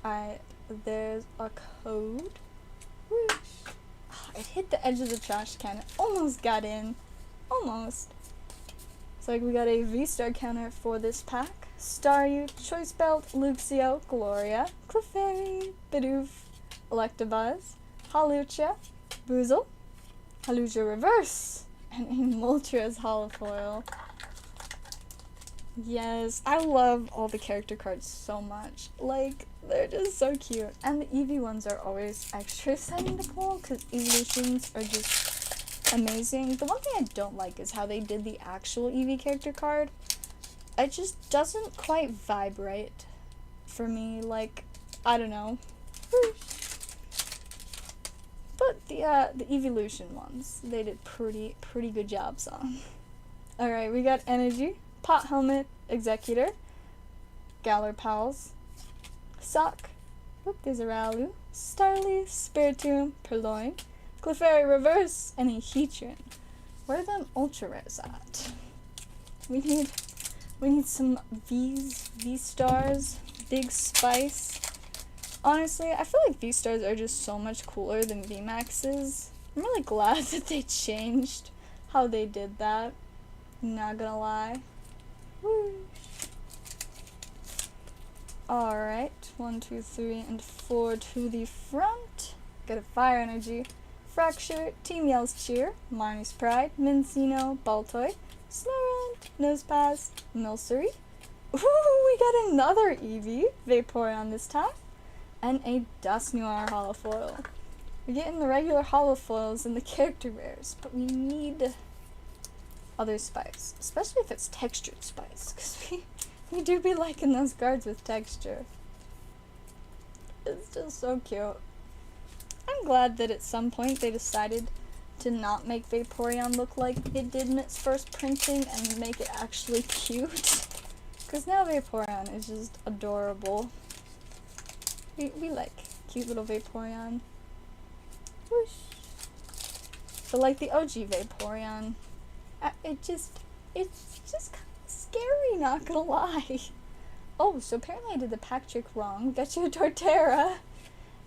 Alright, there's a code. Whoosh. It hit the edge of the trash can. It almost got in. Almost. It's like we got a V-Star counter for this pack. Staryu, Choice Belt, Luxio, Gloria, Clefairy, Bidoof, Electabuzz, Hawlucha, Boozle, Hawlucha Reverse, and a Moltres holofoil. Yes, I love all the character cards so much. Like, they're just so cute. And the Eevee ones are always extra exciting to pull because evolutions are just amazing. The one thing I don't like is how they did the actual Eevee character card. It just doesn't quite vibe right for me. Like, I don't know. But the evolution ones, they did pretty good jobs on. Alright, we got Energy, Pot Helmet, Executor, Galar Pals, Sock, there's a Ralu, Starly, Spiritomb, Purloin, Clefairy Reverse, and a Heatran. Where are them ultra rares at? We need some V-Stars, Big Spice. Honestly, I feel like V-Stars are just so much cooler than V-Maxes. I'm really glad that they changed how they did that. Not gonna lie. Woo. Alright, 1, 2, 3, and 4 to the front. Got a Fire Energy, Fracture, Team Yell's Cheer, Marnie's Pride, Mincino, Baltoy, Snorunt, Nosepass, Milcery. Ooh, we got another Eevee, Vaporeon this time, and a Dusknoir holofoil. We're getting the regular holofoils and the character rares, but we need other spice, especially if it's textured spice, because we do be liking those cards with texture. It's just so cute. I'm glad that at some point they decided to not make Vaporeon look like it did in its first printing and make it actually cute. Because now Vaporeon is just adorable. We like cute little Vaporeon. Whoosh. But like the OG Vaporeon, it's just kind of scary, not gonna lie. Oh, so apparently I did the pack trick wrong. We got you a Torterra,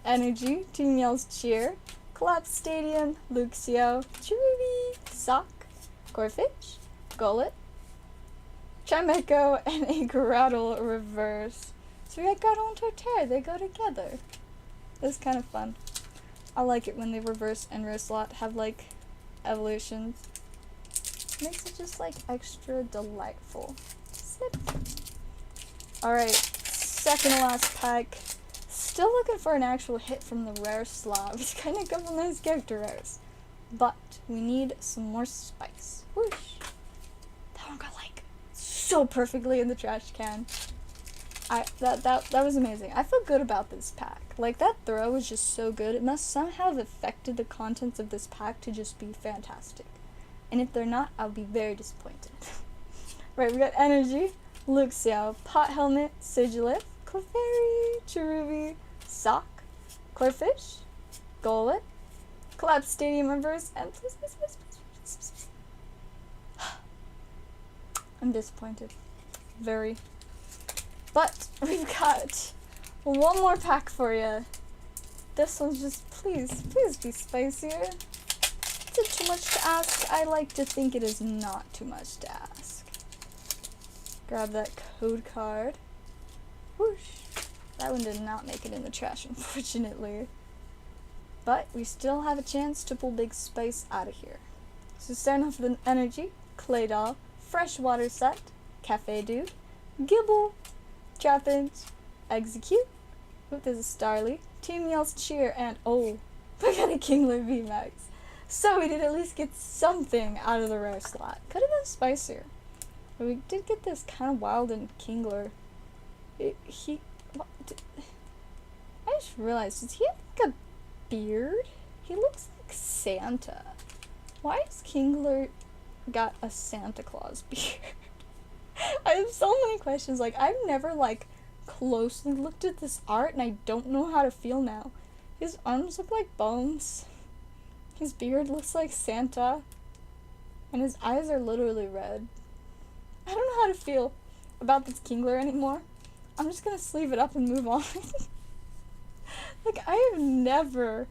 Energy, Team Yell's Cheer, Collapse Stadium, Luxio, Cherubi, Sock, Corfish, Golett, Chimecho, and a Groudle Reverse. So we got Groudle and Torterra, they go together. It's kind of fun. I like it when they reverse and Roslot have like evolutions. Makes it just like extra delightful. Snip. Alright, second to last pack. Still looking for an actual hit from the rare slot. It's kind of couple nice character rares. But we need some more spice. Whoosh. That one got like so perfectly in the trash can. That was amazing. I feel good about this pack. Like that throw was just so good. It must somehow have affected the contents of this pack to just be fantastic. And if they're not, I'll be very disappointed. Right, we got Energy, Luxio, Pot Helmet, Sigilif, Clefairy, Cherubi, Sock, Corfish, Golett, Collapse Stadium Reverse, and please. I'm disappointed. Very. But we've got one more pack for you. This one's just, please be spicier. Is it too much to ask? I like to think it is not too much to ask. Grab that code card. Whoosh. That one did not make it in the trash, unfortunately. But we still have a chance to pull Big Spice out of here. So starting off with an Energy, Claydol, Freshwater Set, Cafe Dude, Gibble, Trapinch, Execute. Oop, there's a Starly, Team Yell's Cheer, and oh, we got a Kingler VMAX. So we did at least get something out of the rare slot. Could have been spicier. But we did get this kind of wild and Kingler. I just realized, does he have like a beard? He looks like Santa. Why has Kingler got a Santa Claus beard? I have so many questions. Like, I've never like closely looked at this art and I don't know how to feel now. His arms look like bones. His beard looks like Santa. And his eyes are literally red. I don't know how to feel about this Kingler anymore. I'm just gonna sleeve it up and move on. Like, I have never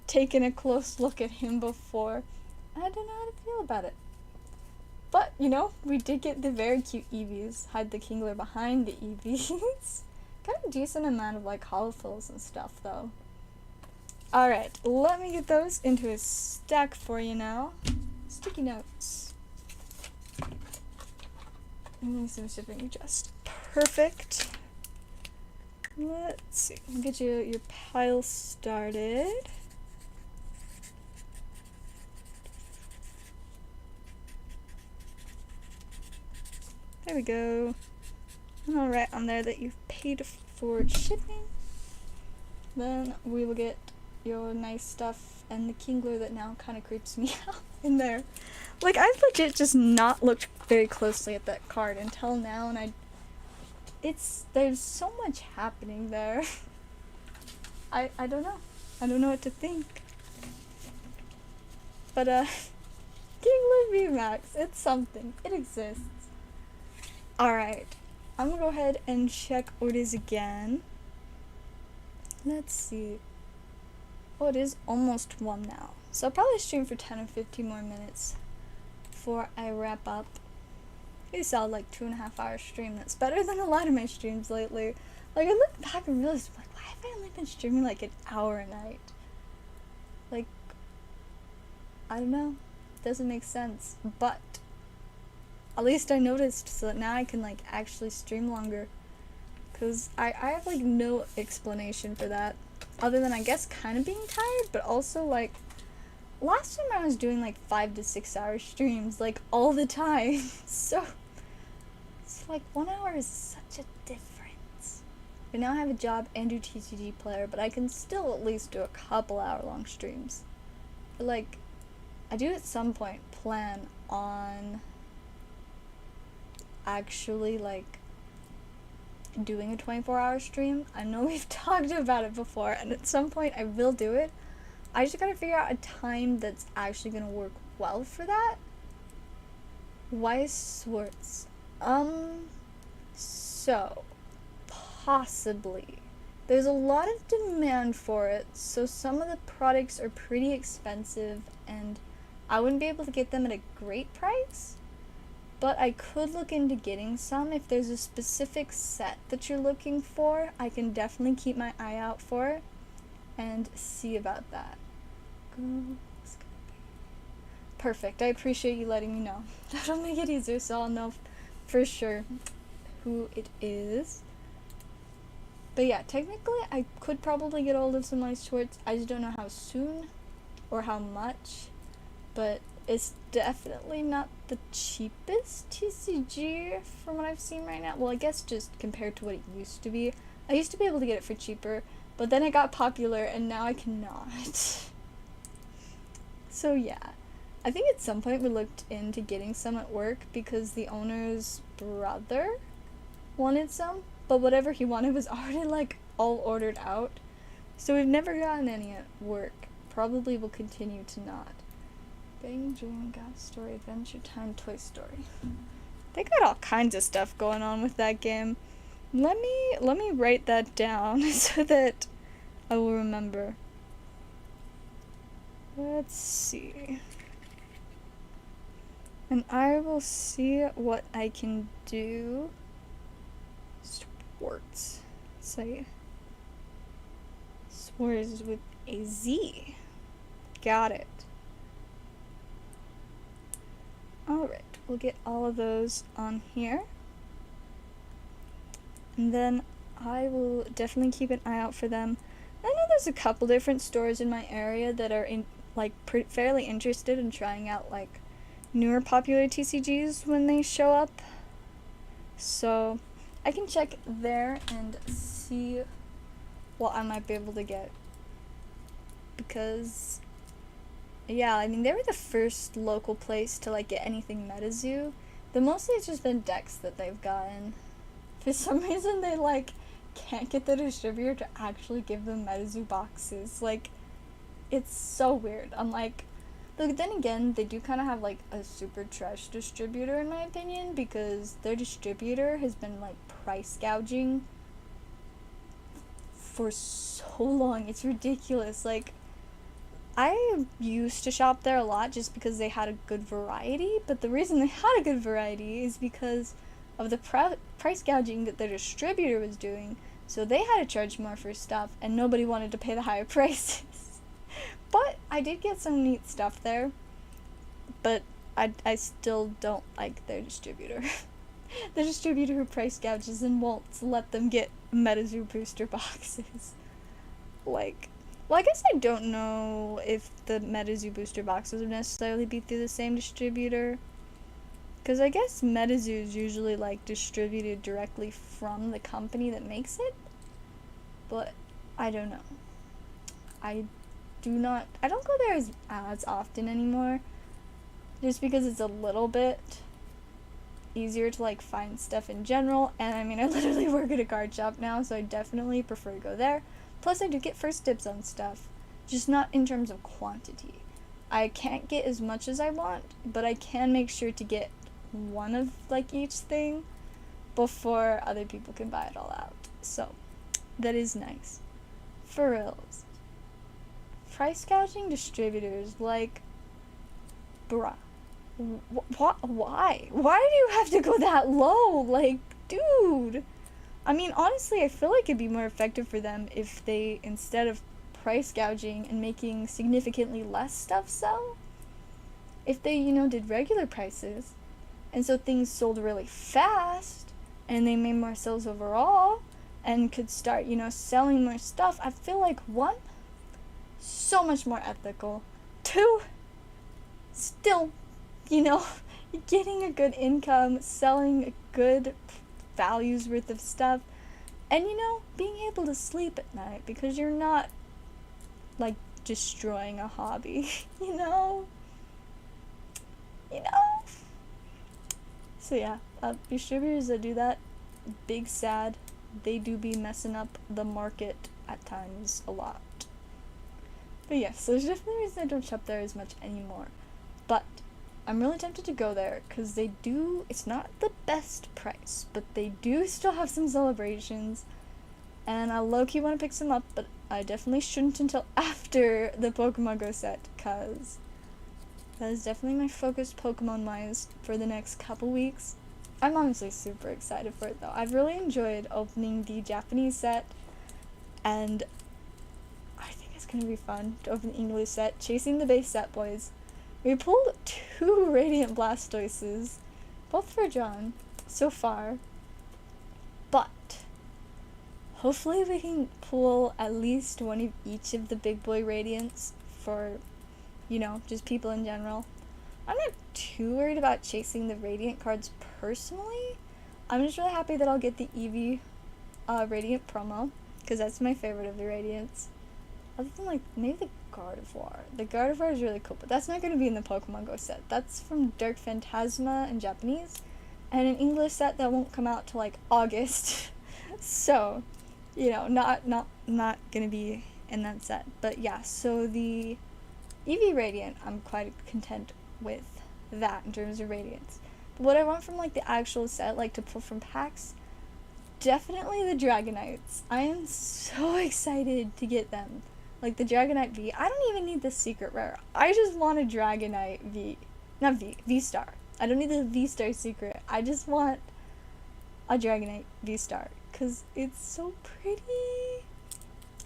taken a close look at him before. I don't know how to feel about it. But, you know, we did get the very cute Eevees. Hide the Kingler behind the Eevees. Got a decent amount of, like, holofoils and stuff, though. Alright, let me get those into a stack for you now. Sticky notes. Some shipping just perfect. Let's see. We'll get you your pile started. There we go. I'll write on there that you've paid for shipping. Then we will get your nice stuff and the Kingler that now kind of creeps me out in there. Like, I've legit just not looked very closely at that card until now, and there's so much happening there. I don't know. I don't know what to think. But, Kingler VMAX, it's something. It exists. Alright, I'm gonna go ahead and check orders again. Let's see. Oh, it is almost 1 now. So I'll probably stream for 10 or 15 more minutes before I wrap up. You saw like 2.5 hour stream. That's better than a lot of my streams lately. Like, I look back and realize, like, why have I only been streaming like an hour a night? Like, I don't know. Doesn't make sense. But at least I noticed, so that now I can like actually stream longer. Cause I have like no explanation for that. Other than I guess kind of being tired, but also like last time I was doing like 5 to 6 hour streams like all the time. So it's like 1 hour is such a difference. But now I have a job and do TCG player, but I can still at least do a couple hour long streams. But like I do at some point plan on actually like doing a 24-hour stream. I know we've talked about it before, and at some point I will do it. I just gotta figure out a time that's actually gonna work well for that. Why Swartz? So possibly. There's a lot of demand for it, so some of the products are pretty expensive, and I wouldn't be able to get them at a great price. But I could look into getting some. If there's a specific set that you're looking for, I can definitely keep my eye out for it and see about that. Perfect. I appreciate you letting me know. That'll make it easier, so I'll know for sure who it is. But yeah, technically I could probably get hold of some nice shorts. I just don't know how soon or how much. But it's definitely not the cheapest TCG from what I've seen right now. Well, I guess just compared to what it used to be. I used to be able to get it for cheaper, but then it got popular and now I cannot. So yeah, I think at some point we looked into getting some at work because the owner's brother wanted some, but whatever he wanted was already like all ordered out. So we've never gotten any at work. Probably will continue to not. Bang, Dream, God Story, Adventure Time, Toy Story. They got all kinds of stuff going on with that game. Let me write that down so that I will remember. Let's see. And I will see what I can do. Sports. Say Swords with a Z. Got it. Alright, we'll get all of those on here. And then I will definitely keep an eye out for them. I know there's a couple different stores in my area that are fairly interested in trying out like newer popular TCGs when they show up. So I can check there and see what I might be able to get. Because yeah, I mean, they were the first local place to, like, get anything MetaZoo. But mostly it's just been decks that they've gotten. For some reason, they, like, can't get the distributor to actually give them MetaZoo boxes. Like, it's so weird. I'm like, look, then again, they do kind of have, like, a super trash distributor, in my opinion, because their distributor has been, like, price gouging for so long. It's ridiculous. Like, I used to shop there a lot just because they had a good variety, but the reason they had a good variety is because of the price gouging that their distributor was doing. So they had to charge more for stuff, and nobody wanted to pay the higher prices. But I did get some neat stuff there, but I still don't like their distributor. The distributor who price gouges and won't let them get MetaZoo booster boxes. Like, well, I guess I don't know if the MetaZoo booster boxes would necessarily be through the same distributor. Because I guess MetaZoo is usually, like, distributed directly from the company that makes it. But, I don't know. I don't go there as often anymore. Just because it's a little bit easier to, like, find stuff in general. And, I mean, I literally work at a card shop now, so I definitely prefer to go there. Plus, I do get first dibs on stuff, just not in terms of quantity. I can't get as much as I want, but I can make sure to get one of, like, each thing before other people can buy it all out. So, that is nice. For reals. Price gouging distributors, like, bruh. Why? Why do you have to go that low? Like, dude. I mean, honestly, I feel like it'd be more effective for them if they, instead of price gouging and making significantly less stuff sell, if they, did regular prices, and so things sold really fast, and they made more sales overall, and could start, selling more stuff. I feel like, one, so much more ethical. Two, still, getting a good income, selling a good values worth of stuff, and being able to sleep at night because you're not, like, destroying a hobby. So yeah, distributors that do that, big sad. They do be messing up the market at times a lot. But yes, so there's definitely a reason I don't shop there as much anymore. But I'm really tempted to go there because they do, it's not the best price, but they do still have some celebrations, and I low-key want to pick some up, but I definitely shouldn't until after the Pokemon Go set, because that is definitely my focus Pokemon-wise for the next couple weeks. I'm honestly super excited for it though. I've really enjoyed opening the Japanese set, and I think it's going to be fun to open the English set, chasing the base set boys. We pulled 2 Radiant Blastoises, both for John, so far, but hopefully we can pull at least one of each of the big boy Radiants for, just people in general. I'm not too worried about chasing the Radiant cards personally. I'm just really happy that I'll get the Eevee Radiant promo, because that's my favorite of the Radiants. Other than, like, maybe the Gardevoir. The Gardevoir is really cool, but that's not going to be in the Pokemon Go set. That's from Dark Phantasma in Japanese, and an English set that won't come out till, like, August. So, not going to be in that set. But yeah, so the Eevee Radiant, I'm quite content with that in terms of Radiance. But what I want from, like, the actual set, like, to pull from packs, definitely the Dragonites. I am so excited to get them. Like, the Dragonite V. I don't even need the secret rare. I just want a Dragonite V. Not V. V-Star. I don't need the V-Star secret. I just want a Dragonite V-Star. Because it's so pretty.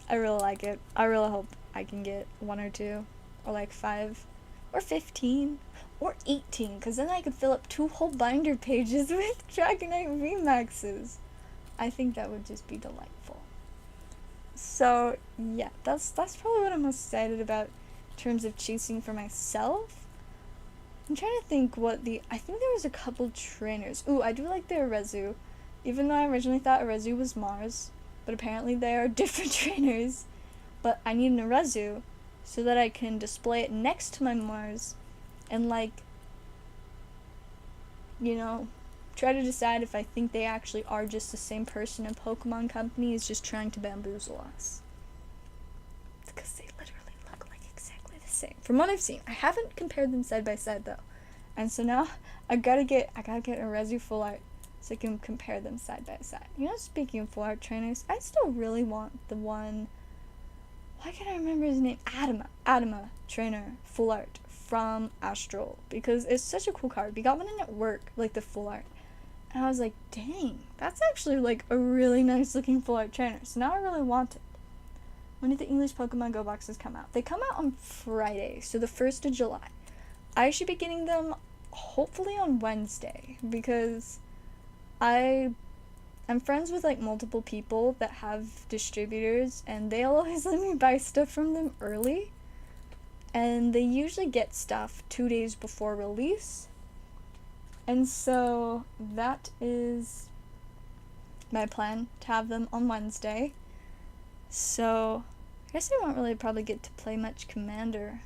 I really like it. I really hope I can get 1 or 2. Or, like, 5. Or 15. Or 18. Because then I could fill up 2 whole binder pages with Dragonite V-Maxes. I think that would just be delightful. So, yeah, that's probably what I'm most excited about in terms of chasing for myself. I'm trying to think I think there was a couple trainers. Ooh, I do like the Arezu. Even though I originally thought Arezu was Mars, but apparently they are different trainers. But I need an Arezu so that I can display it next to my Mars and, like, try to decide if I think they actually are just the same person, and Pokemon Company is just trying to bamboozle us. It's because they literally look like exactly the same. From what I've seen. I haven't compared them side by side though. And so now I gotta get a Rezu full art so I can compare them side by side. Speaking of full art trainers, I still really want the one why can't I remember his name? Adama trainer, full art from Astral, because it's such a cool card. We got one in at work, like the full art. And I was like, dang, that's actually like a really nice looking full art trainer. So now I really want it. When did the English Pokemon Go boxes come out? They come out on Friday, so the 1st of July. I should be getting them hopefully on Wednesday, because I'm friends with like multiple people that have distributors, and they'll always let me buy stuff from them early. And they usually get stuff 2 days before release. And so that is my plan, to have them on Wednesday. So I guess I won't really probably get to play much Commander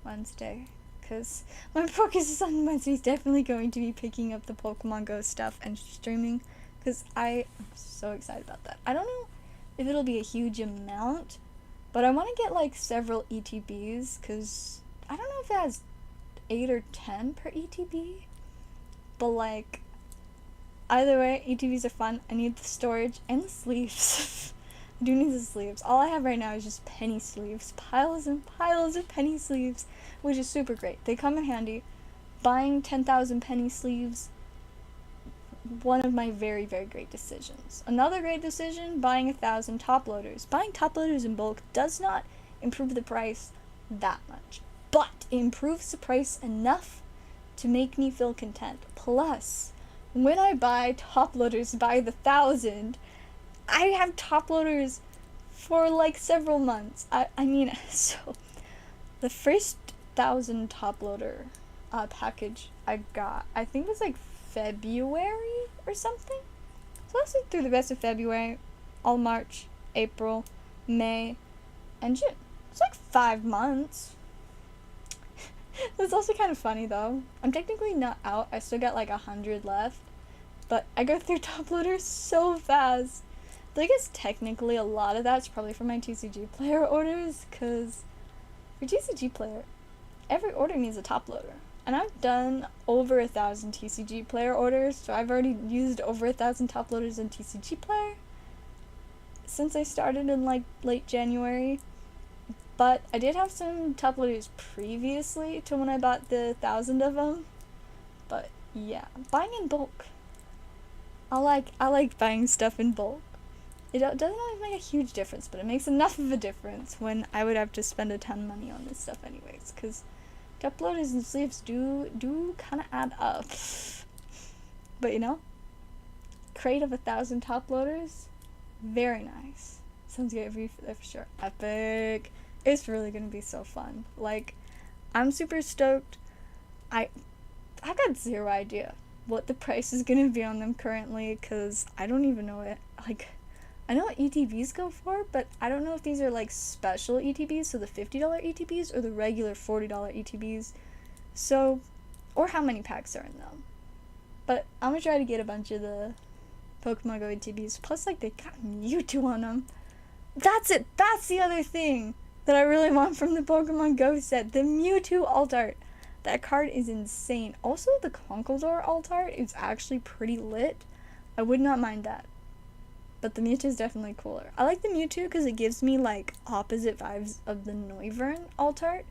Wednesday, because my focus is on Wednesday is definitely going to be picking up the Pokemon Go stuff and streaming, because I am so excited about that. I don't know if it'll be a huge amount, but I want to get like several ETBs, because I don't know if it has 8 or 10 per ETB, but like either way, ETBs are fun. I need the storage and the sleeves. I do need the sleeves. All I have right now is just penny sleeves. Piles and piles of penny sleeves, which is super great. They come in handy. Buying 10,000 penny sleeves, one of my very, very great decisions. Another great decision, buying 1,000 top loaders. Buying top loaders in bulk does not improve the price that much, but it improves the price enough to make me feel content. Plus, when I buy top loaders by the 1,000, I have top loaders for like several months. I mean, so the first 1,000 top loader package I got, I think it was like February or something. So that's like through the rest of February, all March, April, May, and June. It's like 5 months. That's also kind of funny though. I'm technically not out. I still got like 100 left, but I go through top loaders so fast. I guess technically a lot of that's probably for my TCG player orders, because for TCG player, every order needs a top loader. And I've done over 1,000 TCG player orders, so I've already used over 1,000 top loaders in TCG player since I started in like late January. But I did have some top loaders previously to when I bought the 1,000 of them. But yeah, buying in bulk. I like buying stuff in bulk. It doesn't always make a huge difference, but it makes enough of a difference when I would have to spend a ton of money on this stuff anyways, because top loaders and sleeves do kind of add up. But you know, crate of 1,000 top loaders, very nice. Sounds good for sure. Epic. It's really gonna be so fun. Like, I'm super stoked. I got zero idea what the price is gonna be on them currently, because I don't even know it. Like, I know what ETBs go for, but I don't know if these are like special ETBs, so the $50 ETBs, or the regular $40 ETBs. So, or how many packs are in them. But I'm gonna try to get a bunch of the Pokemon Go ETBs. Plus, like, they got Mewtwo on them. That's it. That's the other thing that I really want from the Pokemon Go set. The Mewtwo alt art. That card is insane. Also, the Conkeldurr alt art is actually pretty lit. I would not mind that. But the Mewtwo is definitely cooler. I like the Mewtwo because it gives me like opposite vibes of the Noivern alt art.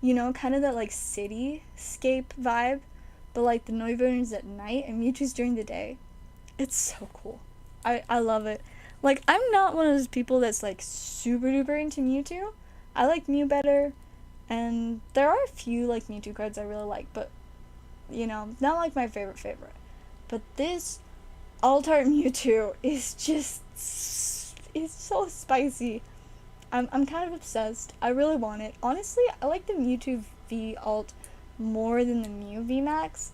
You know, kind of that like cityscape vibe. But like the Noivern is at night and Mewtwo's during the day. It's so cool. I love it. Like, I'm not one of those people that's like super duper into Mewtwo. I like Mew better. And there are a few like Mewtwo cards I really like, but you know, not like my favorite. But this alt art Mewtwo is just, it's so spicy. I'm kind of obsessed. I really want it. Honestly, I like the Mewtwo V alt more than the Mew V Max.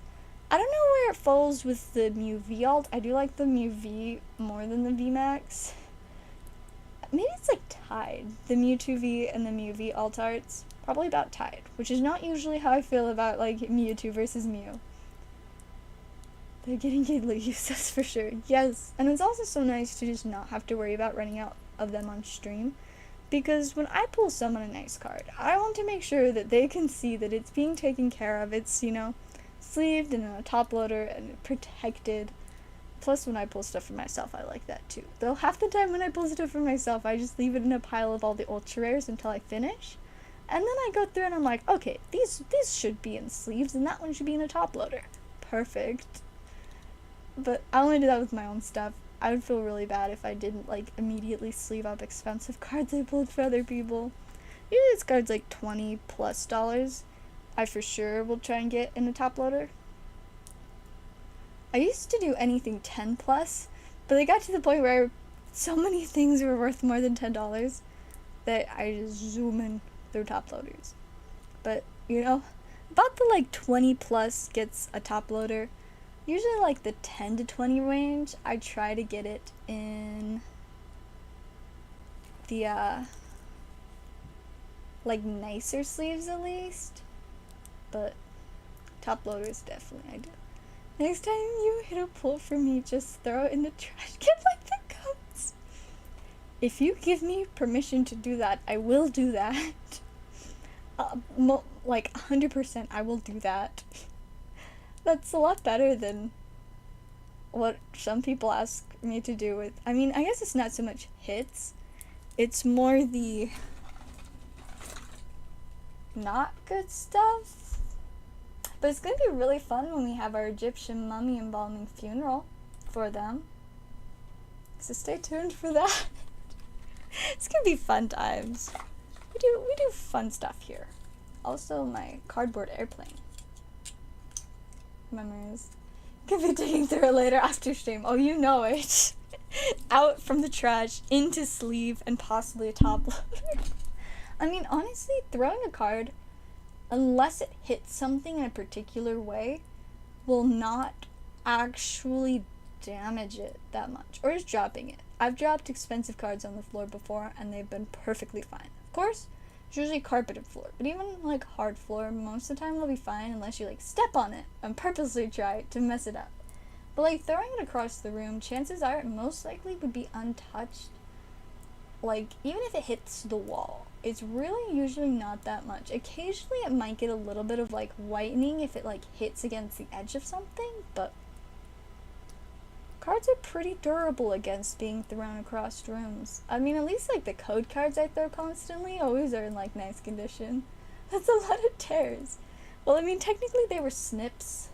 I don't know where it falls with the Mew V alt. I do like the Mew V more than the V Max. Maybe it's like tied. The Mewtwo V and the Mew V alt arts. Probably about tied. Which is not usually how I feel about like Mewtwo versus Mew. They're getting good leaves, that's for sure. Yes, and it's also so nice to just not have to worry about running out of them on stream. Because when I pull someone a nice card, I want to make sure that they can see that it's being taken care of. It's, you know, sleeved and a top loader and protected. Plus, when I pull stuff for myself, I like that too. Though half the time when I pull stuff for myself, I just leave it in a pile of all the ultra rares until I finish. And then I go through and I'm like, okay, these should be in sleeves and that one should be in a top loader. Perfect. But I only do that with my own stuff. I would feel really bad if I didn't like immediately sleeve up expensive cards I pulled for other people. Usually it's cards like $20+ I for sure will try and get in a top loader. I used to do anything 10+, but it got to the point where so many things were worth more than $10 that I just zoom in through top loaders. But, you know, about the like 20+ gets a top loader. Usually like the 10 to 20 range, I try to get it in the like nicer sleeves at least. But top loaders definitely I do. Next time you hit a pull for me, just throw it in the trash can like the goats. If you give me permission to do that, I will do that. Like 100% I will do that. That's a lot better than what some people ask me to do with, I mean, I guess it's not so much hits. It's more the not good stuff. But it's going to be really fun when we have our Egyptian mummy embalming funeral for them. So stay tuned for that. It's going to be fun times. We do fun stuff here. Also, my cardboard airplane. Memories. Could be digging through it later after stream. Oh, you know it. Out from the trash, into sleeve, and possibly a top loader. I mean, honestly, throwing a card, unless it hits something in a particular way, will not actually damage it that much. Or just dropping it. I've dropped expensive cards on the floor before, and they've been perfectly fine. Of course, it's usually carpeted floor, but even like hard floor, most of the time they'll be fine unless you like step on it and purposely try to mess it up. But like throwing it across the room, chances are it most likely would be untouched. Like, even if it hits the wall, it's really usually not that much. Occasionally it might get a little bit of like whitening if it like hits against the edge of something, but cards are pretty durable against being thrown across rooms. I mean, at least like the code cards I throw constantly always are in like nice condition. That's a lot of tears. Well, I mean, technically they were snips,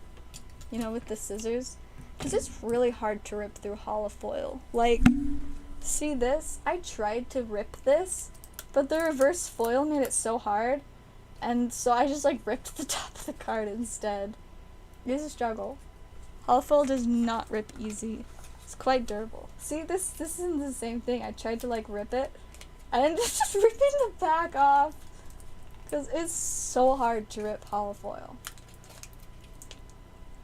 you know, with the scissors, because it's really hard to rip through holofoil. Like, see this? I tried to rip this, but the reverse foil made it so hard, and so I just like ripped the top of the card instead. It is a struggle. Holofoil does not rip easy. It's quite durable. See, this isn't the same thing. I tried to like rip it, and ended up just ripping the back off, because it's so hard to rip holofoil.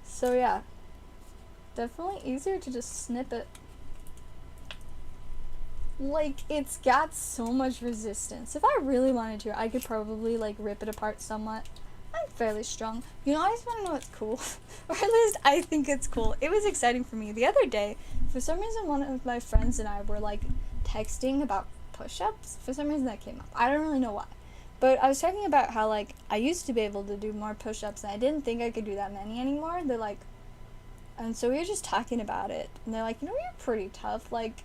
So yeah, definitely easier to just snip it. Like, it's got so much resistance. If I really wanted to, I could probably like rip it apart somewhat. I'm fairly strong. You know, I just want to know what's cool. Or at least I think it's cool. It was exciting for me. The other day, for some reason, one of my friends and I were like texting about push-ups. For some reason that came up. I don't really know why. But I was talking about how like I used to be able to do more push-ups and I didn't think I could do that many anymore. They're like, and so we were just talking about it. And they're like, you know, you're pretty tough. Like,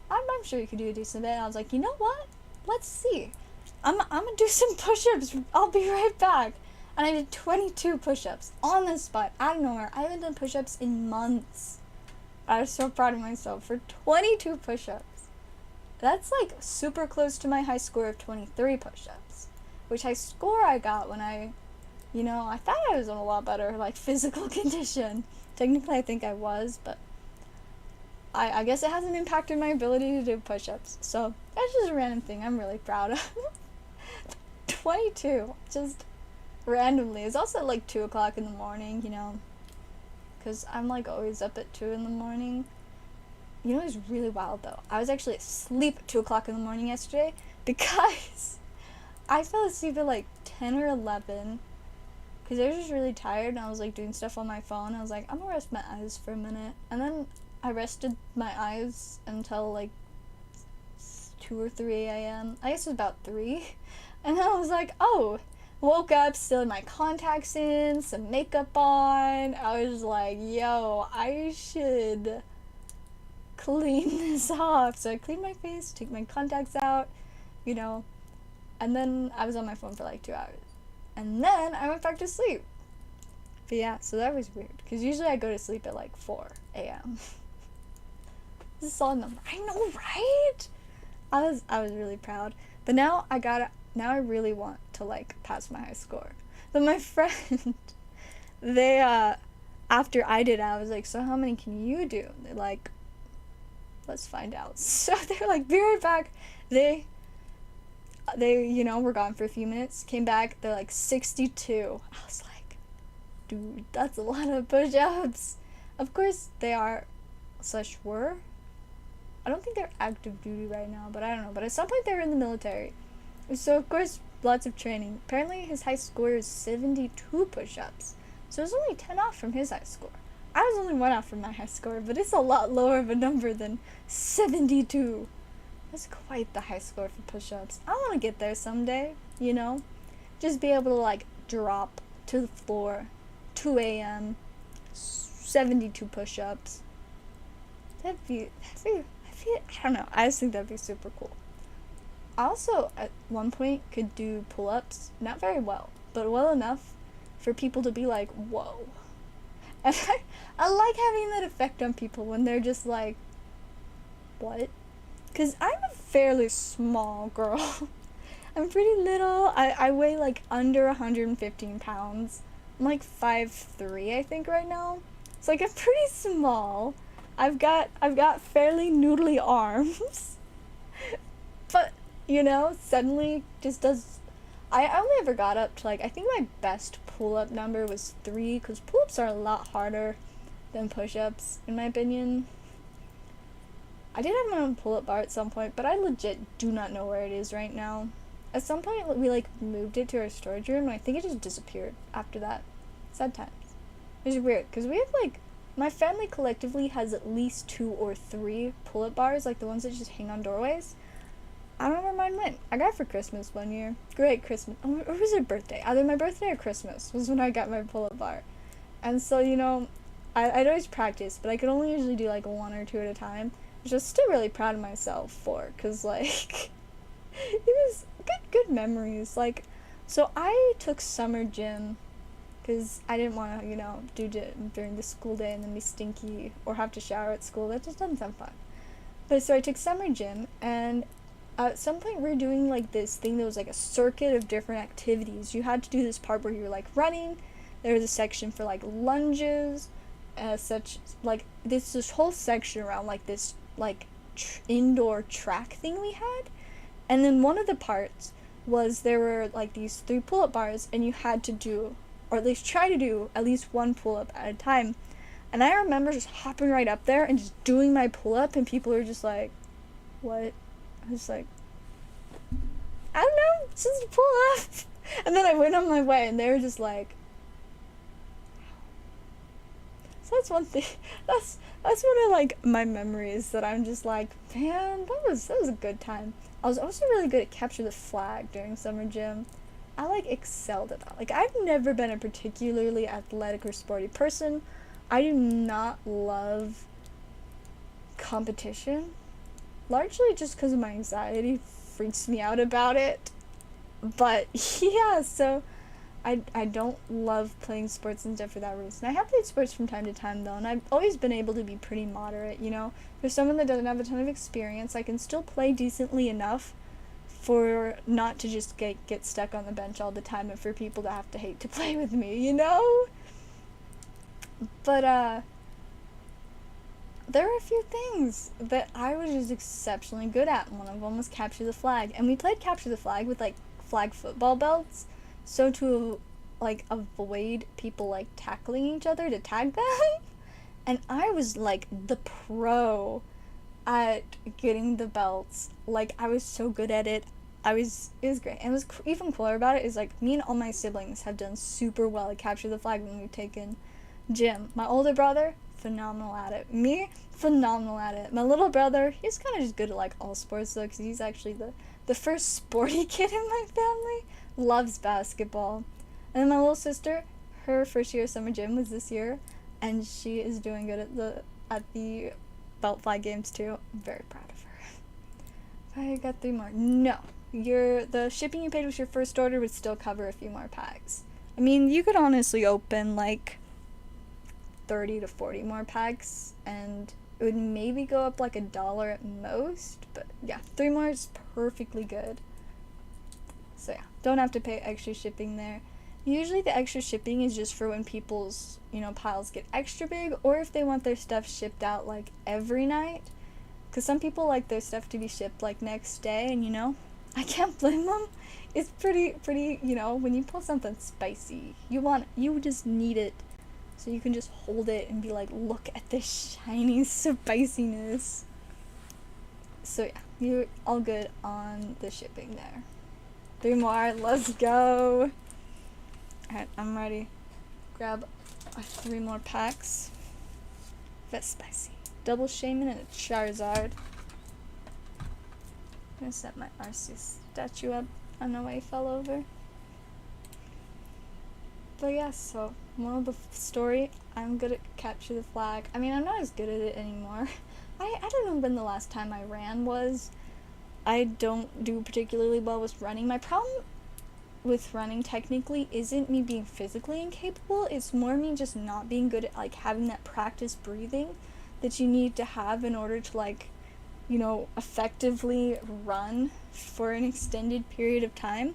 I'm sure you could do a decent bit. And I was like, you know what? Let's see. I'm gonna do some push-ups. I'll be right back. And I did 22 push-ups on the spot, out of nowhere. I haven't done push-ups in months. I was so proud of myself for 22 push-ups. That's like super close to my high score of 23 push-ups. Which high score I got when I thought I was in a lot better like physical condition. Technically I think I was, but I guess it hasn't impacted my ability to do push-ups. So that's just a random thing I'm really proud of. 22, just randomly. It's also like 2 o'clock in the morning, you know, because I'm like always up at 2 in the morning. You know, it was really wild though. I was actually asleep at 2 o'clock in the morning yesterday because I fell asleep at like 10 or 11 because I was just really tired and I was like doing stuff on my phone. I was like, I'm gonna rest my eyes for a minute, and then I rested my eyes until like 2 or 3 a.m. I guess it was about 3. And then I was like, oh, Woke up, still had my contacts in, some makeup on. I was like, yo, I should clean this off. So I cleaned my face, took my contacts out, you know, and then I was on my phone for like 2 hours. And then I went back to sleep. But yeah, so that was weird. Because usually I go to sleep at like 4 a.m. This is a solid number. I know, right? I was really proud. But now I really want to like pass my high score. But my friend, they after I did, I was like, so how many can you do? They're like, let's find out. So they're like, be right back. They were gone for a few minutes, came back, they're like 62. I was like, dude, that's a lot of push-ups. Of course they are / were. I don't think they're active duty right now, but I don't know. But at some point they were in the military. So of course, lots of training. Apparently his high score is 72 push-ups. So it was only 10 off from his high score. I was only 1 off from my high score, but it's a lot lower of a number than 72. That's quite the high score for push-ups. I want to get there someday, you know? Just be able to like drop to the floor, 2 a.m., 72 push-ups. I don't know, I just think that'd be super cool. I also, at one point, could do pull-ups, not very well, but well enough for people to be like, whoa. And I like having that effect on people when they're just like, what? Because I'm a fairly small girl. I'm pretty little. I weigh like under 115 pounds. I'm like 5'3", I think, right now. So like I'm pretty small. I've got fairly noodly arms. But, you know, suddenly just does... I only ever got up to like, I think my best pull-up number was 3, because pull-ups are a lot harder than push-ups, in my opinion. I did have my own pull-up bar at some point, but I legit do not know where it is right now. At some point, we like moved it to our storage room, and I think it just disappeared after that. Sad times. Which is weird, because we have like, my family collectively has at least 2 or 3 pull-up bars, like the ones that just hang on doorways. I don't know where mine went. I got it for Christmas one year. Great Christmas. Or was it birthday? Either my birthday or Christmas was when I got my pull-up bar. And so, you know, I'd always practice, but I could only usually do like 1 or 2 at a time. Which I was still really proud of myself for, because, like, it was good memories. Like, so I took summer gym, because I didn't want to, you know, do gym during the school day and then be stinky, or have to shower at school. That just doesn't sound fun. But so I took summer gym, and at some point we were doing, like, this thing that was, like, a circuit of different activities. You had to do this part where you were, like, running. There was a section for, like, lunges, like, this whole section around, like, this like indoor track thing we had, and then one of the parts was there were like these 3 pull-up bars, and you had to do, or at least try to do, at least 1 pull-up at a time. And I remember just hopping right up there and just doing my pull-up, and people were just like, what? I was like, I don't know, it's just a pull-up. And then I went on my way, and they were just like, so that's one thing. That's one of like my memories that I'm just like, man, that was a good time. I was also really good at capture the flag during summer gym. I like excelled at that. Like, I've never been a particularly athletic or sporty person. I do not love competition, largely just because of my anxiety freaks me out about it. But yeah, so I don't love playing sports and stuff for that reason. I have played sports from time to time, though, and I've always been able to be pretty moderate, you know? For someone that doesn't have a ton of experience, I can still play decently enough for not to just get stuck on the bench all the time, and for people to have to hate to play with me, you know? But, there are a few things that I was just exceptionally good at. One of them was capture the flag, and we played capture the flag with, like, flag football belts. So to, like, avoid people, like, tackling each other to tag them. And I was, like, the pro at getting the belts. Like, I was so good at it. It was great. And what's even cooler about it is, like, me and all my siblings have done super well at capture the flag when we've taken gym. My older brother, phenomenal at it. Me, phenomenal at it. My little brother, he's kind of just good at, like, all sports, though, because he's actually the first sporty kid in my family. Loves basketball. And then my little sister, her first year of summer gym was this year, and she is doing good at the belt fly games too. I'm very proud of her. I got 3 more. No. The shipping you paid with your first order would still cover a few more packs. I mean, you could honestly open like 30 to 40 more packs, and it would maybe go up like $1 at most, but yeah, 3 more is perfectly good. So yeah, don't have to pay extra shipping there. Usually the extra shipping is just for when people's, piles get extra big, or if they want their stuff shipped out like every night. Because some people like their stuff to be shipped like next day, and I can't blame them. It's pretty, when you pull something spicy, you just need it. So you can just hold it and be like, look at this shiny spiciness. So yeah, you're all good on the shipping there. 3 more, let's go. Alright, I'm ready. Grab 3 more packs. That's spicy. Double Shaman and a Charizard. I'm gonna set my Arceus statue up. I don't know why he fell over. But yeah, so moral of the story, I'm good at capture the flag. I mean, I'm not as good at it anymore. I don't know when the last time I ran was. I don't do particularly well with running. My problem with running technically isn't me being physically incapable, it's more me just not being good at like having that practice breathing that you need to have in order to effectively run for an extended period of time.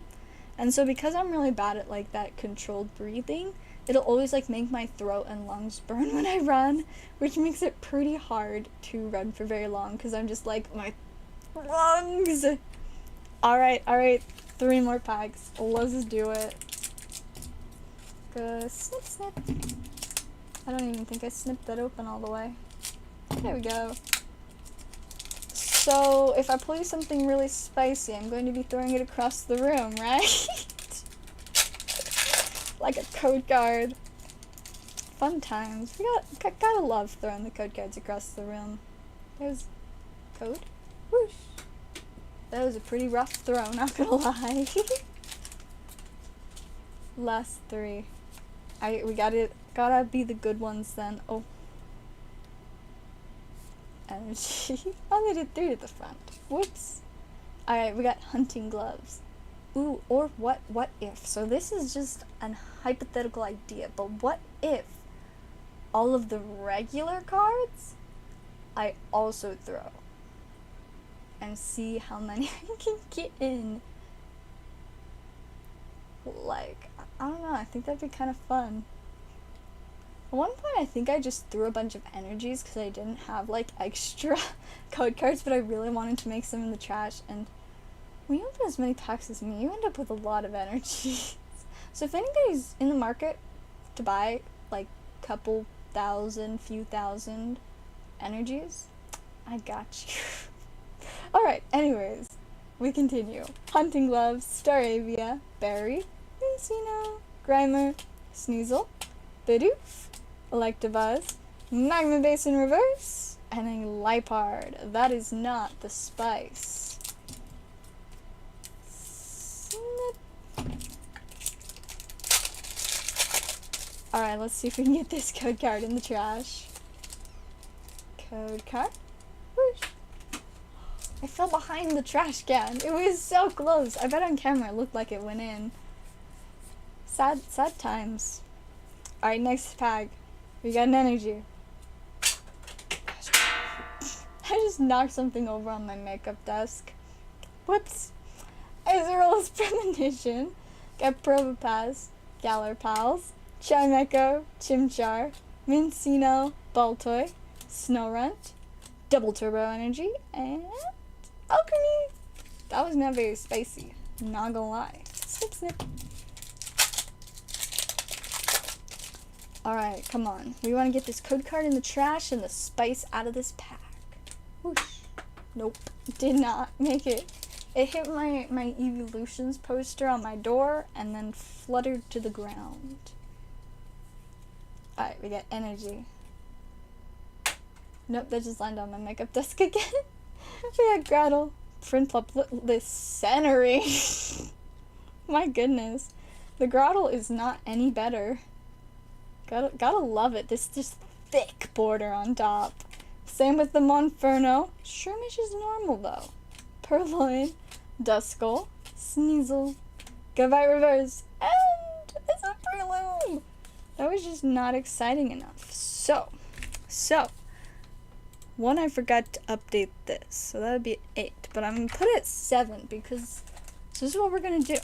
And so because I'm really bad at like that controlled breathing, it'll always like make my throat and lungs burn when I run, which makes it pretty hard to run for very long because I'm just like, my lungs. Alright, 3 more packs. Let's do it. Go snip, snip. I don't even think I snipped that open all the way. There we go. So, if I pull you something really spicy, I'm going to be throwing it across the room, right? Like a code card. Fun times. Gotta love throwing the code cards across the room. There's code. Whoosh. That was a pretty rough throw, not gonna lie. Last 3. We gotta be the good ones then. Oh. Energy. I made it through to the front. Whoops. Alright, we got hunting gloves. Ooh, or what if? So this is just an hypothetical idea, but what if all of the regular cards I also throw? And see how many I can get in. Like, I don't know, I think that'd be kind of fun. At one point, I think I just threw a bunch of energies because I didn't have, like, extra code cards, but I really wanted to make some in the trash, and when you open as many packs as me, you end up with a lot of energies. So if anybody's in the market to buy, like, few thousand energies, I got you. Alright, anyways, we continue. Hunting gloves, Staravia, Barry, Mincino, Grimer, Sneasel, Bidoof, Electabuzz, Magma Base in reverse, and a Lipard. That is not the spice. Snip. Alright, let's see if we can get this code card in the trash. Code card. Whoosh. I fell behind the trash can. It was so close. I bet on camera it looked like it went in. Sad times. Alright, next pack. We got an energy. I just knocked something over on my makeup desk. Whoops. Azrael's Premonition. Got Probopass, Galar Pals, Chimecho, Chimchar, Mincino, Baltoy, Snowrunt, Double Turbo Energy, and Alchemy. That was not very spicy. Not gonna lie. Snip, snip. Alright, come on. We want to get this code card in the trash and the spice out of this pack. Whoosh. Nope. Did not make it. It hit my Evolutions poster on my door and then fluttered to the ground. Alright, we got energy. Nope, that just landed on my makeup desk again. We got Grattle, Prinplup, the Centering. My goodness. The grottle is not any better. Gotta love it. This just thick border on top. Same with the Monferno. Shroomish is normal though. Purloin, Duskull, Sneasel, Gavite Reverse, and it's a Prelude. That was just not exciting enough. So, one, I forgot to update this, so that would be 8, but I'm gonna put it at 7 because this is what we're gonna do.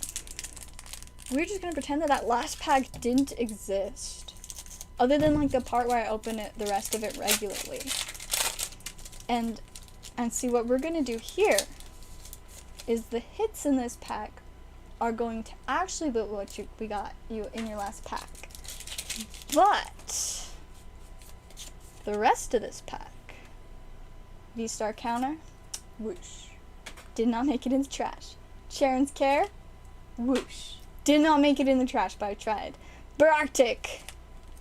We're just gonna pretend that that last pack didn't exist, other than like the part where I open it, the rest of it regularly, and see what we're gonna do here is the hits in this pack are going to actually be what we got you in your last pack, but the rest of this pack, V-Star Counter, whoosh, did not make it in the trash. Sharon's Care, whoosh, did not make it in the trash, but I tried. Baractic,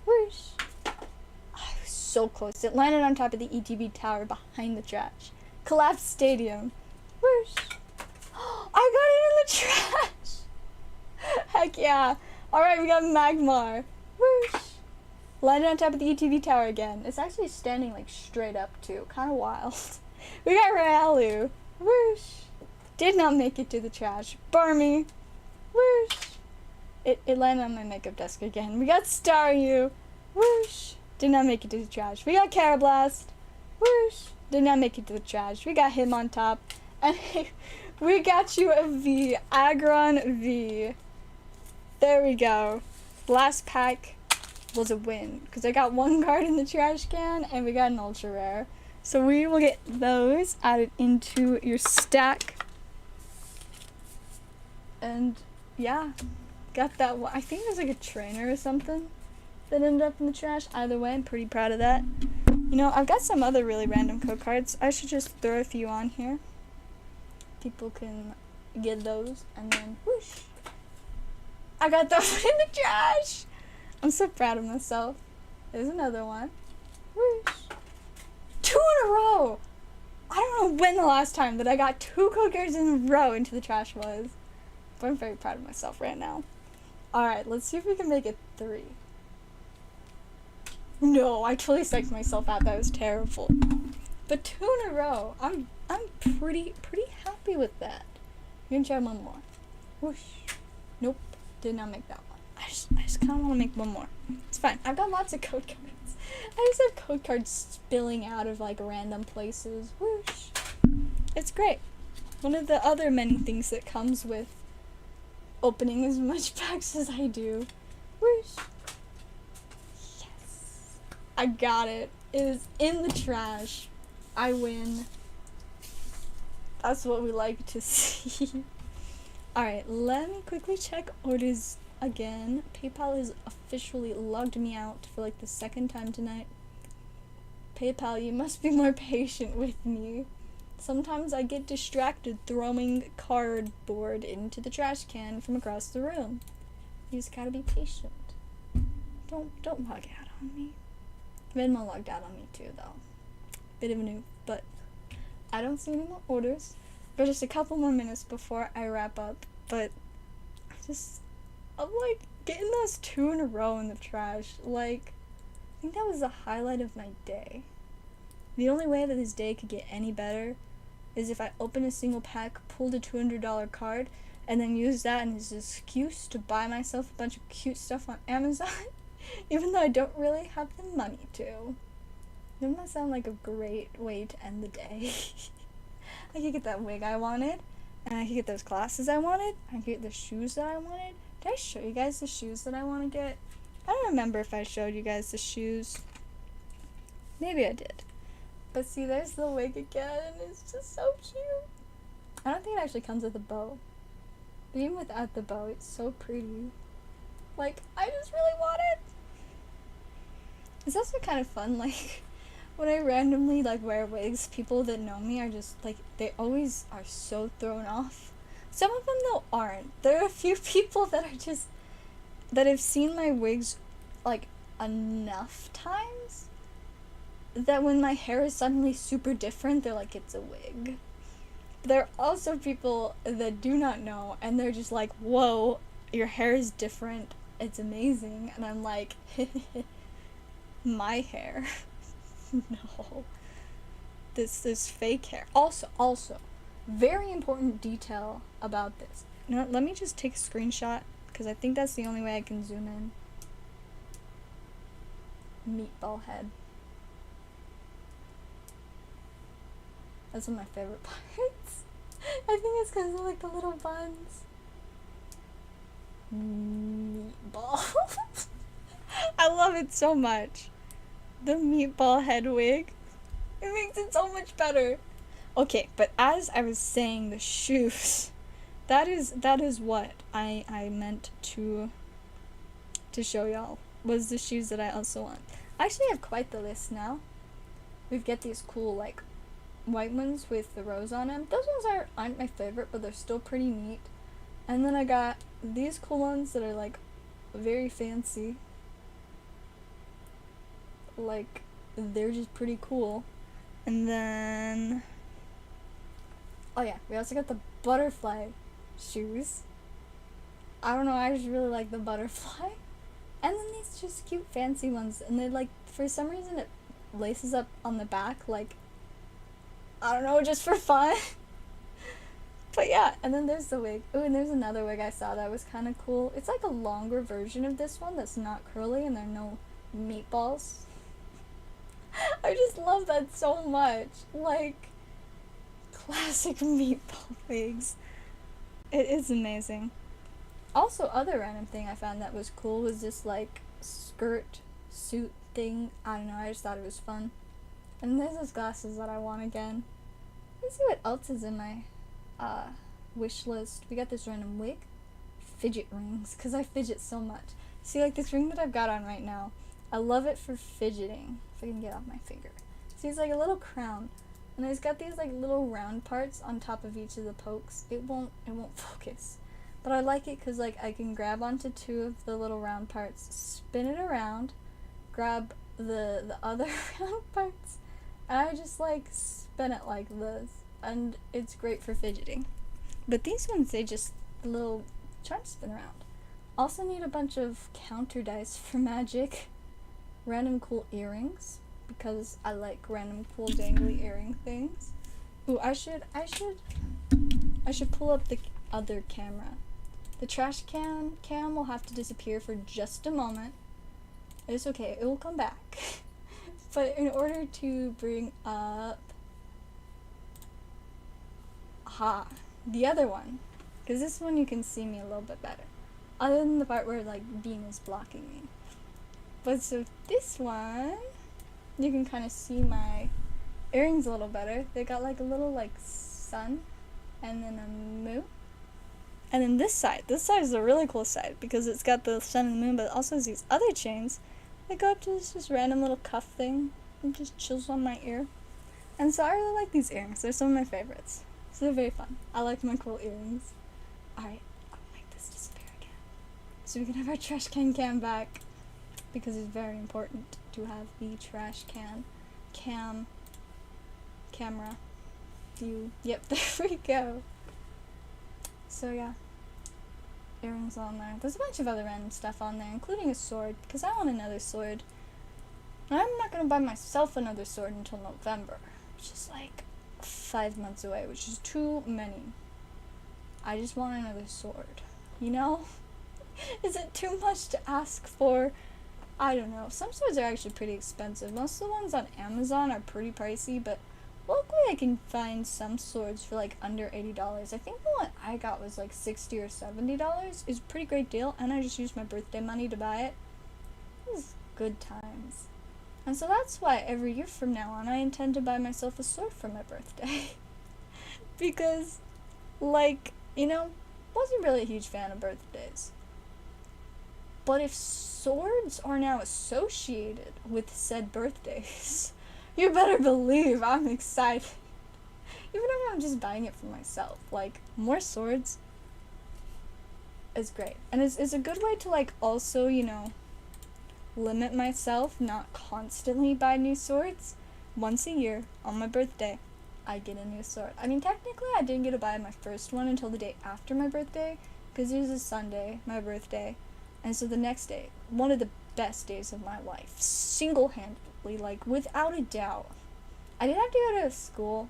whoosh, I was so close. It landed on top of the ETB tower behind the trash. Collapsed Stadium, whoosh, I got it in the trash. Heck yeah. Alright, we got Magmar, whoosh, landed on top of the ETV tower again. It's actually standing like straight up too. Kind of wild. We got Riolu. Whoosh. Did not make it to the trash. Barmy. Whoosh. It landed on my makeup desk again. We got Staryu. Whoosh. Did not make it to the trash. We got Carablast. Whoosh. Did not make it to the trash. We got him on top. And we got you a V. Aggron V. There we go. Last pack was a win because I got one card in the trash can and we got an ultra rare, so we will get those added into your stack. And yeah, got that one. I think there's like a trainer or something that ended up in the trash. Either way, I'm pretty proud of that. You know, I've got some other really random code cards. I should just throw a few on here. People can get those, and then whoosh, I got those in the trash. I'm so proud of myself. There's another one. Whoosh. 2 in a row! I don't know when the last time that I got 2 code cards in a row into the trash was. But I'm very proud of myself right now. Alright, let's see if we can make it 3. No, I totally psyched myself out. That was terrible. But 2 in a row. I'm pretty happy with that. You can try one more. Whoosh. Nope. Did not make that one. I just kind of want to make one more. It's fine. I've got lots of code cards. I just have code cards spilling out of like random places. Whoosh. It's great. One of the other many things that comes with opening as much packs as I do. Whoosh. Yes. I got it. It is in the trash. I win. That's what we like to see. Alright, let me quickly check orders again. PayPal has officially logged me out for like the 2nd time tonight. PayPal, you must be more patient with me. Sometimes I get distracted throwing cardboard into the trash can from across the room. You just gotta be patient. Don't log out on me. Venmo logged out on me too, though. Bit of a noob, but I don't see any more orders. But just a couple more minutes before I wrap up. But I'm like getting those 2 in a row in the trash. Like, I think that was the highlight of my day. The only way that this day could get any better is if I open a single pack, pulled a $200 card, and then use that as an excuse to buy myself a bunch of cute stuff on Amazon, even though I don't really have the money to. Doesn't that sound like a great way to end the day? I could get that wig I wanted, and I could get those glasses I wanted, I could get the shoes that I wanted. Did I show you guys the shoes that I want to get? I don't remember if I showed you guys the shoes. Maybe I did. But see, there's the wig again, and it's just so cute. I don't think it actually comes with a bow. But even without the bow, it's so pretty. Like, I just really want it. It's also kind of fun, like, when I randomly, like, wear wigs, people that know me are just, like, they always are so thrown off. Some of them, though, aren't. There are a few people that are just, that have seen my wigs, like, enough times that when my hair is suddenly super different, they're like, it's a wig. there are also people that do not know, and they're just like, whoa, your hair is different. It's amazing. And I'm like, my hair. No. This is fake hair. Also, very important detail about this. You know what, let me just take a screenshot, because I think that's the only way I can zoom in. Meatball head. That's one of my favorite parts. I think it's because of like the little buns. Meatball. I love it so much. The meatball head wig. It makes it so much better. Okay, but as I was saying, the shoes. That is what I meant to show y'all. Was the shoes that I also want. I actually have quite the list now. We get these cool like white ones with the rose on them. Those ones aren't my favorite, but they're still pretty neat. And then I got these cool ones that are like very fancy. Like, they're just pretty cool. And then, oh yeah, we also got the butterfly shoes. I don't know, I just really like the butterfly. And then these just cute fancy ones, and they like, for some reason it laces up on the back, like, I don't know, just for fun. But yeah, and then there's the wig. Ooh, and there's another wig I saw that was kind of cool. It's like a longer version of this one that's not curly, and there are no meatballs. I just love that so much. Like, classic meatball wigs. It is amazing. Also, other random thing I found that was cool was this like skirt suit thing. I don't know, I just thought it was fun. And there's those glasses that I want again. Let's see what else is in my wish list. We got this random wig, fidget rings, because I fidget so much. See, like this ring that I've got on right now, I love it for fidgeting. If I can get off my finger. See, it's like a little crown, and it's got these like little round parts on top of each of the pokes. It won't focus, but I like it because like I can grab onto two of the little round parts, spin it around, grab the other round parts, and I just like spin it like this, and it's great for fidgeting. But these ones, they just little try to spin around. Also need a bunch of counter dice for magic. Random cool earrings, because I like random cool dangly earring things. Ooh, I should pull up the other camera. The trash cam will have to disappear for just a moment. It's okay, it will come back. But in order to bring up the other one, because this one you can see me a little bit better, other than the part where like Bean is blocking me. But so this one, you can kind of see my earrings a little better. They got like a little like sun and then a moon. And then this side is the really cool side because it's got the sun and the moon, but it also has these other chains that go up to this random little cuff thing and just chills on my ear. And so I really like these earrings. They're some of my favorites. So they're very fun. I like my cool earrings. Alright, I'll make this disappear again. So we can have our trash can back. Because it's very important to have the trash can camera view. Yep, there we go. So yeah, earrings on there. There's a bunch of other random stuff on there, including a sword, because I want another sword. And I'm not gonna buy myself another sword until November, which is like 5 months away, which is too many. I just want another sword, you know? Is it too much to ask for? I don't know. Some swords are actually pretty expensive. Most of the ones on Amazon are pretty pricey, but locally I can find some swords for like under $80. I think the one I got was like $60 or $70. It's a pretty great deal, and I just used my birthday money to buy it. It was good times. And so that's why every year from now on I intend to buy myself a sword for my birthday. Because, like, you know, wasn't really a huge fan of birthdays. But if swords are now associated with said birthdays, you better believe I'm excited. Even if I'm just buying it for myself. Like, more swords is great. And it's a good way to, like, also, you know, limit myself, not constantly buy new swords. Once a year, on my birthday, I get a new sword. I mean, technically, I didn't get to buy my first one until the day after my birthday, because it was a Sunday, my birthday, and so the next day, one of the best days of my life, single-handedly, like, without a doubt. I did have to go to school.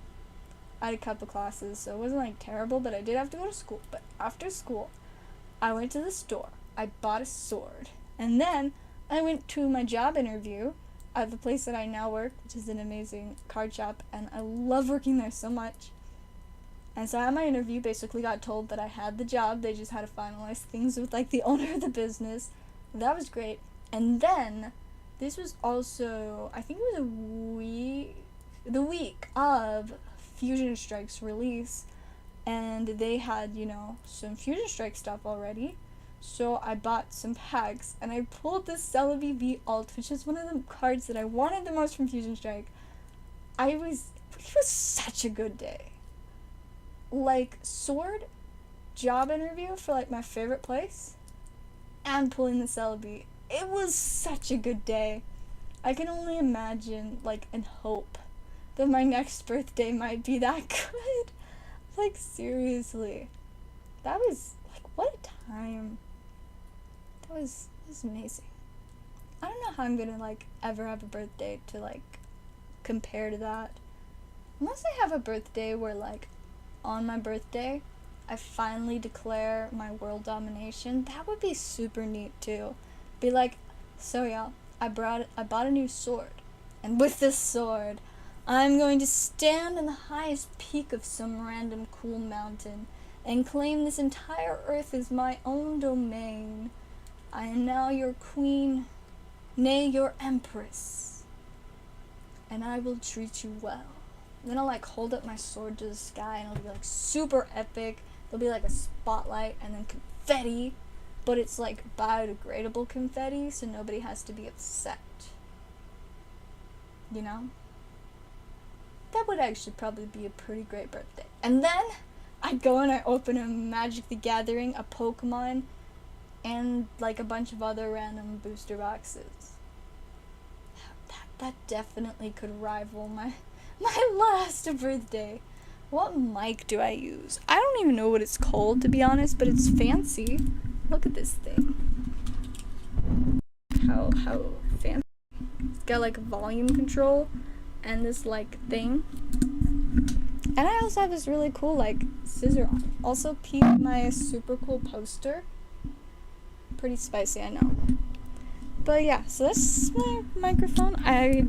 I had a couple classes, so it wasn't, like, terrible, but I did have to go to school. But after school, I went to the store, I bought a sword, and then I went to my job interview at the place that I now work, which is an amazing card shop, and I love working there so much. And so at my interview, basically got told that I had the job. They just had to finalize things with, like, the owner of the business. That was great. And then, this was also, I think it was the week of Fusion Strike's release. And they had, some Fusion Strike stuff already. So I bought some packs, and I pulled this Zellaveire V Alt, which is one of the cards that I wanted the most from Fusion Strike. It was such a good day. Like, sword, job interview for, like, my favorite place, and pulling the Zellaveire. It was such a good day. I can only imagine, like, and hope that my next birthday might be that good. Like, seriously. That was, like, what a time. That was amazing. I don't know how I'm gonna, like, ever have a birthday to, like, compare to that. Unless I have a birthday where, like, on my birthday, I finally declare my world domination. That would be super neat, too. Be like, so y'all, I bought a new sword. And with this sword, I'm going to stand in the highest peak of some random cool mountain and claim this entire earth as my own domain. I am now your queen, nay, your empress, and I will treat you well. And then I'll, like, hold up my sword to the sky, and it'll be, like, super epic. There'll be, like, a spotlight and then confetti, but it's, like, biodegradable confetti, so nobody has to be upset. You know? That would actually probably be a pretty great birthday. And then I go and I open a Magic the Gathering, a Pokemon, and, like, a bunch of other random booster boxes. That definitely could rival my last birthday. What mic do I use? I don't even know what it's called, to be honest, but it's fancy. Look at this thing. How fancy. It's got, like, volume control and this, like, thing. And I also have this really cool, like, scissor on. Also, peep my super cool poster. Pretty spicy, I know. But yeah, so that's my microphone. I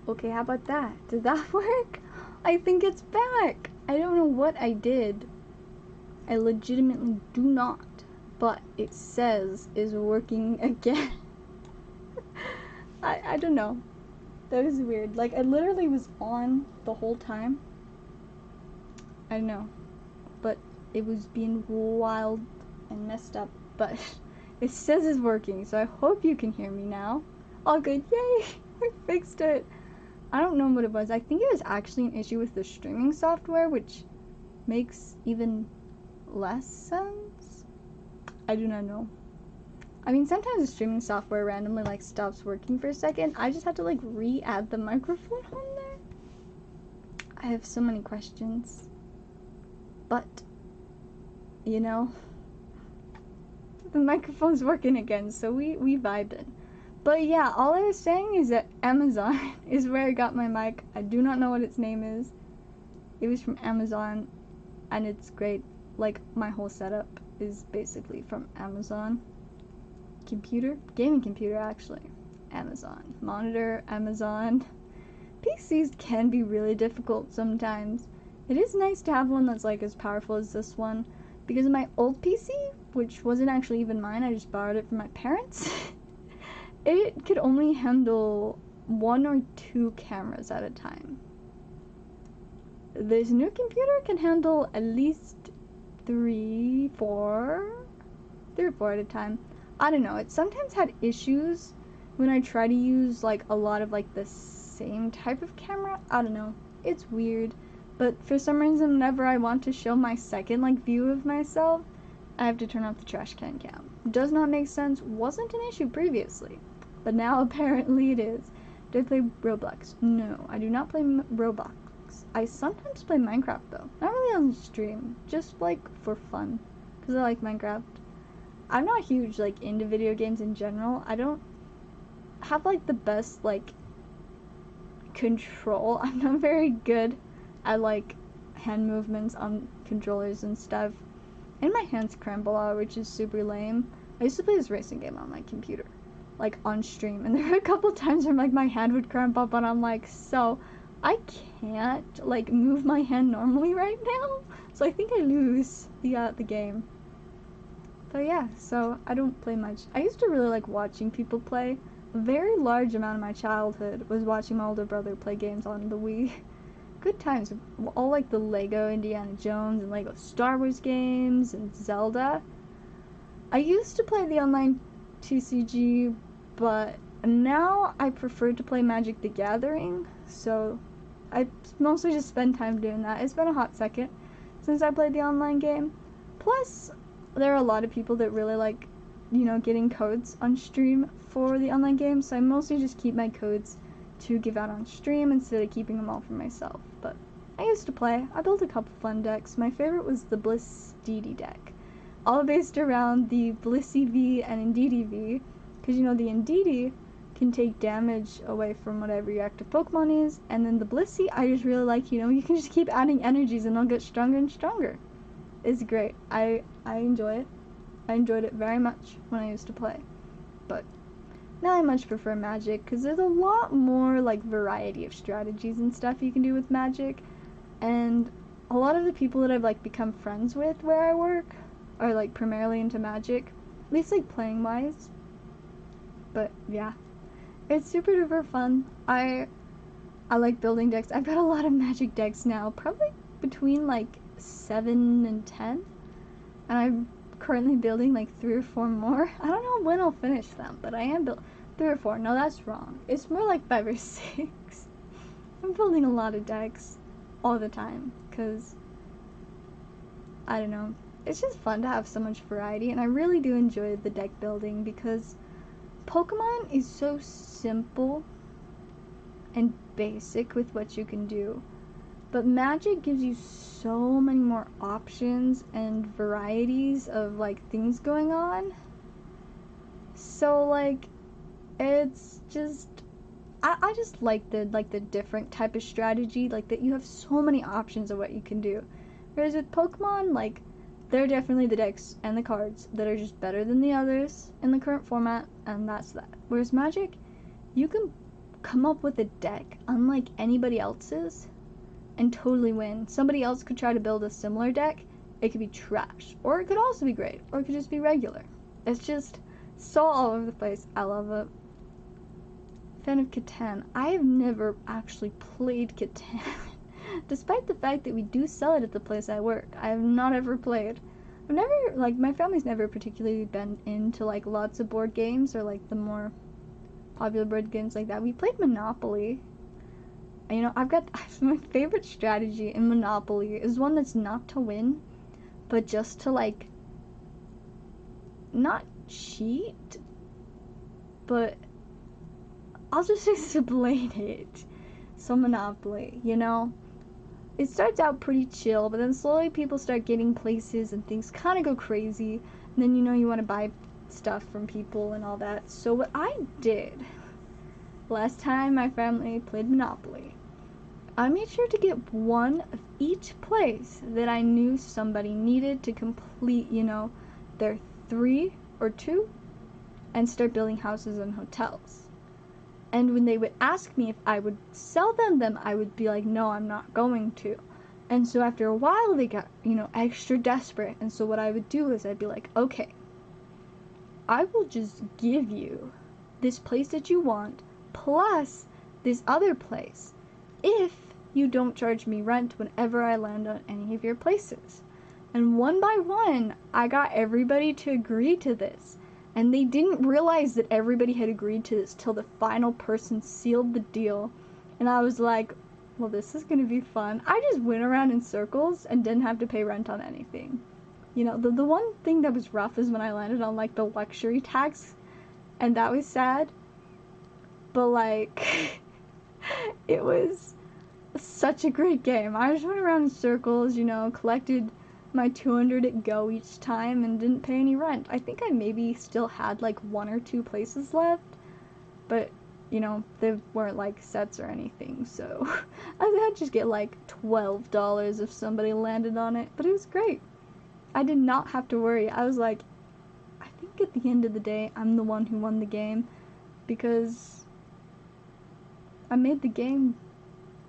Okay, how about that? Did that work? I think it's back. I don't know what I did. I legitimately do not. But it says is working again. I don't know. That was weird. Like, I literally was on the whole time. I don't know. But it was being wild and messed up. But it says it's working, so I hope you can hear me now. All good. Yay! We fixed it. I don't know what it was. I think it was actually an issue with the streaming software, which makes even less sense. I do not know. I mean, sometimes the streaming software randomly, like, stops working for a second. I just had to, like, re-add the microphone on there. I have so many questions. But, you know, the microphone's working again, so we vibing. But yeah, all I was saying is that Amazon is where I got my mic. I do not know what its name is. It was from Amazon, and it's great. Like, my whole setup is basically from Amazon. Computer? Gaming computer, actually. Amazon. Monitor, Amazon. PCs can be really difficult sometimes. It is nice to have one that's, like, as powerful as this one. Because my old PC, which wasn't actually even mine, I just borrowed it from my parents, it could only handle 1 or 2 cameras at a time. This new computer can handle at least 3 or 4 at a time. I don't know, it sometimes had issues when I try to use, like, a lot of, like, the same type of camera. I don't know, it's weird. But for some reason, whenever I want to show my second, like, view of myself, I have to turn off the trash can cam. Does not make sense, wasn't an issue previously. But now apparently it is. Do I play Roblox? No, I do not play Roblox. I sometimes play Minecraft though. Not really on stream, just like for fun. Because I like Minecraft. I'm not huge like into video games in general. I don't have like the best like control. I'm not very good at like hand movements on controllers and stuff. And my hands cramp a lot, which is super lame. I used to play this racing game on my computer, like on stream, and there were a couple times where like my hand would cramp up and I'm like, so I can't like move my hand normally right now, so I think I lose the game. But yeah, so I don't play much. I used to really like watching people play. A very large amount of my childhood was watching my older brother play games on the Wii. Good times. All like the Lego Indiana Jones and Lego Star Wars games and Zelda. I used to play the online TCG, but now I prefer to play Magic the Gathering, so I mostly just spend time doing that. It's been a hot second since I played the online game. Plus, there are a lot of people that really like, you know, getting codes on stream for the online game, so I mostly just keep my codes to give out on stream instead of keeping them all for myself. But I used to play. I built a couple fun decks. My favorite was the Bliss DD deck, all based around the Blissey V and Indeedee V, because you know the Indeedee can take damage away from whatever your active Pokemon is, and then the Blissey, I just really like, you know, you can just keep adding energies and they'll get stronger and stronger. It's great. I enjoy it. I enjoyed it very much when I used to play. But now I much prefer Magic, because there's a lot more like variety of strategies and stuff you can do with Magic, and a lot of the people that I've like become friends with where I work are like primarily into Magic, at least like playing wise. But yeah, it's super duper fun. I like building decks. I've got a lot of Magic decks now, probably between like 7 and 10, and I'm currently building like 3 or 4 more. I don't know when I'll finish them, but I am building 3 or 4. No, that's wrong. It's more like 5 or 6. I'm building a lot of decks all the time, because I don't know, it's just fun to have so much variety, and I really do enjoy the deck building because Pokemon is so simple and basic with what you can do, but Magic gives you so many more options and varieties of like things going on. So like it's just I just like the different type of strategy, like that you have so many options of what you can do. Whereas with Pokemon, like there are definitely the decks and the cards that are just better than the others in the current format, and that's that. Whereas Magic, you can come up with a deck unlike anybody else's and totally win. Somebody else could try to build a similar deck. It could be trash, or it could also be great, or it could just be regular. It's just so all over the place. I love it. Fan of Catan. I have never actually played Catan. Despite the fact that we do sell it at the place I work, I have not ever played. I've never, like, my family's never particularly been into, like, lots of board games or, like, the more popular board games like that. We played Monopoly. You know, I've got, my favorite strategy in Monopoly is one that's not to win, but just to, like, not cheat, but I'll just explain it. So Monopoly, you know, it starts out pretty chill, but then slowly people start getting places and things kind of go crazy, and then, you know, you want to buy stuff from people and all that. So what I did last time my family played Monopoly, I made sure to get one of each place that I knew somebody needed to complete, you know, their 3 or 2 and start building houses and hotels. And when they would ask me if I would sell them, I would be like, no, I'm not going to. And so after a while, they got, you know, extra desperate. And so what I would do is I'd be like, okay, I will just give you this place that you want, plus this other place, if you don't charge me rent whenever I land on any of your places. And one by one, I got everybody to agree to this. And they didn't realize that everybody had agreed to this till the final person sealed the deal. And I was like, well, this is gonna be fun. I just went around in circles and didn't have to pay rent on anything. You know, the one thing that was rough is when I landed on, like, the luxury tax. And that was sad. But, like, it was such a great game. I just went around in circles, you know, collected my 200 at go each time and didn't pay any rent. I think I maybe still had like 1 or 2 places left, but you know, they weren't like sets or anything, so I'd just get like $12 if somebody landed on it, but it was great. I did not have to worry. I was like, I think at the end of the day, I'm the one who won the game because I made the game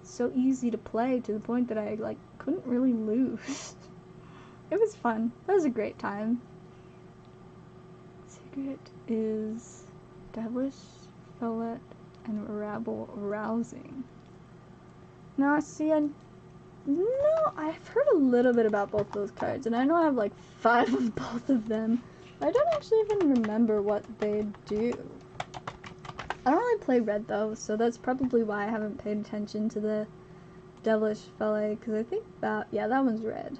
so easy to play to the point that I like couldn't really lose. It was fun. That was a great time. Secret is devilish, fillet, and rabble rousing. Now, see, I've heard a little bit about both those cards, and I know I have like 5 of both of them. But I don't actually even remember what they do. I don't really play red though, so that's probably why I haven't paid attention to the devilish fillet, because I think that, yeah, that one's red.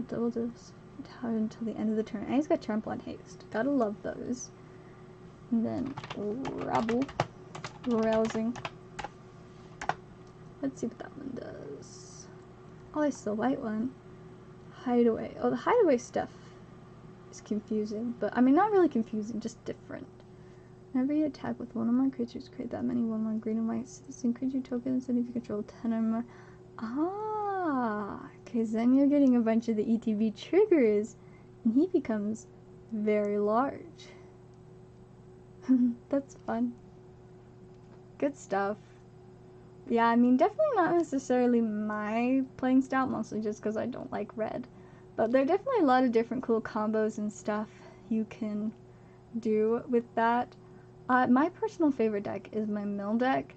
Double dips until the end of the turn. And he's got trample and haste. Gotta love those. And then rabble rousing. Let's see what that one does. Oh, it's the white one. Hideaway. Oh, the hideaway stuff is confusing, but I mean not really confusing, just different. Whenever you attack with one or more creatures, create that many 1/1 green and white citizen creature tokens, and if you control 10 or more. Because then you're getting a bunch of the ETB triggers, and he becomes very large. That's fun. Good stuff. Yeah, I mean, definitely not necessarily my playing style, mostly just because I don't like red. But there are definitely a lot of different cool combos and stuff you can do with that. My personal favorite deck is my mill deck.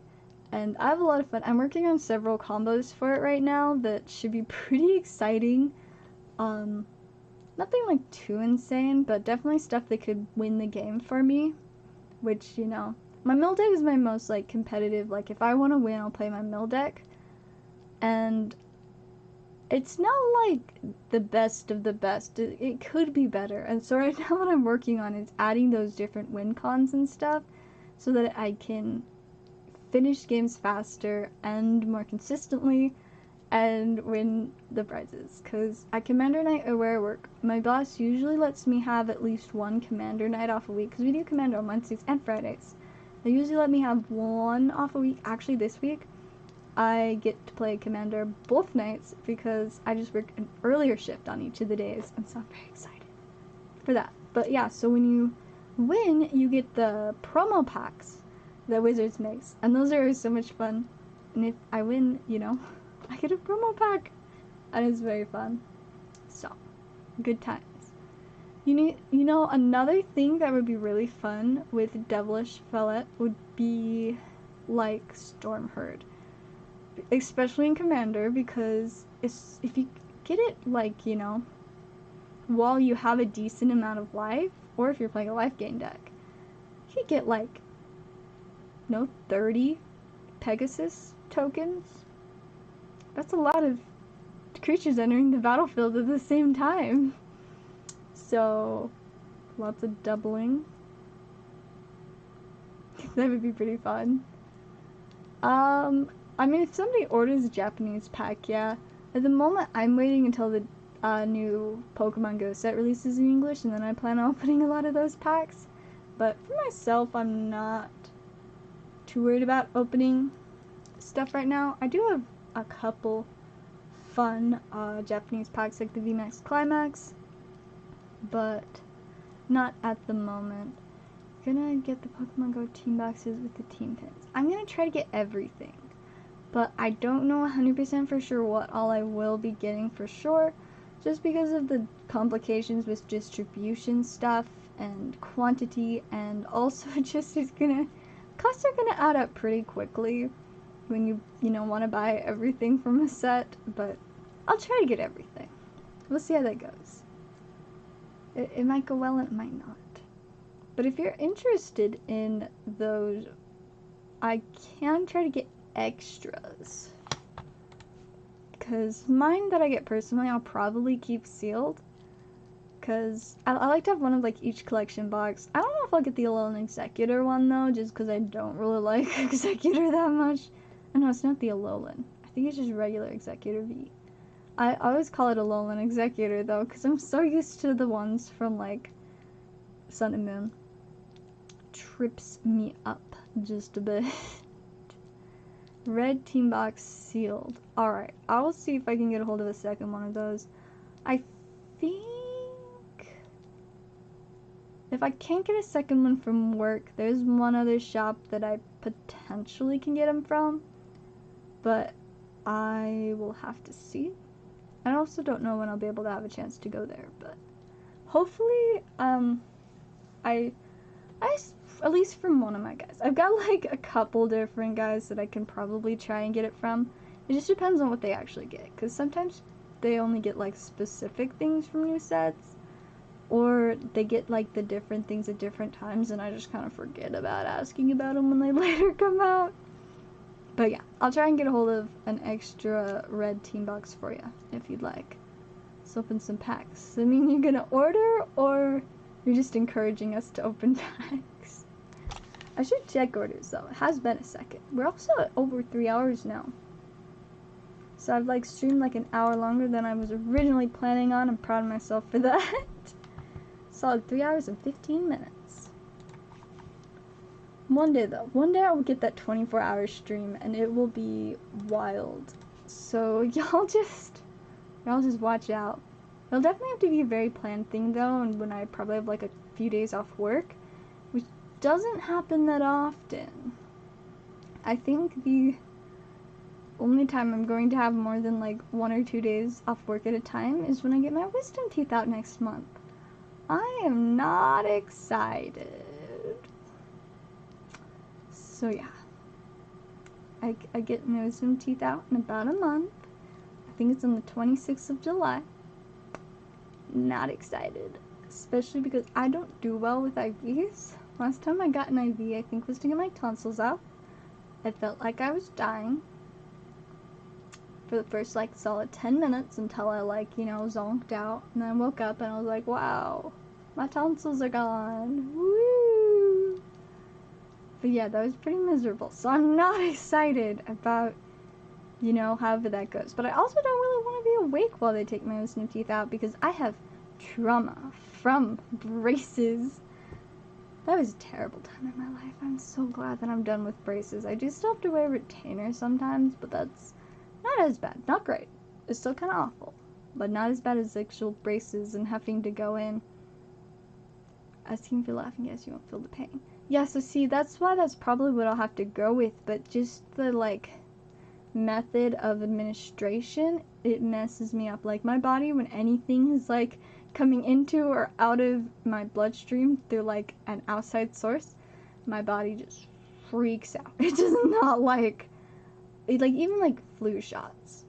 And I have a lot of fun. I'm working on several combos for it right now that should be pretty exciting. Nothing like too insane, but definitely stuff that could win the game for me. Which, you know, my mill deck is my most like competitive. Like if I want to win, I'll play my mill deck. And it's not like the best of the best. It could be better. And so right now what I'm working on is adding those different win cons and stuff so that I can finish games faster and more consistently and win the prizes. Because at Commander Night or where I work, my boss usually lets me have at least 1 Commander Night off a week, because we do Commander on Wednesdays and Fridays. They usually let me have 1 off a week. Actually this week I get to play Commander both nights because I just work an earlier shift on each of the days, and so I'm very excited for that. But yeah, so when you win, you get the promo packs that Wizards makes. And those are so much fun. And if I win, you know, I get a promo pack. And it's very fun. So, good times. You know, another thing that would be really fun with Devilish Fellet would be like Stormherd. Especially in Commander, because if you get it, like, you know, while you have a decent amount of life, or if you're playing a life gain deck, you could get like, you know, 30 Pegasus tokens. That's a lot of creatures entering the battlefield at the same time. So, lots of doubling. That would be pretty fun. I mean, if somebody orders a Japanese pack, yeah. At the moment, I'm waiting until the new Pokemon Go set releases in English, and then I plan on opening a lot of those packs. But for myself, I'm not too worried about opening stuff right now. I do have a couple fun Japanese packs, like the VMAX Climax, but not at the moment. Gonna get the Pokemon Go team boxes with the team pins. I'm gonna try to get everything, but I don't know 100% for sure what all I will be getting for sure, just because of the complications with distribution stuff and quantity, and also just costs are gonna add up pretty quickly when you know, want to buy everything from a set. But I'll try to get everything. We'll see how that goes. It might go well and it might not. But if you're interested in those, I can try to get extras. Because mine that I get personally, I'll probably keep sealed. Because I like to have one of like each collection box. I don't know if I'll get the Alolan Executor one though, just because I don't really like Executor that much. Oh, no, it's not the Alolan. I think it's just regular Executor V. I always call it Alolan Executor though, because I'm so used to the ones from like Sun and Moon. Trips me up just a bit. Red team box sealed. Alright, I will see if I can get a hold of a second one of those. I think if I can't get a second one from work, there's one other shop that I potentially can get them from, but I will have to see. I also don't know when I'll be able to have a chance to go there, but hopefully, I at least from one of my guys. I've got like a couple different guys that I can probably try and get it from. It just depends on what they actually get, because sometimes they only get like specific things from new sets, or they get like the different things at different times, and I just kind of forget about asking about them when they later come out. But yeah, I'll try and get a hold of an extra red team box for you if you'd like. Let's open some packs. I mean, you're gonna order, or you're just encouraging us to open packs? I should check orders though. It has been a second. We're also at over 3 hours now. So I've like streamed like an hour longer than I was originally planning on. I'm proud of myself for that. Solid 3 hours and 15 minutes. One day though, one day I will get that 24-hour stream and it will be wild. So y'all just watch out. It'll definitely have to be a very planned thing though, and when I probably have like a few days off work, which doesn't happen that often. I think the only time I'm going to have more than like 1 or 2 days off work at a time is when I get my wisdom teeth out next month. I am not excited. So yeah, I get my wisdom teeth out in about a month. I think it's on the 26th of July. Not excited, especially because I don't do well with IVs. Last time I got an IV, I think, was to get my tonsils out. I felt like I was dying for the first like solid 10 minutes until I like, you know, zonked out, and then I woke up and I was like, wow, my tonsils are gone. Woo! But yeah, that was pretty miserable. So I'm not excited about, you know, however that goes. But I also don't really want to be awake while they take my wisdom teeth out, because I have trauma from braces. That was a terrible time in my life. I'm so glad that I'm done with braces. I do still have to wear retainers sometimes, but that's not as bad. Not great. It's still kind of awful, but not as bad as actual braces and having to go in. Asking for laughing, yes, you won't feel the pain. Yeah, so see, that's why that's probably what I'll have to go with, but just the, like, method of administration, it messes me up. Like, my body, when anything is, like, coming into or out of my bloodstream through, like, an outside source, my body just freaks out. It does not like, even, like, flu shots.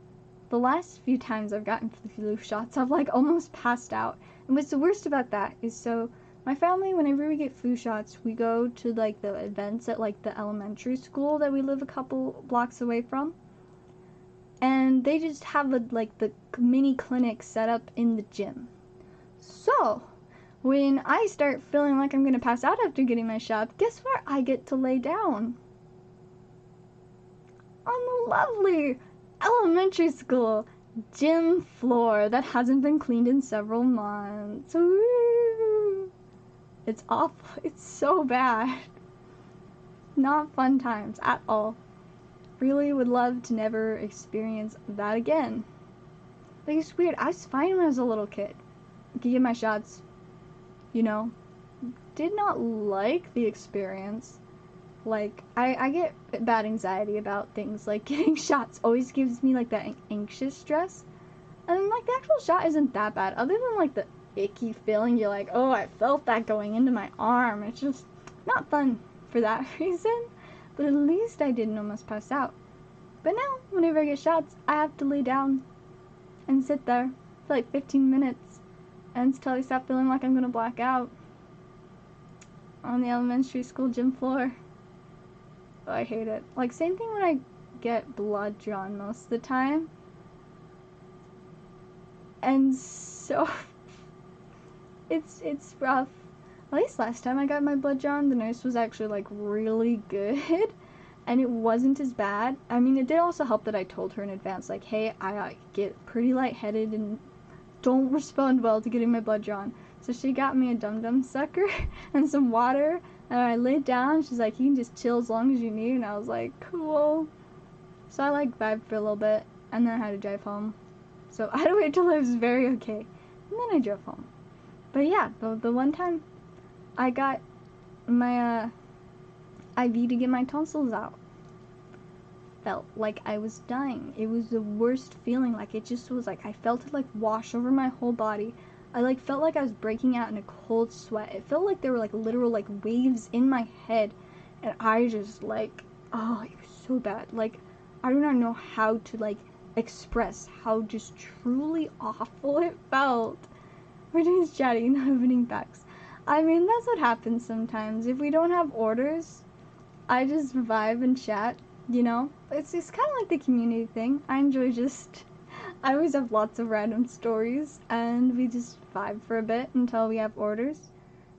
The last few times I've gotten flu shots, I've, like, almost passed out. And what's the worst about that is, so my family, whenever we get flu shots, we go to, like, the events at, like, the elementary school that we live a couple blocks away from. And they just have, like, the mini clinic set up in the gym. So, when I start feeling like I'm going to pass out after getting my shot, guess where I get to lay down? On the lovely elementary school gym floor that hasn't been cleaned in several months. Woo! It's awful. It's so bad. Not fun times at all. Really would love to never experience that again. Like, it's weird. I was fine when I was a little kid. I could get my shots, you know. Did not like the experience. Like, I get bad anxiety about things. Like, getting shots always gives me, like, that anxious stress. And, like, the actual shot isn't that bad. Other than, like, the icky feeling, you're like, oh, I felt that going into my arm. It's just not fun for that reason. But at least I didn't almost pass out. But now, whenever I get shots, I have to lay down and sit there for like 15 minutes until I stop feeling like I'm going to black out on the elementary school gym floor. Oh, I hate it. Like, same thing when I get blood drawn most of the time. And so, it's rough. At least last time I got my blood drawn, the nurse was actually, like, really good. And it wasn't as bad. I mean, it did also help that I told her in advance, like, hey, I get pretty lightheaded and don't respond well to getting my blood drawn. So she got me a dum-dum sucker and some water, and I laid down. She's like, you can just chill as long as you need, and I was like, cool. So I, like, vibed for a little bit, and then I had to drive home. So I had to wait till I was very okay, and then I drove home. But yeah, the one time I got my IV to get my tonsils out, felt like I was dying. It was the worst feeling. Like, it just was like, I felt it, like, wash over my whole body. I, like, felt like I was breaking out in a cold sweat. It felt like there were, like, literal, like, waves in my head, and I just, like, oh, it was so bad. Like, I do not know how to, like, express how just truly awful it felt. We're just chatting, not opening packs. I mean, that's what happens sometimes. If we don't have orders, I just vibe and chat, you know? It's kind of like the community thing. I always have lots of random stories, and we just vibe for a bit until we have orders.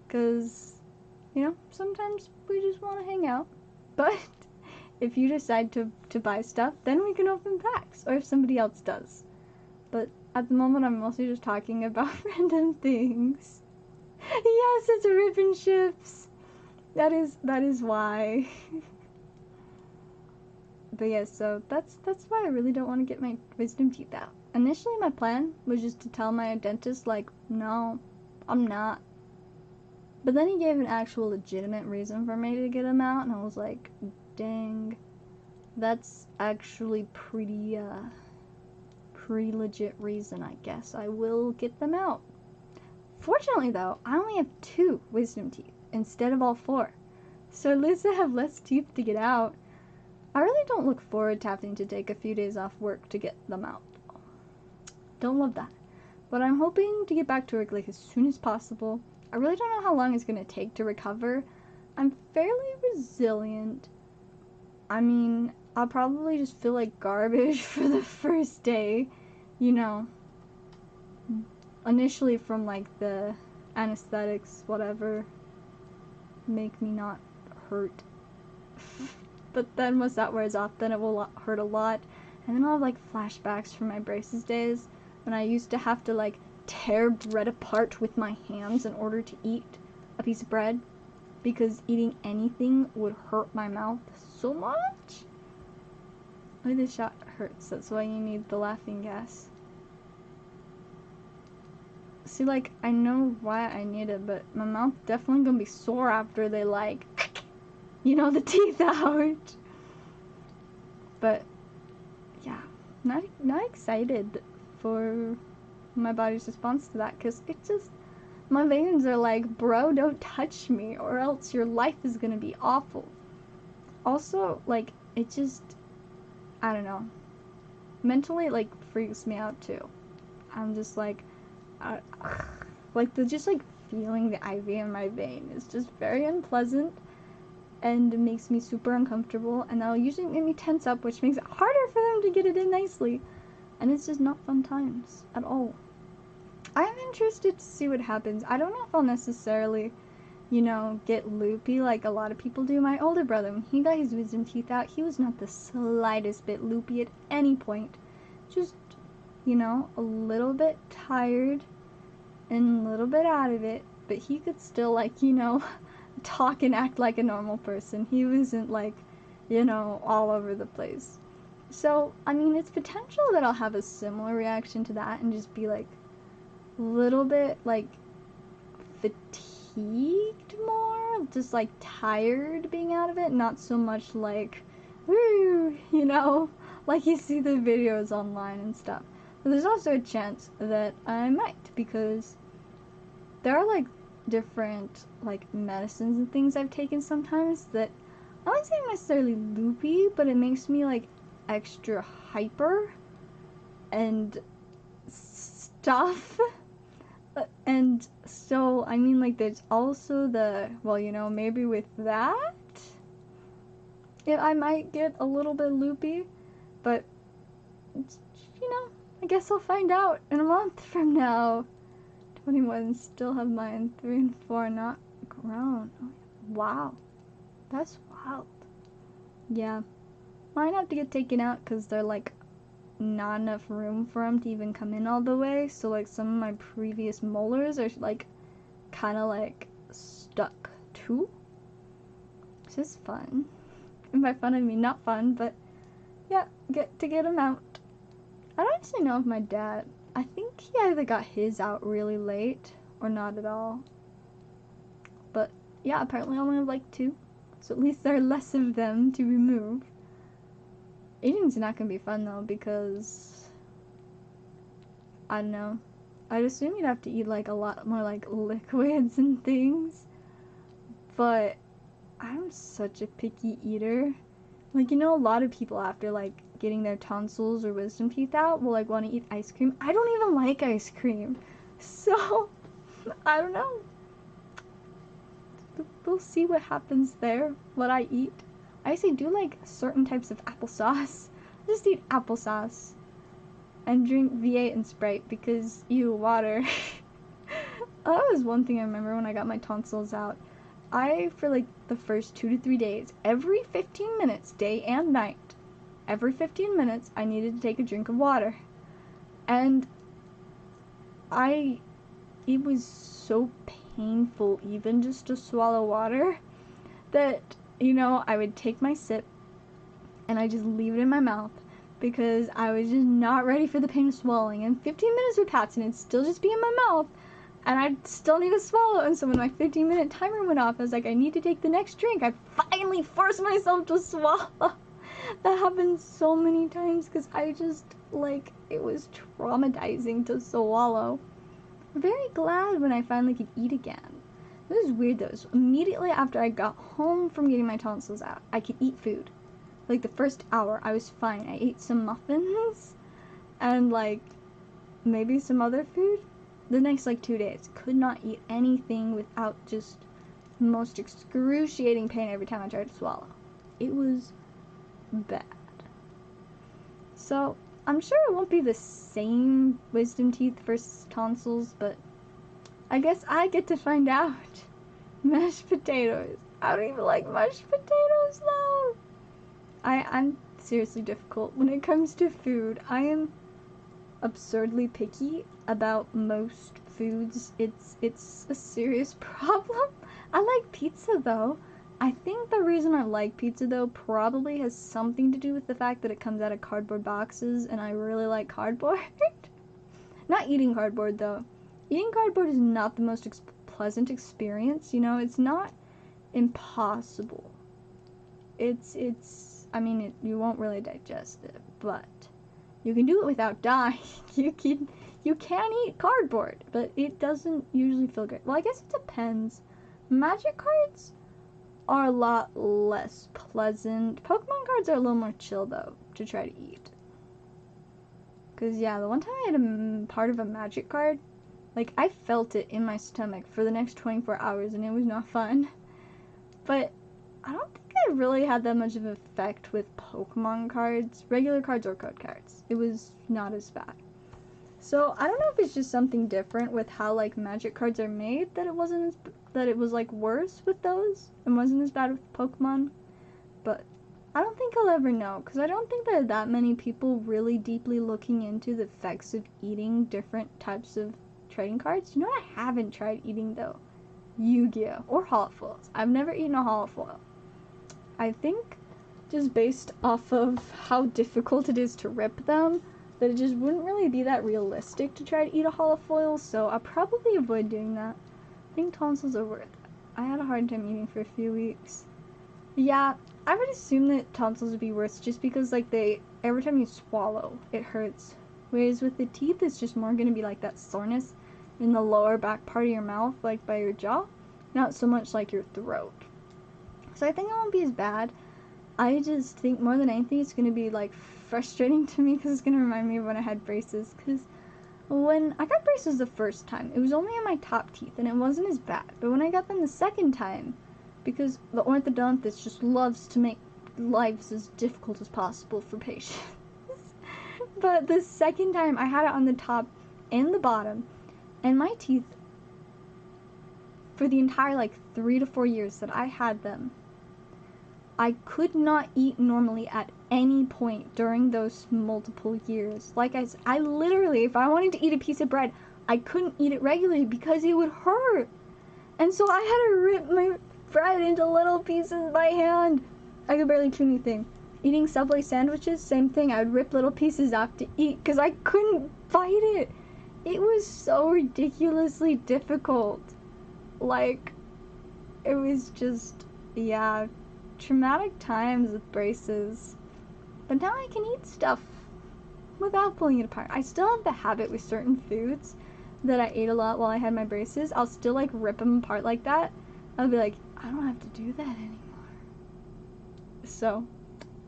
Because, you know, sometimes we just want to hang out. But if you decide to buy stuff, then we can open packs, or if somebody else does. But at the moment, I'm mostly just talking about random things. Yes, it's ribbon ships. That is why. But yeah, so that's why I really don't want to get my wisdom teeth out. Initially, my plan was just to tell my dentist, like, no, I'm not. But then he gave an actual legitimate reason for me to get them out, and I was like, dang, that's actually pretty legit reason, I guess. I will get them out. Fortunately, though, I only have 2 wisdom teeth instead of all 4. So at least I have less teeth to get out. I really don't look forward to having to take a few days off work to get them out. Don't love that. But I'm hoping to get back to work, like, as soon as possible. I really don't know how long it's going to take to recover. I'm fairly resilient. I mean, I'll probably just feel like garbage for the first day, you know. Initially from, like, the anesthetics, whatever, make me not hurt. But then once that wears off, then it will hurt a lot. And then I'll have, like, flashbacks from my braces days when I used to have to, like, tear bread apart with my hands in order to eat a piece of bread, because eating anything would hurt my mouth so much. Like, this shot hurts. That's why you need the laughing gas. See, like, I know why I need it, but my mouth definitely gonna be sore after they, like, you know, the teeth out. But yeah, not excited for my body's response to that, because it just, my veins are like, bro, don't touch me or else your life is gonna be awful. Also, like, it just, I don't know, mentally it like freaks me out too. I'm just like, like just like feeling the IV in my vein is just very unpleasant and it makes me super uncomfortable, and that'll usually make me tense up, which makes it harder for them to get it in nicely, and it's just not fun times at all. I'm interested to see what happens. I don't know if I'll necessarily, you know, get loopy like a lot of people do. My older brother, when he got his wisdom teeth out, he was not the slightest bit loopy at any point. Just, you know, a little bit tired and a little bit out of it, but he could still, like, you know, talk and act like a normal person. He wasn't, like, you know, all over the place. So, I mean, it's potential that I'll have a similar reaction to that and just be, like, a little bit, like, fatigued more, just, like, tired being out of it, not so much, like, woo, you know, like you see the videos online and stuff. But there's also a chance that I might, because there are, like, different, like, medicines and things I've taken sometimes that I wouldn't say I'm necessarily loopy, but it makes me, like, extra hyper and stuff. And so, I mean, like, there's also the, well, you know, maybe with that, I might get a little bit loopy, but, you know, I guess I'll find out in a month from now. 21 still have mine, 3 and 4 not grown. Wow, that's wild. Yeah, mine have to get taken out because they're, like, not enough room for them to even come in all the way, so, like, some of my previous molars are, like, kind of, like, stuck too. Which is fun. And by fun I mean not fun, but yeah, get them out. I don't actually know if my dad, I think he either got his out really late or not at all. But yeah, apparently I only have like 2, so at least there are less of them to remove. Eating's not gonna be fun though, because I don't know. I'd assume you'd have to eat like a lot more like liquids and things, but I'm such a picky eater. Like, you know, a lot of people after like getting their tonsils or wisdom teeth out will like want to eat ice cream. I don't even like ice cream, so I don't know. We'll see what happens there, what I eat. I actually do like certain types of applesauce. I just eat applesauce and drink V8 and Sprite because, ew, water. That was one thing I remember when I got my tonsils out. For like the first 2 to 3 days, every 15 minutes, day and night, every 15 minutes, I needed to take a drink of water. And it was so painful even just to swallow water that, you know, I would take my sip and I just leave it in my mouth because I was just not ready for the pain of swallowing. And 15 minutes would pass and it'd still just be in my mouth and I'd still need to swallow. And so when my 15-minute timer went off, I was like, I need to take the next drink. I finally forced myself to swallow. That happened so many times because I just, like, it was traumatizing to swallow. I'm very glad when I finally could eat again. It was weird though. So immediately after I got home from getting my tonsils out, I could eat food. Like the first hour, I was fine. I ate some muffins and like maybe some other food. The next like 2 days, could not eat anything without just the most excruciating pain every time I tried to swallow. It was bad. So I'm sure it won't be the same wisdom teeth versus tonsils, but I guess I get to find out. Mashed potatoes. I don't even like mashed potatoes though. I'm seriously difficult when it comes to food. I am absurdly picky about most foods. It's a serious problem. I like pizza though. I think the reason I like pizza though probably has something to do with the fact that it comes out of cardboard boxes and I really like cardboard. Not eating cardboard though. Eating cardboard is not the most pleasant experience, you know, it's not impossible. I mean, you won't really digest it, but you can do it without dying. You can eat cardboard, but it doesn't usually feel great. Well, I guess it depends. Magic cards are a lot less pleasant. Pokemon cards are a little more chill, though, to try to eat. Because, yeah, the one time I had a part of a magic card, like, I felt it in my stomach for the next 24 hours, and it was not fun. But I don't think I really had that much of an effect with Pokemon cards, regular cards or code cards. It was not as bad. So, I don't know if it's just something different with how, like, magic cards are made, that it was, like, worse with those, and wasn't as bad with Pokemon. But I don't think I'll ever know, because I don't think there are that many people really deeply looking into the effects of eating different types of trading cards. You know what I haven't tried eating, though? Yu-Gi-Oh! Or holofoils. I've never eaten a holofoil. I think just based off of how difficult it is to rip them, that it just wouldn't really be that realistic to try to eat a holofoil, so I'll probably avoid doing that. I think tonsils are worth it. I had a hard time eating for a few weeks. Yeah, I would assume that tonsils would be worse just because, like, every time you swallow, it hurts. Whereas with the teeth, it's just more going to be like that soreness in the lower back part of your mouth, like by your jaw, not so much like your throat. So I think it won't be as bad. I just think more than anything it's going to be, like, frustrating to me because it's going to remind me of when I had braces. Because when I got braces the first time, it was only on my top teeth and it wasn't as bad. But when I got them the second time, because the orthodontist just loves to make lives as difficult as possible for patients. But the second time I had it on the top and the bottom, and my teeth, for the entire, like, 3 to 4 years that I had them, I could not eat normally at any point during those multiple years. Like I literally, if I wanted to eat a piece of bread, I couldn't eat it regularly because it would hurt. And so I had to rip my bread into little pieces by hand. I could barely chew anything. Eating Subway sandwiches, same thing. I would rip little pieces off to eat because I couldn't bite it. It was so ridiculously difficult. Like, it was just, yeah, traumatic times with braces. But now I can eat stuff without pulling it apart. I still have the habit with certain foods that I ate a lot while I had my braces. I'll still, like, rip them apart like that. I'll be like, I don't have to do that anymore. So,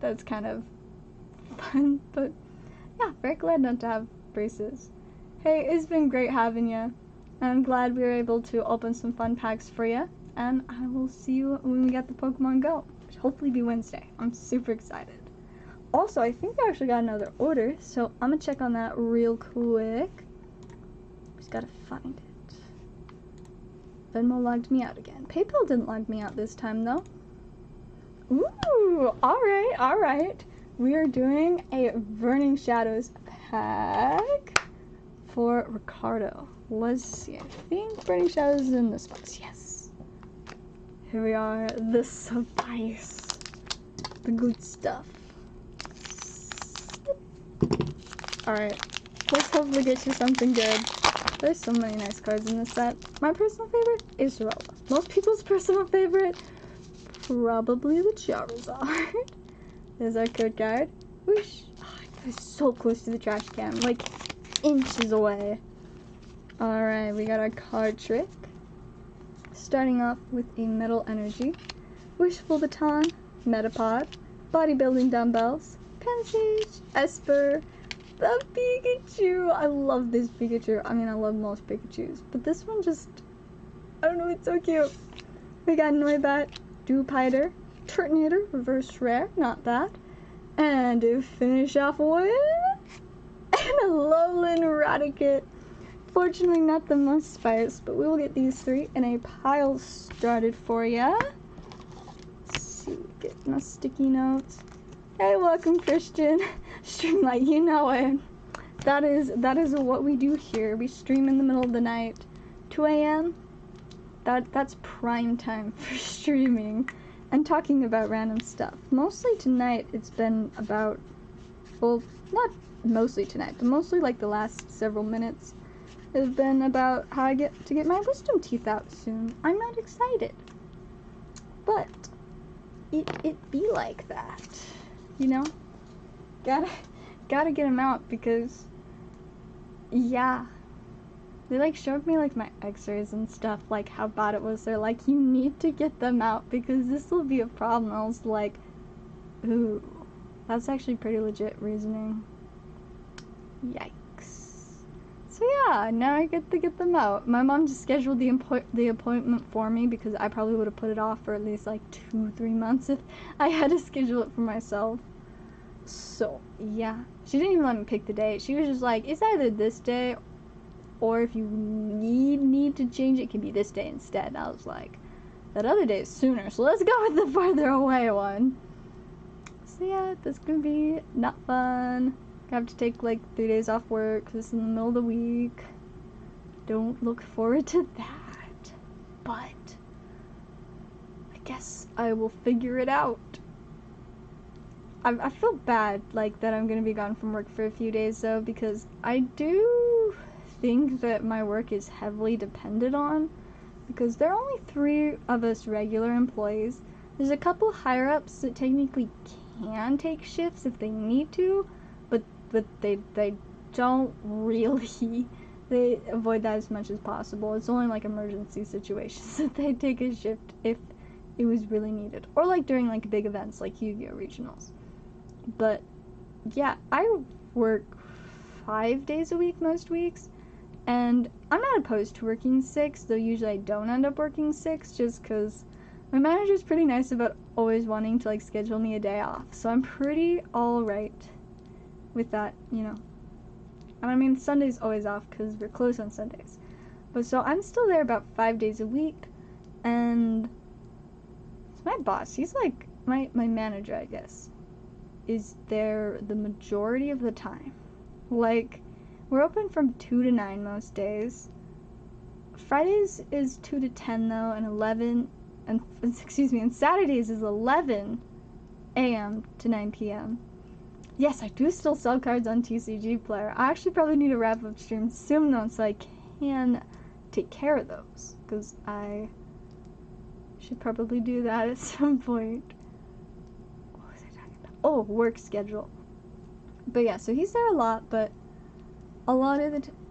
that's kind of fun. But, yeah, very glad not to have braces. Hey, it's been great having you. I'm glad we were able to open some fun packs for you. And I will see you when we get the Pokemon Go, which will hopefully be Wednesday. I'm super excited. Also, I think I actually got another order, so I'm going to check on that real quick. Just got to find it. Venmo logged me out again. PayPal didn't log me out this time, though. Ooh, alright. We are doing a Burning Shadows pack for Ricardo. Let's see. I think Burning Shadows is in this box. Yes. Here we are. The suffice. The good stuff. Alright. Let's hopefully get you something good. There's so many nice cards in this set. My personal favorite is Rolla. Most people's personal favorite, probably the Charizard. There's our code card. Whoosh. Oh, it was so close to the trash can. Like, inches away. Alright, we got our card trick. Starting off with a Metal Energy, Wishful Baton, Metapod, Bodybuilding Dumbbells, Pensage, Esper, the Pikachu. I love this Pikachu. I mean, I love most Pikachus, but this one just, I don't know, it's so cute. We got Noibat, Dewpider, Turtonator, Reverse Rare, not bad. And to finish off with an Alolan Raticate. Fortunately, not the most spice, but we will get these three in a pile started for ya. Let's see, get my sticky notes. Hey, welcome, Christian. Streamlight, you know it. That is what we do here. We stream in the middle of the night, 2 a.m. That's prime time for streaming and talking about random stuff. Mostly tonight, it's been about, well, not mostly tonight, but mostly like the last several minutes have been about how I get to get my wisdom teeth out soon. I'm not excited. But it be like that, you know? Gotta get them out because, yeah. They like showed me like my x-rays and stuff, like how bad it was. They're like, you need to get them out because this will be a problem. I was like, ooh, that's actually pretty legit reasoning. Yikes. So yeah, now I get to get them out. My mom just scheduled the appointment for me because I probably would have put it off for at least like 2-3 months if I had to schedule it for myself. So yeah, she didn't even let me pick the date. She was just like, it's either this day or if you need to change it, can be this day instead. And I was like, that other day is sooner, so let's go with the farther away one. So yeah, that's gonna be not fun. I have to take like 3 days off work because it's in the middle of the week. Don't look forward to that. But I guess I will figure it out. I feel bad like that I'm gonna be gone from work for a few days though, because I do think that my work is heavily dependent on, because there are only 3 of us regular employees. There's a couple higher ups that technically can take shifts if they need to, but they don't really. They avoid that as much as possible. It's only like emergency situations that they take a shift if it was really needed, or like during like big events like Yu-Gi-Oh regionals. But yeah, I work 5 days a week most weeks, and I'm not opposed to working 6, though usually I don't end up working 6 just because my manager's pretty nice about always wanting to like schedule me a day off, so I'm pretty alright with that, you know. And I mean, Sunday's always off because we're closed on Sundays. But so I'm still there about 5 days a week, and it's my boss. He's like my manager, I guess, is there the majority of the time. Like, we're open from 2 to 9 most days. Fridays is 2 to 10 though, and 11, and Saturdays is 11 a.m. to 9 p.m. Yes, I do still sell cards on TCG Player. I actually probably need to wrap up stream soon though, so I can take care of those, because I should probably do that at some point. What was I talking about? Oh, work schedule. But yeah, so he's there a lot, but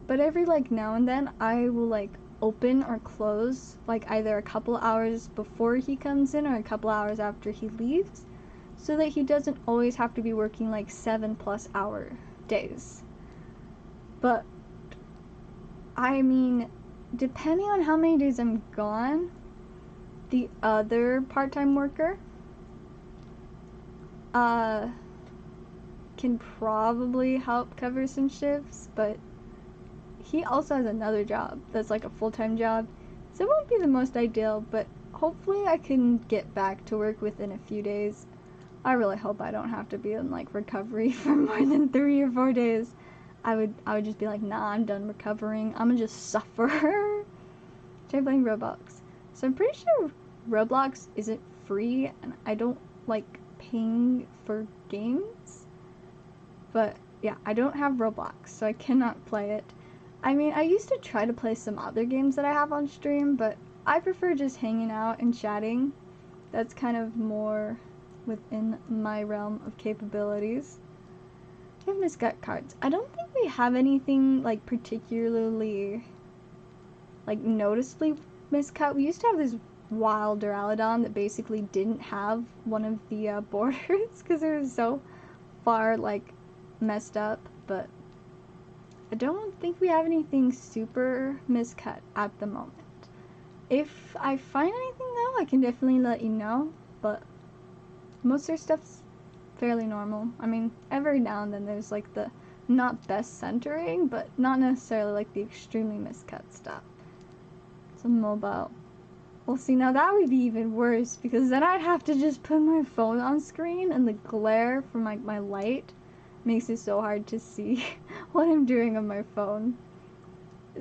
every like now and then I will like open or close like either a couple hours before he comes in or a couple hours after he leaves, so that he doesn't always have to be working like 7+ hour days. But I mean, depending on how many days I'm gone, the other part-time worker can probably help cover some shifts, but he also has another job that's like a full-time job, so it won't be the most ideal, but hopefully I can get back to work within a few days. I really hope I don't have to be in like recovery for more than 3 or 4 days. I would just be like, nah, I'm done recovering. I'm gonna just suffer. Try playing Roblox. So I'm pretty sure Roblox isn't free, and I don't like paying for games. But yeah, I don't have Roblox, so I cannot play it. I mean, I used to try to play some other games that I have on stream, but I prefer just hanging out and chatting. That's kind of more within my realm of capabilities. Do you have miscut cards? I don't think we have anything like particularly like noticeably miscut. We used to have this wild Duraludon that basically didn't have one of the borders because it was so far like messed up, but I don't think we have anything super miscut at the moment. If I find anything though, I can definitely let you know, but most of their stuff's fairly normal. I mean, every now and then there's like the not best centering, but not necessarily like the extremely miscut stuff. It's a mobile. Well, see, now that would be even worse, because then I'd have to just put my phone on screen, and the glare from like my light makes it so hard to see what I'm doing on my phone.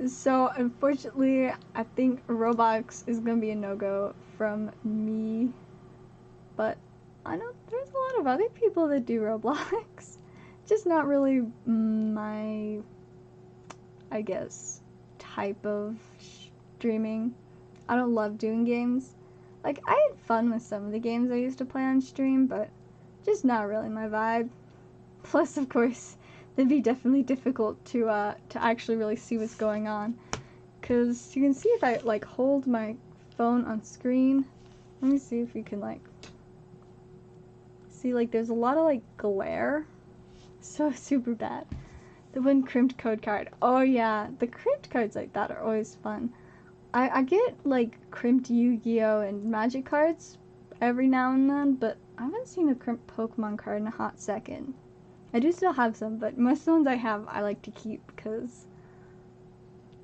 So unfortunately, I think Roblox is gonna be a no-go from me, but I know there's a lot of other people that do Roblox. Just not really my, I guess, type of streaming. I don't love doing games, Like, I had fun with some of the games I used to play on stream, but just not really my vibe. Plus, of course, they'd be definitely difficult to actually really see what's going on. Because you can see if I, like, hold my phone on screen. Let me see if you can, like, see, like, there's a lot of, like, glare. So super bad. The one crimped code card. Oh, yeah. The crimped cards like that are always fun. I get, like, crimped Yu-Gi-Oh! And Magic cards every now and then, but I haven't seen a crimped Pokemon card in a hot second. I do still have some, but most of the ones I have I like to keep because,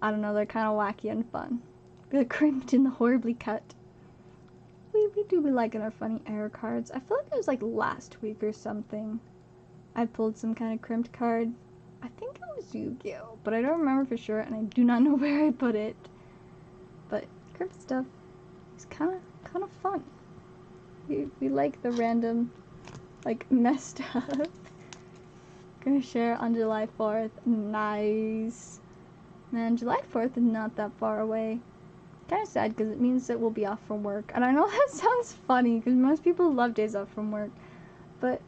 I don't know, they're kind of wacky and fun. The crimped and the horribly cut. We do be liking our funny error cards. I feel like it was like last week or something. I pulled some kind of crimped card. I think it was Yugioh, but I don't remember for sure, and I do not know where I put it. But crimped stuff is kind of fun. We like the random, like, messed up. Gonna share on July 4th. Nice. Man, July 4th is not that far away. Kind of sad because it means that we'll be off from work. And I know that sounds funny because most people love days off from work. But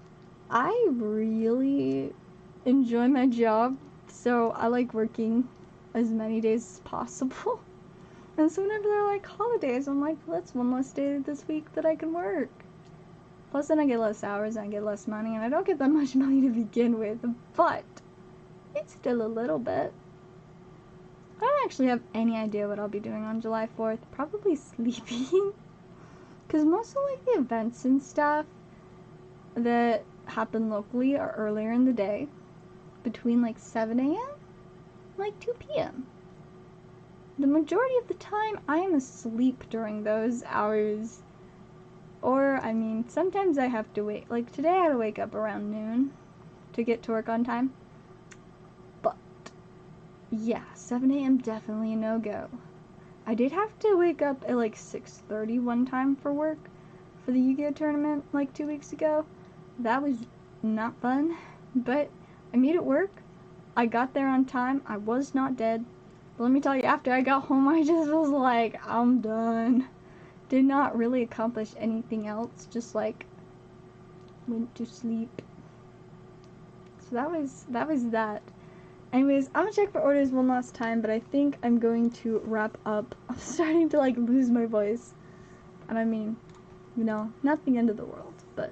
I really enjoy my job. So I like working as many days as possible. And so whenever they're like holidays, I'm like, well, that's one less day this week that I can work. Plus then I get less hours and I get less money. And I don't get that much money to begin with. But it's still a little bit. I don't actually have any idea what I'll be doing on July 4th. Probably sleeping. Because most of like the events and stuff that happen locally are earlier in the day. Between like 7 a.m. and like 2 p.m. The majority of the time I am asleep during those hours. Or, I mean, sometimes I have to wait. Like today I had to wake up around noon to get to work on time. Yeah, 7 a.m. definitely a no-go. I did have to wake up at like 6:30 one time for work for the Yu-Gi-Oh! Tournament like 2 weeks ago. That was not fun, but I made it work. I got there on time. I was not dead. But let me tell you, after I got home, I just was like, I'm done. Did not really accomplish anything else, just like went to sleep. So that was that. Anyways, I'm gonna check for orders one last time, but I think I'm going to wrap up. I'm starting to like lose my voice. And I mean, you know, not the end of the world, but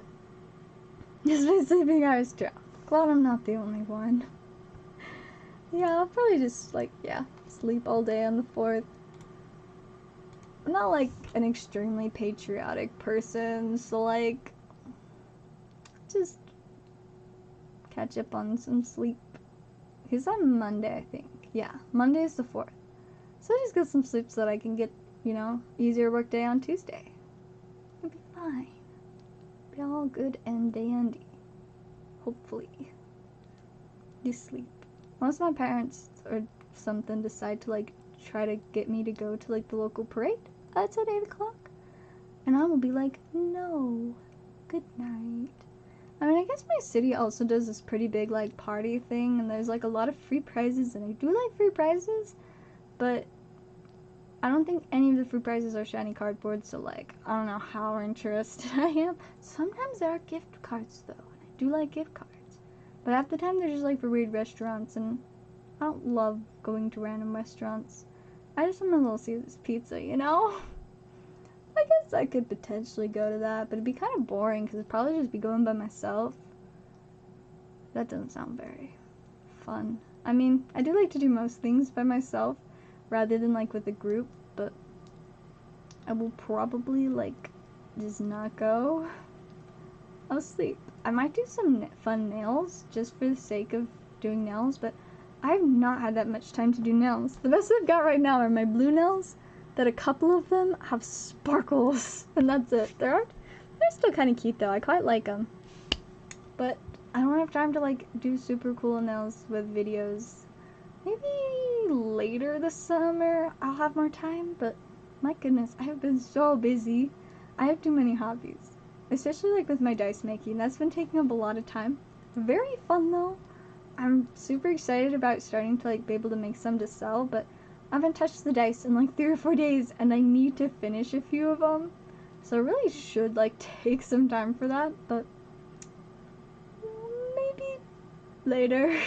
just my sleeping hours drop. Glad I'm not the only one. Yeah, I'll probably just like, yeah, sleep all day on the 4th. I'm not like an extremely patriotic person, so like, just catch up on some sleep. He's on Monday, I think. Yeah, Monday is the 4th. So I just get some sleep so that I can get, you know, easier work day on Tuesday. It'll be fine. Be all good and dandy. Hopefully. Just sleep. Unless my parents or something decide to, like, try to get me to go to, like, the local parade. That's at 8 o'clock. And I will be like, no. Good night. I mean, I guess my city also does this pretty big, like, party thing, and there's, like, a lot of free prizes, and I do like free prizes, but I don't think any of the free prizes are shiny cardboard, so, like, I don't know how interested I am. Sometimes there are gift cards, though, and I do like gift cards, but half the time they're just, like, for weird restaurants, and I don't love going to random restaurants. I just want my Little Caesars pizza, you know? I guess I could potentially go to that, but it'd be kind of boring because I'd probably just be going by myself. That doesn't sound very fun. I mean, I do like to do most things by myself rather than like with a group, but I will probably like just not go. I'll sleep. I might do some fun nails just for the sake of doing nails, but I have not had that much time to do nails. The best I've got right now are my blue nails. That a couple of them have sparkles, and that's it. They're still kind of cute though. I quite like them, but I don't have time to like do super cool nails with videos. Maybe later this summer I'll have more time, but my goodness, I have been so busy. I have too many hobbies, especially like with my dice making. That's been taking up a lot of time. Very fun though. I'm super excited about starting to like be able to make some to sell, but I haven't touched the dice in like 3 or 4 days, and I need to finish a few of them. So I really should like take some time for that, but maybe later.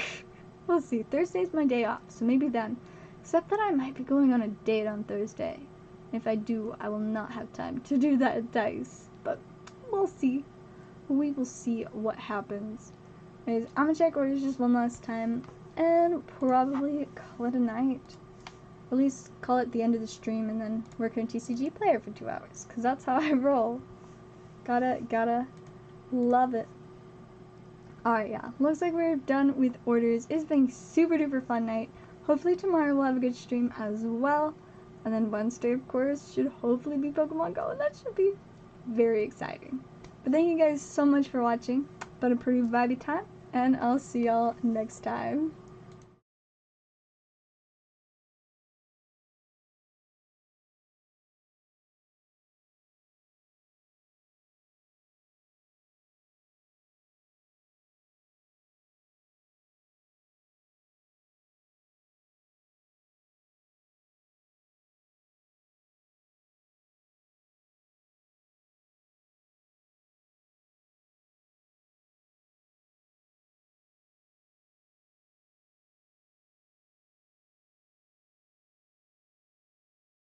We'll see. Thursday's my day off, so maybe then. Except that I might be going on a date on Thursday. If I do, I will not have time to do that dice. But we'll see. We will see what happens. Anyways, I'm gonna check orders just one last time and probably call it a night. Or at least call it the end of the stream and then work on TCG Player for 2 hours. Because that's how I roll. Gotta love it. Alright, yeah. Looks like we're done with orders. It's been a super duper fun night. Hopefully tomorrow we'll have a good stream as well. And then Wednesday, of course, should hopefully be Pokemon Go. And that should be very exciting. But thank you guys so much for watching. Been a pretty vibey time. And I'll see y'all next time.